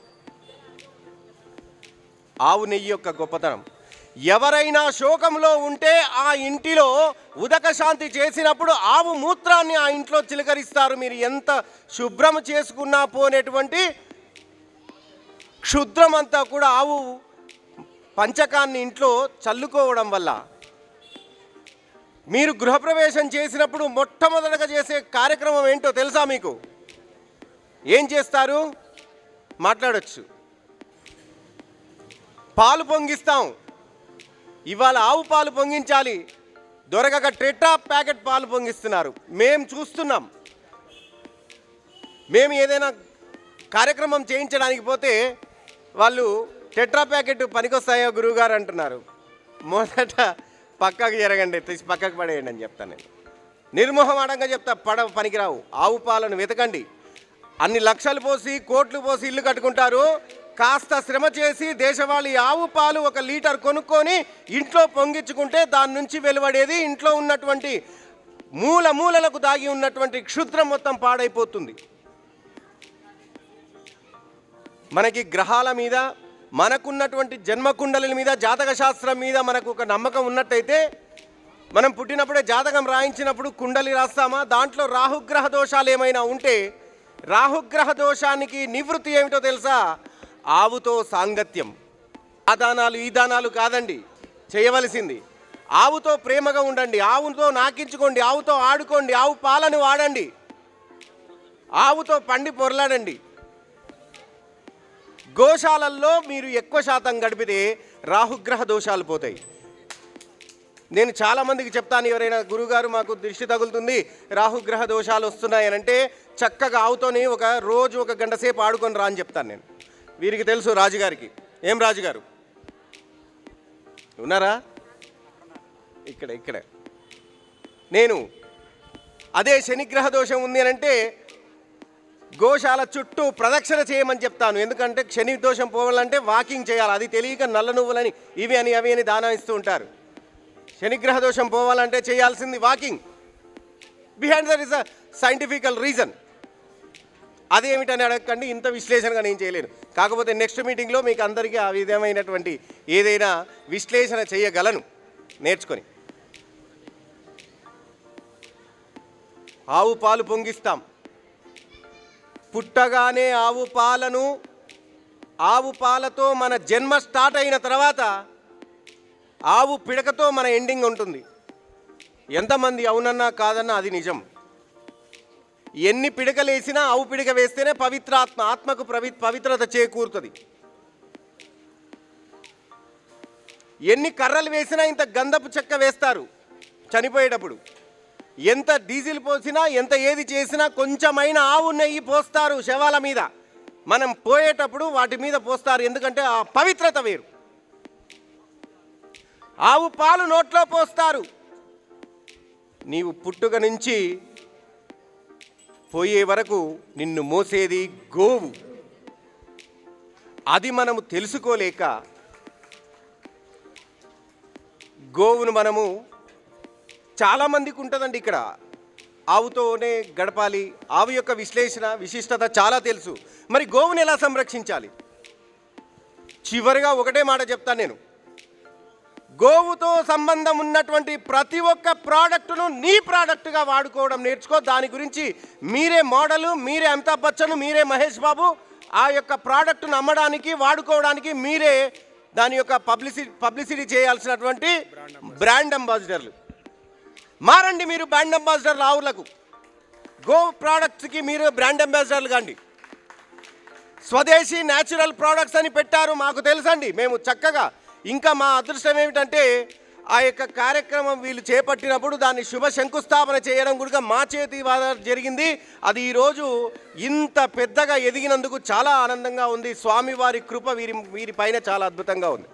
ఆవు నెయ్యి యొక్క గొప్పతనం. ఎవరైనా శోకంలో ఉంటే ఆ ఇంటిలో ఉదక శాంతి చేసినప్పుడు ఆవు మూత్రాన్ని ఆ ఇంట్లో చిలకరిస్తారు. మీరు ఎంత శుభ్రం చేసుకున్నా పోనేటువంటి క్షుద్రమంతా కూడా ఆవు పంచకాన్ని ఇంట్లో చల్లుకోవడం వల్ల. మీరు గృహప్రవేశం చేసినప్పుడు మొట్టమొదటగా చేసే కార్యక్రమం ఏంటో తెలుసా మీకు? ఏం చేస్తారు? మాట్లాడొచ్చు. పాలు పొంగిస్తాం. ఇవాళ ఆవు పాలు పొంగించాలి, దొరకక టెట్రా ప్యాకెట్ పాలు పొంగిస్తున్నారు. మేము చూస్తున్నాం. మేము ఏదైనా కార్యక్రమం చేయించడానికి పోతే వాళ్ళు టెట్రా ప్యాకెట్ పనికొస్తాయో గురువుగారు అంటున్నారు. మొదట పక్కకు జరగండి, తీసి పక్కకు పడేయండి అని చెప్తాను నేను. నిర్మోహమాటంగా చెప్తా, పనికిరావు. ఆవు పాలను వెతకండి. అన్ని లక్షలు పోసి కోట్లు పోసి ఇల్లు కట్టుకుంటారు. కాస్త శ్రమ చేసి దేశవాళీ ఆవు పాలు 1 లీటర్ కొనుక్కొని ఇంట్లో పొంగించుకుంటే దాని నుంచి వెలువడేది ఇంట్లో ఉన్నటువంటి మూలలకు దాగి ఉన్నటువంటి క్షుద్రం మొత్తం పాడైపోతుంది. మనకి గ్రహాల మీద, మనకున్నటువంటి జన్మకుండలి మీద, జాతక శాస్త్రం మీద మనకు ఒక నమ్మకం ఉన్నట్టయితే, మనం పుట్టినప్పుడే జాతకం రాయించినప్పుడు కుండలి రాస్తామా? దాంట్లో రాహుగ్రహ దోషాలు ఏమైనా ఉంటే రాహుగ్రహ దోషానికి నివృత్తి ఏమిటో తెలుసా? ఆవుతో సాంగత్యం. ఆ దానాలు ఈ దానాలు కాదండి చేయవలసింది. ఆవుతో ప్రేమగా ఉండండి, ఆవుతో నాకించుకోండి, ఆవుతో ఆడుకోండి, ఆవు పాలను వాడండి, ఆవుతో పండి పొరలాడండి. గోశాలల్లో మీరు ఎక్కువ శాతం గడిపితే రాహుగ్రహ దోషాలు పోతాయి. నేను చాలామందికి చెప్తాను, ఎవరైనా గురుగారు మాకు దృష్టి తగులుతుంది, రాహుగ్రహ దోషాలు వస్తున్నాయని అంటే చక్కగా ఆవుతోని రోజు ఒక గంట సేపు ఆడుకొని రా అని చెప్తాను నేను. వీరికి తెలుసు, రాజుగారికి. ఏం రాజుగారు ఉన్నారా? ఇక్కడ నేను అదే శనిగ్రహ దోషం ఉంది అని అంటే గోశాల చుట్టూ ప్రదక్షిణ చేయమని చెప్తాను. ఎందుకంటే శని దోషం పోవాలంటే వాకింగ్ చేయాలి. అది తెలియక నల్ల నువ్వులని ఇవి అని అవి అని దానం ఇస్తూ ఉంటారు. శనిగ్రహ దోషం పోవాలంటే చేయాల్సింది walking. Behind there is a scientifical reason. అదేమిటని అడగకండి, ఇంత విశ్లేషణగా నేను చేయలేను. కాకపోతే నెక్స్ట్ మీటింగ్లో మీకు అందరికీ ఆ విధమైనటువంటి ఏదైనా విశ్లేషణ చేయగలను నేర్చుకొని. ఆవు పాలు పొంగిస్తాం. పుట్టగానే ఆవు పాలతో మన జన్మ స్టార్ట్ అయిన తర్వాత ఆవు పిడకతో మన ఎండింగ్ ఉంటుంది. ఎంతమంది అవునన్నా కాదన్నా అది నిజం. ఎన్ని పిడకలు వేసినా ఆవు పిడక వేస్తేనే ఆత్మకు పవిత్రత చేకూరుతుంది. ఎన్ని కర్రలు వేసినా ఇంత గంధపు చెక్క వేస్తారు చనిపోయేటప్పుడు. ఎంత డీజిల్ పోసినా ఎంత ఏది చేసినా కొంచెమైన ఆవు నెయ్యి పోస్తారు శవాల మీద. మనం పోయేటప్పుడు వాటి మీద పోస్తారు, ఎందుకంటే ఆ పవిత్రత వేరు. ఆవు పాలు నోట్లో పోస్తారు. నీవు పుట్టుక నుంచి పోయే వరకు నిన్ను మోసేది గోవు. అది మనము తెలుసుకోలేక గోవును మనము చాలామందికి ఉంటుందండి. ఇక్కడ ఆవుతోనే గడపాలి. ఆవు యొక్క విశిష్టత చాలా తెలుసు. మరి గోవుని ఎలా సంరక్షించాలి? చివరిగా ఒకటే మాట చెప్తాను నేను. గోవుతో సంబంధం ఉన్నటువంటి ప్రతి ఒక్క ప్రోడక్ట్ను నీ ప్రోడక్ట్గా వాడుకోవడం నేర్చుకో. దాని గురించి మీరే మోడలు, మీరే అమితాబ్ బచ్చన్, మీరే మహేష్ బాబు. ఆ యొక్క ప్రోడక్ట్ను అమ్మడానికి వాడుకోవడానికి మీరే దాని యొక్క పబ్లిసిటీ చేయాల్సినటువంటి బ్రాండ్ అంబాసిడర్లు. మారండి మీరు బ్రాండ్ అంబాసిడర్లు ఆవులకు. గో ప్రోడక్ట్స్కి మీరు బ్రాండ్ అంబాసిడర్లు కాండి. స్వదేశీ న్యాచురల్ ప్రోడక్ట్స్ అని పెట్టారు, మాకు తెలుసండి. మేము చక్కగా, ఇంకా మా అదృష్టం ఏమిటంటే ఆ యొక్క కార్యక్రమం వీళ్ళు చేపట్టినప్పుడు దాన్ని శుభ శంకుస్థాపన చేయడం కూడా మా చేతి జరిగింది. అది ఈరోజు ఇంత పెద్దగా ఎదిగినందుకు చాలా ఆనందంగా ఉంది. స్వామివారి కృప వీరి పైన చాలా అద్భుతంగా ఉంది.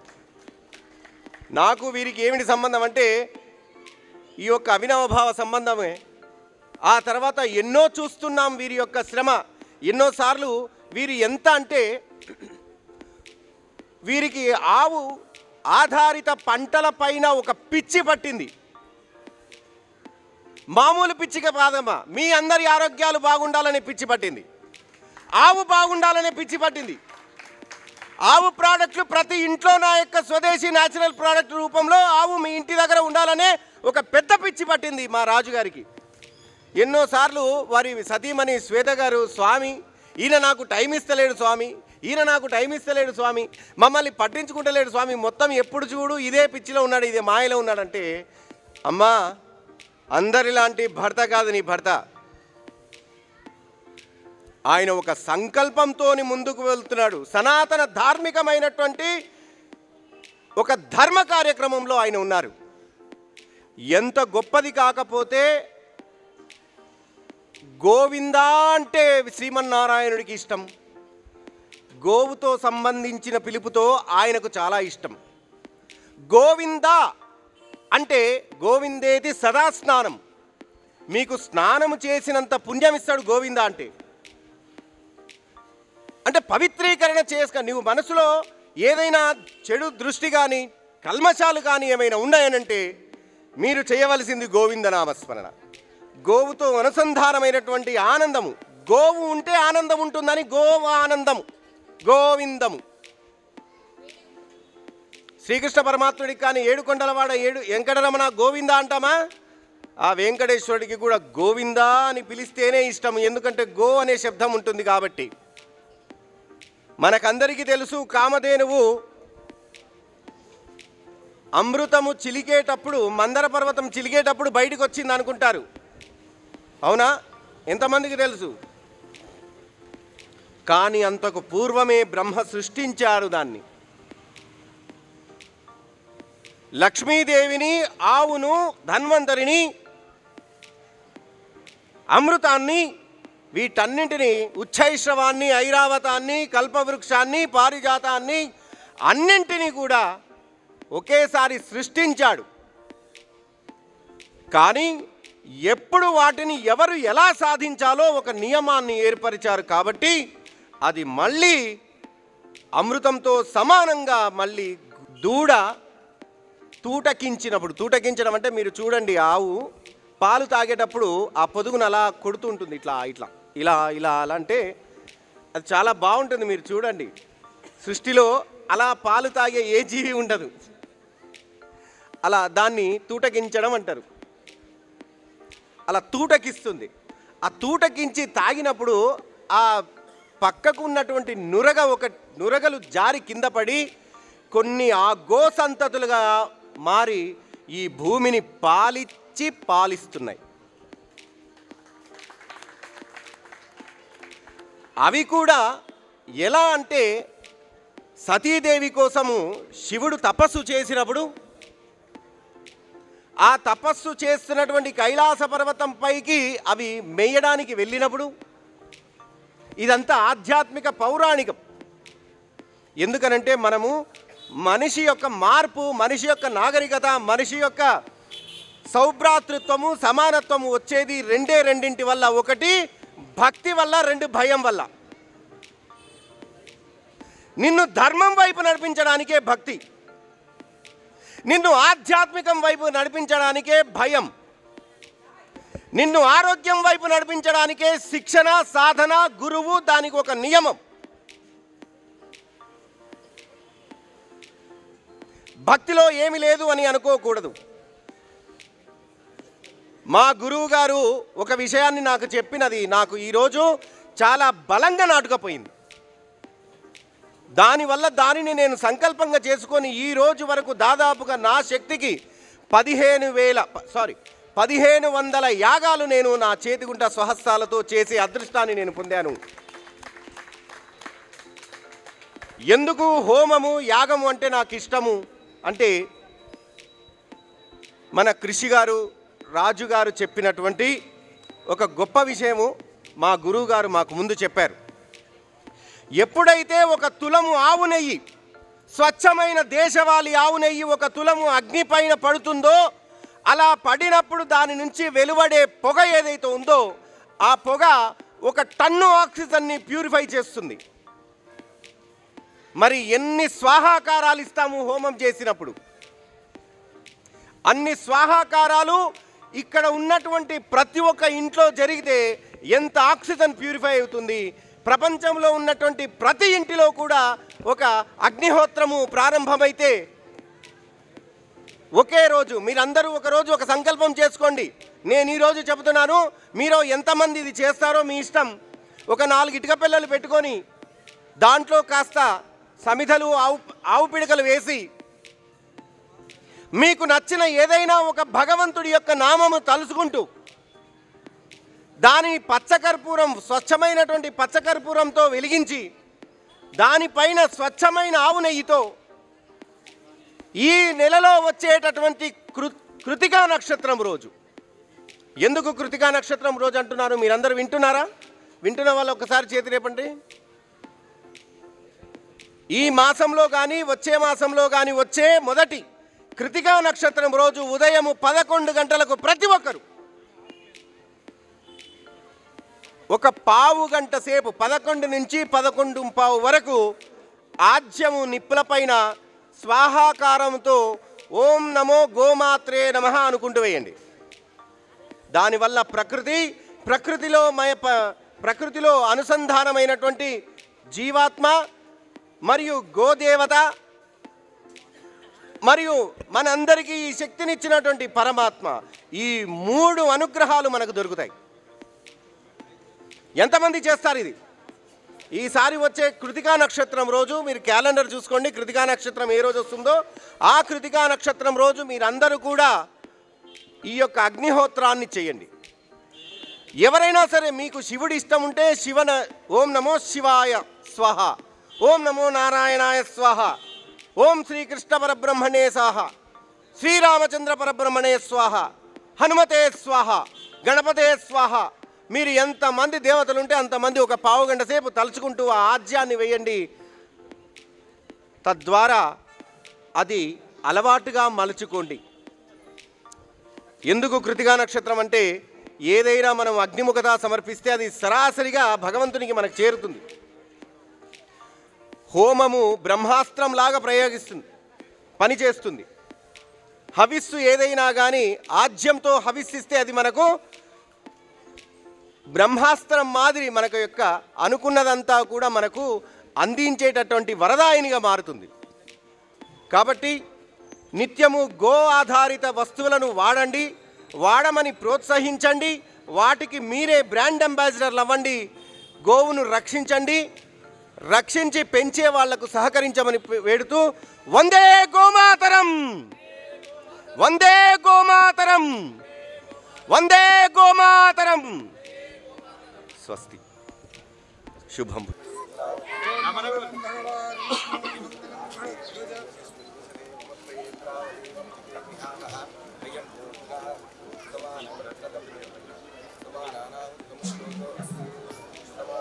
నాకు వీరికి ఏమిటి సంబంధం అంటే ఈ యొక్క అవినవభావ సంబంధమే. ఆ తర్వాత ఎన్నో చూస్తున్నాం వీరి యొక్క శ్రమ. ఎన్నోసార్లు వీరు ఎంత అంటే వీరికి ఆవు ఆధారిత పంటల పైన ఒక పిచ్చి పట్టింది. మామూలు పిచ్చిగా కాదమ్మా, మీ అందరి ఆరోగ్యాలు బాగుండాలనే పిచ్చి పట్టింది. ఆవు బాగుండాలనే పిచ్చి పట్టింది. ఆవు ప్రోడక్ట్లు ప్రతి ఇంట్లో నా యొక్క స్వదేశీ న్యాచురల్ ప్రోడక్ట్ రూపంలో ఆవు మీ ఇంటి దగ్గర ఉండాలనే ఒక పెద్ద పిచ్చి పట్టింది మా రాజుగారికి. ఎన్నోసార్లు వారి సతీమణి శ్వేత గారు, స్వామి ఈయన నాకు టైం ఇస్తలేడు స్వామి, ఈయన నాకు టైం ఇస్తలేడు స్వామి, మమ్మల్ని పట్టించుకుంటలేడు స్వామి, మొత్తం ఎప్పుడు చూడు ఇదే పిచ్చిలో ఉన్నాడు, ఇదే మాయలో ఉన్నాడంటే, అమ్మా అందరిలాంటి భర్త కాదు నీ భర్త. ఆయన ఒక సంకల్పంతో ముందుకు వెళ్తున్నాడు. సనాతన ధార్మికమైనటువంటి ఒక ధర్మ కార్యక్రమంలో ఆయన ఉన్నారు. ఎంత గొప్పది కాకపోతే గోవిందా అంటే శ్రీమన్నారాయణుడికి ఇష్టం. గోవుతో సంబంధించిన పిలుపుతో ఆయనకు చాలా ఇష్టం. గోవిందా అంటే గోవిందేతి సదా స్నానం, మీకు స్నానము చేసినంత పుణ్యం ఇస్తాడు గోవిందా అంటే. అంటే పవిత్రీకరణ చేసుక నువ్వు మనసులో ఏదైనా చెడు దృష్టి కానీ కల్మషాలు కానీ ఏమైనా ఉన్నాయనంటే మీరు చేయవలసింది గోవిందనామస్మరణ. గోవుతో అనుసంధానమైనటువంటి ఆనందము. గోవు ఉంటే ఆనందం ఉంటుందని గోవానందము, గోవిందము. శ్రీకృష్ణ పరమాత్ముడికి కానీ ఏడుకొండలవాడ వెంకటరమణ గోవింద అంటామా? ఆ వెంకటేశ్వరుడికి కూడా గోవిందా అని పిలిస్తేనే ఇష్టం. ఎందుకంటే గో అనే శబ్దం ఉంటుంది కాబట్టి. మనకందరికీ తెలుసు, కామధేనువు అమృతము చిలికేటప్పుడు, మందర పర్వతం చిలికేటప్పుడు బయటకు వచ్చింది అనుకుంటారు. అవునా? ఎంతమందికి తెలుసు? కానీ అంతకు పూర్వమే బ్రహ్మ సృష్టించారు దాన్ని. లక్ష్మీదేవిని, ఆవును, ధన్వంతరిని, అమృతాన్ని, వీటన్నింటినీ, ఉచ్చైశ్రవాన్ని, ఐరావతాన్ని, కల్పవృక్షాన్ని, పారిజాతాన్ని అన్నింటినీ కూడా ఒకేసారి సృష్టించాడు. కానీ ఎప్పుడు వాటిని ఎవరు ఎలా సాధించాలో ఒక నియమాన్ని ఏర్పరిచారు. కాబట్టి అది మళ్ళీ అమృతంతో సమానంగా మళ్ళీ దూడ తూటకించినప్పుడు, తూటకించడం అంటే మీరు చూడండి, ఆవు పాలు తాగేటప్పుడు ఆ పొదుగును అలా కొడుతూ ఉంటుంది, ఇట్లా ఇట్లా ఇలా ఇలా అలా, అంటే అది చాలా బాగుంటుంది. మీరు చూడండి, సృష్టిలో అలా పాలు తాగే ఏ జీవి ఉండదు. అలా దాన్ని తూటకించడం అంటారు. అలా తూటకిస్తుంది. ఆ తూటకించి తాగినప్పుడు ఆ పక్కకు ఉన్నటువంటి నురగలు జారి కింద పడి కొన్ని ఆ గోసంతతులుగా మారి ఈ భూమిని పాలిస్తున్నాయి. అవి కూడా ఎలా అంటే, సతీదేవి కోసము శివుడు తపస్సు చేసినప్పుడు, ఆ తపస్సు చేస్తున్నటువంటి కైలాస పర్వతం పైకి అవి మేయడానికి వెళ్ళినప్పుడు, ఇదంతా ఆధ్యాత్మిక పౌరాణికం. ఎందుకనంటే మనము మనిషి యొక్క మార్పు, మనిషి యొక్క నాగరికత, మనిషి యొక్క సౌభ్రాతృత్వము, సమానత్వము వచ్చేది రెండింటి వల్ల. ఒకటి భక్తి వల్ల, రెండు భయం వల్ల. నిన్ను ధర్మం వైపు నడిపించడానికే భక్తి, నిన్ను ఆధ్యాత్మికం వైపు నడిపించడానికే భయం, నిన్ను ఆరోగ్యం వైపు నడిపించడానికే శిక్షణ, సాధన, గురువు, దానికి ఒక నియమం. భక్తిలో ఏమి లేదు అని అనుకోకూడదు. మా గురువు గారు ఒక విషయాన్ని నాకు చెప్పినది నాకు ఈరోజు చాలా బలంగా నాటుకుపోయింది. దానివల్ల దానిని నేను సంకల్పంగా చేసుకొని ఈ రోజు వరకు దాదాపుగా నా శక్తికి 1500 యాగాలు నేను నా చేతిగుంట స్వహస్తాలతో చేసే అదృష్టాన్ని నేను పొందాను. ఎందుకు హోమము, యాగము అంటే నాకు ఇష్టము అంటే, మన కృషి గారు, రాజు గారు చెప్పినటువంటి ఒక గొప్ప విషయము మా గురువు గారు మాకు ముందు చెప్పారు. ఎప్పుడైతే ఒక తులము ఆవు నెయ్యి, స్వచ్ఛమైన దేశవాళీ ఆవు నెయ్యి ఒక తులము అగ్ని పైన పడుతుందో, అలా పడినప్పుడు దాని నుంచి వెలువడే పొగ ఏదైతే ఉందో, ఆ పొగ 1 టన్ను ఆక్సిజన్ని ప్యూరిఫై చేస్తుంది. మరి ఎన్ని స్వాహాకారాలు ఇస్తాము హోమం చేసినప్పుడు? అన్ని స్వాహాకారాలు ఇక్కడ ఉన్నటువంటి ప్రతి ఒక్క ఇంట్లో జరిగితే ఎంత ఆక్సిజన్ ప్యూరిఫై అవుతుంది. ప్రపంచంలో ఉన్నటువంటి ప్రతి ఇంటిలో కూడా ఒక అగ్నిహోత్రము ప్రారంభమైతే ఒకే రోజు, మీరందరూ ఒకరోజు ఒక సంకల్పం చేసుకోండి. నేను ఈరోజు చెబుతున్నాను, మీరు ఎంతమంది ఇది చేస్తారో మీ ఇష్టం. ఒక 4 ఇటుక పిల్లలు పెట్టుకొని దాంట్లో కాస్త సమిధలు, ఆవు పిడకలు వేసి మీకు నచ్చిన ఏదైనా ఒక భగవంతుడి యొక్క నామము తలుచుకుంటూ దానిని పచ్చకర్పూరం, స్వచ్ఛమైనటువంటి పచ్చకర్పూరంతో వెలిగించి దానిపైన స్వచ్ఛమైన ఆవు నెయ్యితో ఈ నెలలో వచ్చేటటువంటి కృతికా నక్షత్రం రోజు. ఎందుకు కృతికా నక్షత్రం రోజు అంటున్నారు? మీరందరూ వింటున్నారా? వింటున్న వాళ్ళు ఒకసారి చేతి రేపండి. ఈ మాసంలో కానీ వచ్చే మాసంలో కానీ వచ్చే మొదటి కృతికా నక్షత్రం రోజు ఉదయం 11 గంటలకు ప్రతి ఒక్కరు ఒక పావు గంట సేపు, 11 నుంచి 11:15 వరకు ఆజ్యము నిప్పులపైన స్వాహాకారంతో ఓం నమో గోమాత్రే నమః అనుకుంటూ వేయండి. దానివల్ల ప్రకృతిలో అనుసంధానమైనటువంటి జీవాత్మ మరియు గోదేవత మరియు మనందరికీ ఈ శక్తినిచ్చినటువంటి పరమాత్మ, ఈ 3 అనుగ్రహాలు మనకు దొరుకుతాయి. ఎంతమంది చేస్తారు ఇది? ఈసారి వచ్చే కృతికా నక్షత్రం రోజు మీరు క్యాలెండర్ చూసుకోండి. కృతికా నక్షత్రం ఏ రోజు వస్తుందో ఆ కృతికా నక్షత్రం రోజు మీరందరూ కూడా ఈ యొక్క అగ్నిహోత్రాన్ని చేయండి. ఎవరైనా సరే మీకు శివుడి ఇష్టం ఉంటే ఓం నమో శివాయ స్వహ, ఓం నమో నారాయణాయ స్వహ, ఓం శ్రీకృష్ణ పరబ్రహ్మణే స్వాహ, శ్రీరామచంద్ర పరబ్రహ్మణే స్వాహ, హనుమతే స్వాహ, గణపతే స్వాహ. మీరు ఎంతమంది దేవతలు ఉంటే అంతమంది ఒక పావు గంట సేపు తలుచుకుంటూ ఆ ఆజ్యాన్ని వేయండి. తద్వారా అది అలవాటుగా మలుచుకోండి. ఎందుకు కృతికా నక్షత్రం అంటే ఏదైనా మనం అగ్నిముఖత సమర్పిస్తే అది సరాసరిగా భగవంతునికి మనకు చేరుతుంది. హోమము బ్రహ్మాస్త్రంలాగా పనిచేస్తుంది. హవిస్సు ఏదైనా కానీ ఆజ్యంతో హవిస్సిస్తే అది మనకు బ్రహ్మాస్త్రం మాదిరి మనకు యొక్క అనుకున్నదంతా కూడా మనకు అందించేటటువంటి వరదాయినిగా మారుతుంది. కాబట్టి నిత్యము గో ఆధారిత వస్తువులను వాడండి, వాడమని ప్రోత్సహించండి, వాటికి మీరే బ్రాండ్ అంబాసిడర్లు అవ్వండి. గోవును రక్షించండి, రక్షించి పెంచే వాళ్లకు సహకరించమని వేడుతూ వందే గోమాతరం, వందే గోమాతరం, వందే గోమాతరం. స్వస్తి. శుభం.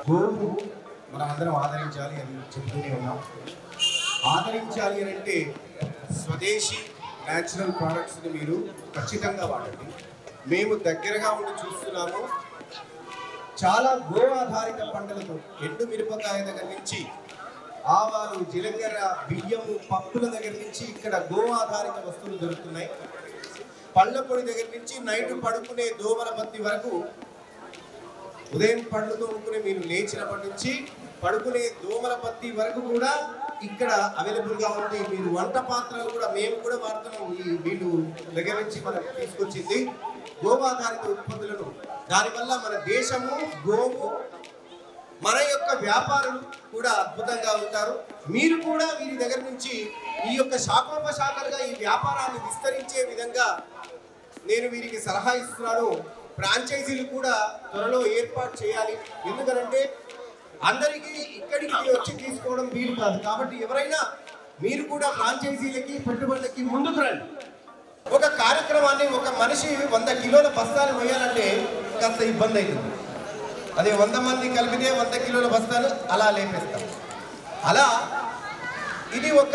గోవును మనం అందరం ఆదరించాలి అని చెప్తూనే ఉన్నాం. ఆదరించాలి అని అంటే స్వదేశీ న్యాచురల్ ప్రోడక్ట్స్ని మీరు ఖచ్చితంగా వాడండి. మేము దగ్గరగా ఉండి చూస్తున్నాము, చాలా గో ఆధారిత పంటలతో ఎండు మిరపకాయ దగ్గర నుంచి ఆవాలు, జీలకర్ర, బియ్యము, పప్పుల దగ్గర నుంచి ఇక్కడ గో ఆధారిత వస్తువులు దొరుకుతున్నాయి. పళ్ళ పొడి దగ్గర నుంచి నైట్ పడుకునే దోమల బత్తి వరకు, ఉదయం పళ్ళు తోముకునే మీరు లేచినప్పటి నుంచి పడుకునే దోమల బత్తి వరకు కూడా ఇక్కడ అవైలబుల్గా ఉంది. మీరు వంట పాత్రలు కూడా మేము కూడా వాడుతున్నాం. ఈ వీళ్ళు దగ్గర నుంచి మనం తీసుకొచ్చింది గోవాధారిత ఉత్పత్తులను. దానివల్ల మన దేశము, గోవు, మన యొక్క వ్యాపారులు కూడా అద్భుతంగా ఉంటారు. మీరు కూడా వీరి దగ్గర నుంచి ఈ యొక్క శాఖోపశాఖలుగా ఈ వ్యాపారాన్ని విస్తరించే విధంగా నేను వీరికి సలహా ఇస్తున్నాను. ఫ్రాంచైజీలు కూడా త్వరలో ఏర్పాటు చేయాలి. ఎందుకంటే అందరికీ ఇక్కడికి వచ్చి తీసుకోవడం వీలు కాదు. కాబట్టి ఎవరైనా మీరు కూడా ఫ్రాంచైజీలకి, పెట్టుబడులకి ముందుకు రండి. ఒక కార్యక్రమాన్ని ఒక మనిషి 100 కిలోల బస్తాలు వేయాలంటే కాస్త ఇబ్బంది అవుతుంది. అదే 100 మంది కలిపితే 100 కిలోల బస్తాలు అలా లేపేస్తాం. అలా ఇది ఒక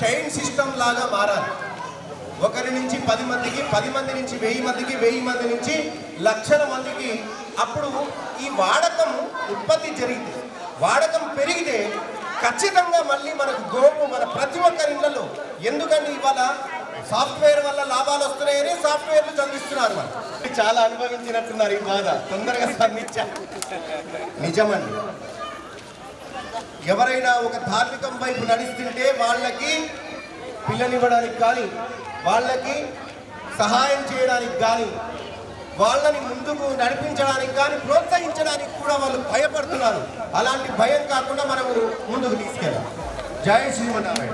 చైన్ సిస్టమ్ లాగా మారాలి. ఒకరి నుంచి 10 మందికి, 10 మంది నుంచి 1000 మందికి, 1000 మంది నుంచి లక్షల మందికి. అప్పుడు ఈ వాడకం ఉత్పత్తి జరిగితే, వాడకం పెరిగితే ఖచ్చితంగా మళ్ళీ మనకు గోవు మన ప్రతి ఒక్కరి ఇళ్లలో. ఎందుకంటే ఇవాళ సాఫ్ట్వేర్ వల్ల లాభాలు వస్తున్నాయని సాఫ్ట్వేర్లు చదివిస్తున్నారు. మనం చాలా అనుభవించినట్టున్నారు ఈ బాధ. తొందరగా స్పందించాలి. నిజమండి. ఎవరైనా ఒక ధార్మికం వైపు నడుస్తుంటే వాళ్ళకి పిల్లనివ్వడానికి కానీ, వాళ్ళకి సహాయం చేయడానికి కానీ, వాళ్ళని ముందుకు నడిపించడానికి కానీ, ప్రోత్సహించడానికి కూడా వాళ్ళు భయపడుతున్నారు. అలాంటి భయం కాకుండా మనము ముందుకు తీసుకెళ్ళాలి. జై శ్రీమన్నారాయణ.